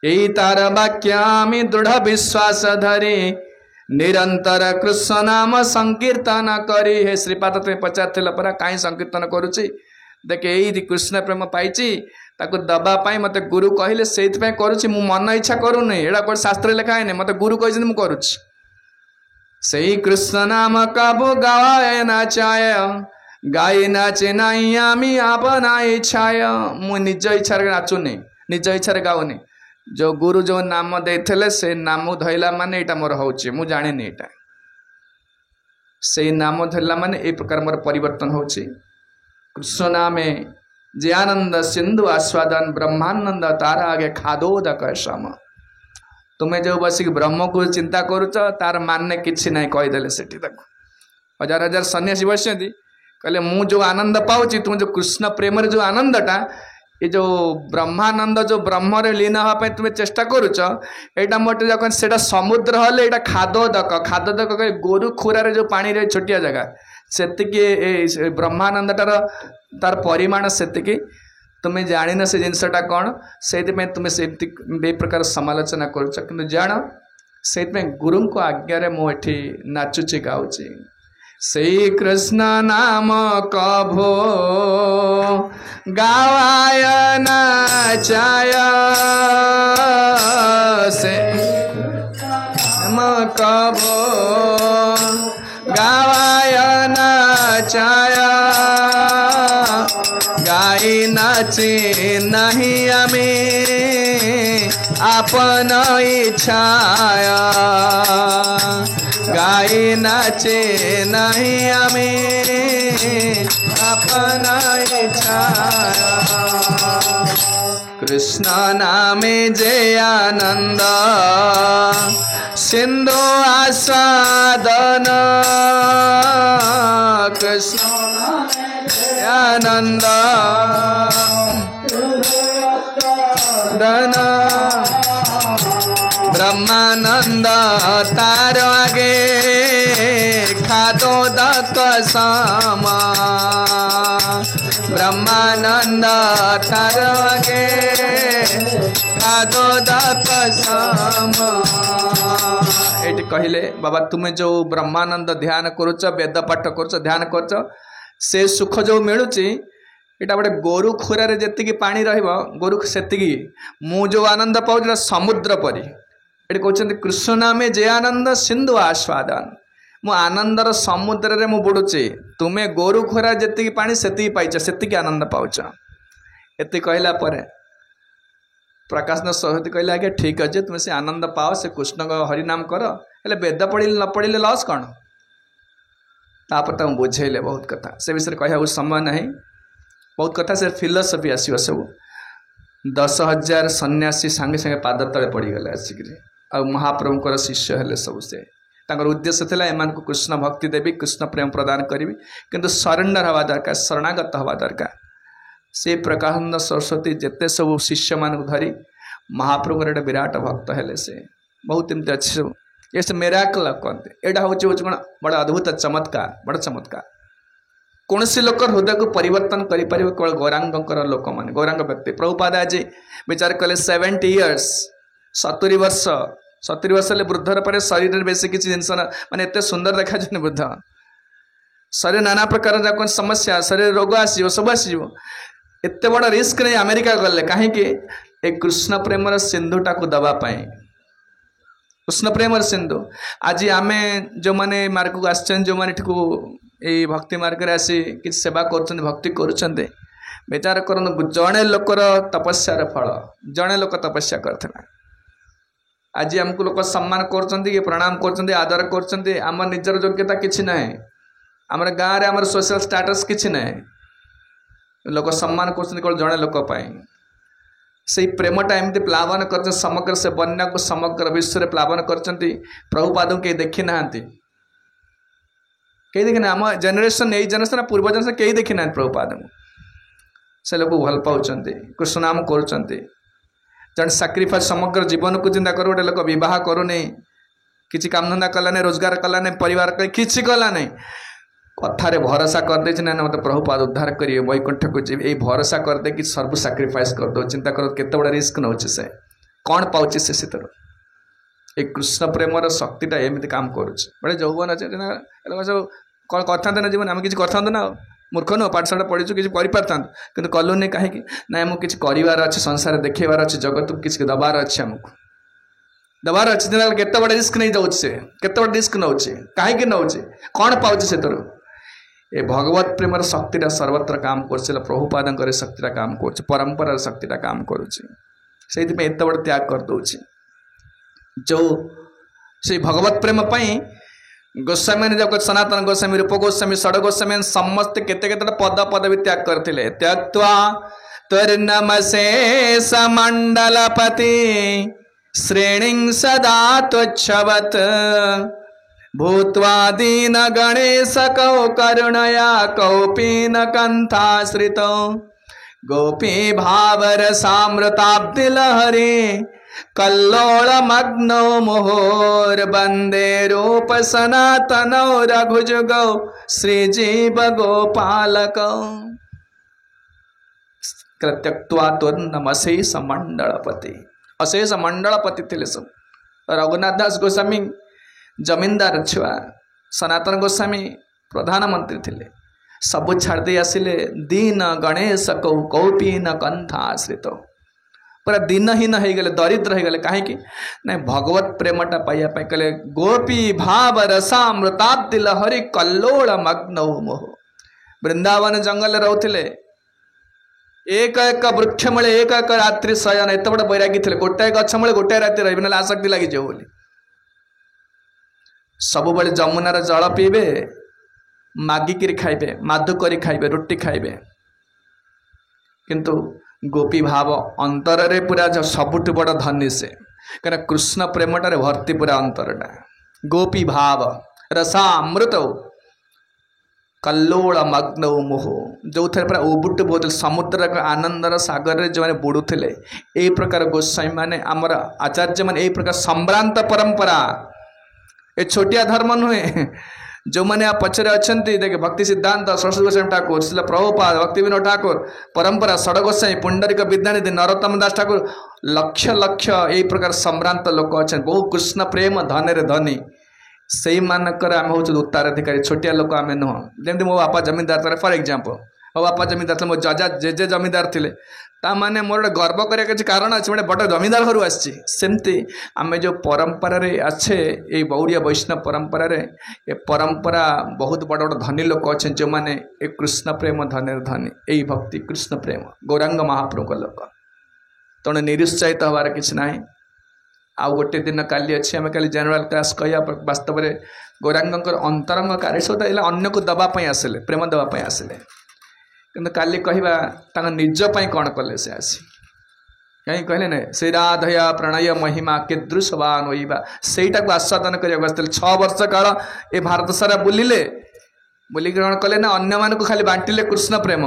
यही तार वाक्यामि दृढ़ विश्वास धरी निरंतर कृष्ण नाम संकीर्तन करी। हे श्रीपाद तुम्हें पचार परा कहीं संकीर्तन करुच्ची देखे यही कृष्ण प्रेम पाई ताको दबा पाई मते गुरु कहले से करुच्ची। मु मन इच्छा करूनी, एड़ा कोई शास्त्र लिखा है मते गुरु कही मु करुच्ची। सही कृष्ण नाम कबो गाय नाचाय गाई नाचे नाई आमी आपना इच्छाय। मु निज इच्छा नाचुनी, निज इच्छा गाऊनी। जो गुरु जो नाम देते से नाम धैला माने एटा मोर होची, मु जाने एटा से नाम धरला माने ए प्रकार मोर परिवर्तन होची। कृष्ण नामे जे आनंद सिंधु आस्वादन ब्रह्मानंद तारा आगे खादोदक सम। तुम्हें जो बसिक ब्रह्म को चिंता करुच तार माने किछि नहीं कहीदेले सेठी तक। हजार हजार सन्यासी बसती कहले मु जो आनंद पाऊँ तुम जो कृष्ण प्रेम जो आनंदटा ये जो ब्रह्मानंद जो ब्रह्म लीन हाँपाई तुम्हें चेष्टा करुच एटा मोटे जब से समुद्र हेले एटा खादोदक। खादोदक गोरु खुरारे जो पानी रे छोटिया जगह से ब्रह्मानंदटार तार परिमाण से तुम्हें जान से जिनसटा कौन से तुम्हें से प्रकार समालोचना करुच कि जान से गुरु को आज्ञा मुझे नाचुची गाऊची। श्री कृष्ण नाम कभो गावाय नाचाय से कभो गावाय नाचाय गाई नाचे नहीं आमे आपन इच्छाया। गाई नाचे नहीं आमे आपन इच्छाया। कृष्ण नामे जे आनंद सिंधु आस्वादन। कृष्ण आनंद दन ब्रह्मानंद तार आगे खादोदक सम। ब्रह्मानंद तार आगे खादोदक सम। ये कहले बाबा तुम्हें जो ब्रह्मानंद ध्यान करुच वेद पाठ करुच ध्यान करुच से सुख जो मिलूची एटा गोटे गोरु खुरारे जी पानी रहिबो गोरु सेतिकी मु जो आनंद पाऊँ समुद्र परी। ये कहते कृष्ण नामे जे आनंद सिंधु आस्वादन। मु आनंदर समुद्र रे मु बुड़ुचे तुम्हें गोरु खुरा जी पानी से पाइच से आनंद पाउच। एति कहला पर प्रकाश सरस्वती कहले आगे ठीक अच्छे तुम से आनंद पाओ से कृष्ण का हरिनाम कर हेले वेद पढ़ी न पढ़ले लॉस कौन। तापर तुम बुझेले बहुत कथा से विषय कह समय नहीं बहुत कथा से फिलोसफी आसो सब 10,000 सन्यासी सांगे सांगे पाद तले पड़गले आसिक आ महाप्रभुकर शिष्य हेले सब से उद्देश्य था एम को कृष्ण भक्ति देवी कृष्ण प्रेम प्रदान करी किंतु सरेंडर हवा दरकार शरणागत हवा दरकार। से प्रकाशानंद सरस्वती जिते सब शिष्य मान धरी महाप्रभुर एक विराट भक्त हेले से बहुत एमती अच्छे सब ये सब मेराकल कहते यहाँ हूँ कौन बड़ा अद्भुत चमत्कार बड़ा चमत्कार। कौन सी लोक हृदय को परिवर्तन करें केवल गौरांगर लोक मान गौरांग व्यक्ति। प्रभुपाद आज विचार कले 70 इयर्स 70 वर्ष 70 वर्ष वृद्धर पर शरीर में बेसी किसी जिनस माने एत सुंदर देखा वृद्ध शरीर नाना प्रकार कौन समस्या शरीर रोग आसो सब आसो एत बड़ रिस्क नहीं अमेरिका गले कहीं कृष्ण प्रेमर सिंधुटा को दवापाई कृष्ण प्रेमर सिंधु। आज आम जो मैंने मार्ग को आसचन जो मैंने ये भक्ति मार्ग में आसी कि सेवा कर भक्ति कर विचार कर जड़े लोकर तपस्यार फल जड़े लोक तपस्या करथिला आज आमको लोक सम्मान कर प्रणाम कर आदर कर आम निजर योग्यता किसी ना आम गाँव में आम सोशल स्टाटस किसी ना लोक सम्मान कर जड़े लोक से प्रेमटा एमती प्लावन कर समग्र से बन्या को समग्र विश्व में प्लावन कर प्रभुपाद कहीं देखी ना कहीं देखी ना आम जेनेरेशन यही जेनेरेशन पूर्व जेनेरेशन कहीं देखी ना प्रभुपाद से लोग भल पाँच कृष्ण नाम कर जन साक्रिफाइस समग्र जीवन को चिंता कर गोटे लोक बह करूनी किसी काम धंदा कलानी रोजगार कलानी परिवार किसी कलानी कथारे भरोसा करदे ना मत प्रभुपाद उद्धार करिए वैकुंठ को जी ये भरोसा करदे कि सब साक्रिफाइस कर दो चिंता कर केते बड़ा रिस्क नौ से कौन पाँच से सीतर ये कृष्ण प्रेमर शक्तिटा एमती काम करुच्चे बड़े यौवन अच्छे सब कौन करते ना जीवन आम कि करता ना मूर्ख नुह पाठशाला पढ़ीचु किसी कि कलुनी कहीं ना मुझे किसी करार अच्छे संसार देखेबार अच्छे जगत को किसी दबार अच्छे आमको दबार अच्छे केते बड़ा रिस्क नहीं जाऊँ से केते बड़ा रिस्क नौ कहीं नौ कौन पाँच से तर ये भगवत प्रेमर शक्तिटा सर्वत्र काम कर प्रभुपाद शक्तिटा काम कर परंपरार शक्तिटा काम करुच्चे एत बड़ त्याग करदे जो से भगवत प्रेम गोस्वामी ने जब सनातन गोस्वामी रूप गोस्वामी षड गोस्वामी समस्त केते पद पदवी त्याग करते त्यक्त्वा त्वरिनमशेष मंडलपति श्रेणीं सदा त्वच्छवत् भूत्वा दीन गणेश कौ करुणया कौपीन कंथाश्रितौ गोपी भावरसामृताब्धि लहरी कल्लोल मग्नौ मुहुर्वन्दे रूप सनातनौ रघुजुगौ श्रीजीव गोपालकौ त्यक्त्वा त्वरिनमशेष मंडलपति अशेष मंडलपति थे सब रघुनाथ दास गोस्वामी जमींदार छुआ सनातन गोस्वामी प्रधानमंत्री थे सबू छाड़ी आसिले दीन गणेश कौ कौपीन कंथा आश्रित पूरा दीनहीन हो गले दरिद्र हो गले कहीं ना भगवत प्रेमटा पाइबा कहले गोपी भाव रसामृताब्धि लहरी कल्लोल मग्न मोह वृंदावन जंगल रोते एक एक वृक्ष मूले एक एक रात्रि शयन एत बड़ बैरागी थे गोटाए गछ मूले गोटाए राति रही ना आसक्ति लगी बोली सब बड़े जमुनार जल पीबे मागिकी खाइबे माधु करी खाइबे रुटी खाइबे किंतु गोपी भाव अंतर रे पूरा जो सबुठ बड़ धनी से कहीं कृष्ण प्रेमटारे भर्ती पूरा अंतरटा गोपी भाव रसामृत कल्लोल मग्न मोह जो थे पूरा उबुट बहुत समुद्र आनंदर सागर रे जो मैंने बुड़ुले यही प्रकार गोस्वामी माने आमर आचार्य मैंने यही प्रकार संभ्रांत परंपरा ये छोटिया धर्म नुहे जो मैंने आप पचरे अच्छा देखे भक्ति सिद्धांत सरस्वती गोस्वामी ठाकुर श्रील प्रभुपाद भक्ति विनोद ठाकुर परंपरा षड गोस्वामी पुंडरीक विद्यानिधि नरोत्तम दास ठाकुर लक्ष लक्ष यही प्रकार संभ्रांत लोक अच्छा बहु कृष्ण प्रेम धने धनी से मानकर आम हूँ उत्तराधिकारी छोटिया लोक आम नुह जमी मो बापा जमींदार थे फॉर एग्जांपल मो बापा जमींदार थे मो जजा जेजे जमींदार थे ताने मोर गोटे गर्व करिया किसी कारण अच्छे गोटे बड़ जमींदार घर आमती आम जो परंपरा रे अच्छे ये बौड़िया वैष्णव परंपरा रे ये परंपरा बहुत बड़ बड़ धनी लोक अच्छे जो मैंने ये कृष्ण प्रेम धने धनी यही भक्ति कृष्ण प्रेम गौरांग महाप्रभु लोक तेणु निरुत्साहित हबार किसी ना आउ गोटे दिन काली अच्छी आम काली जेनेल क्लास कह वास्तव में गौरांग अंतरंग कार्य सब अन्य को दवाई आसिले प्रेम दवाई आसिले कि काली कहवा निजपाई कौन कले से आसी कहीं कहले ना से राधया प्रणय महिमा कीदृशवान होइबा सेटा को आस्वादन करने 6 वर्ष काल ये भारत सारा बुलिले बुल ग्रहण कले ना अन्य मान को खाली बांटिले कृष्ण प्रेम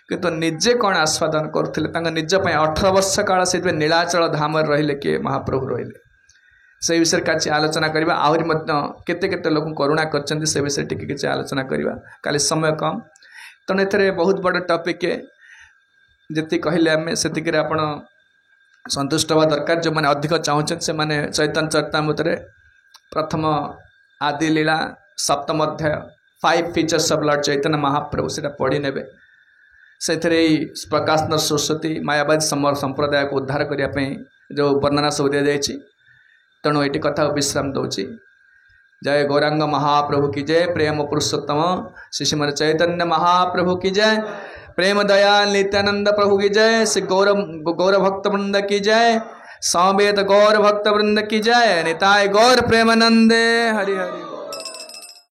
किंतु निजे कौन आस्वादन करते निजपाई 18 वर्ष काल से नीलाचल धाम रहिले किए महाप्रभु रहिले से विषय किसी आलोचना करवा आहरी केते केते लोक करुणा कर से विषय टिके किसी आलोचना करवा काली समय कम तेणु एथे बहुत बड़ टॉपिक जी कहले आम से आपण संतुष्ट हवा दरकार जो मैंने अधिक चाहूँ से मैंने चैतन्य चरितामृत प्रथम आदि लीला सप्तम अध्याय 5 features of Lord Chaitanya Mahaprabhu से पढ़ी ने से प्रकाश नर सरस्वती मायावादी संप्रदाय को उद्धार करने जो वर्णना सब दि जाए तेणु ये कथा विश्राम दूची जय गौरांग महाप्रभु की जय प्रेम पुरुषोत्तम श्री श्रीमद चैतन्य महाप्रभु की जय प्रेम दयाल नित्यानंद प्रभु की जय श्री गौर भक्तवृंद की जय समवेत गौर भक्त वृंद की जय। निताय गौर प्रेमानंदे। हरि हरि।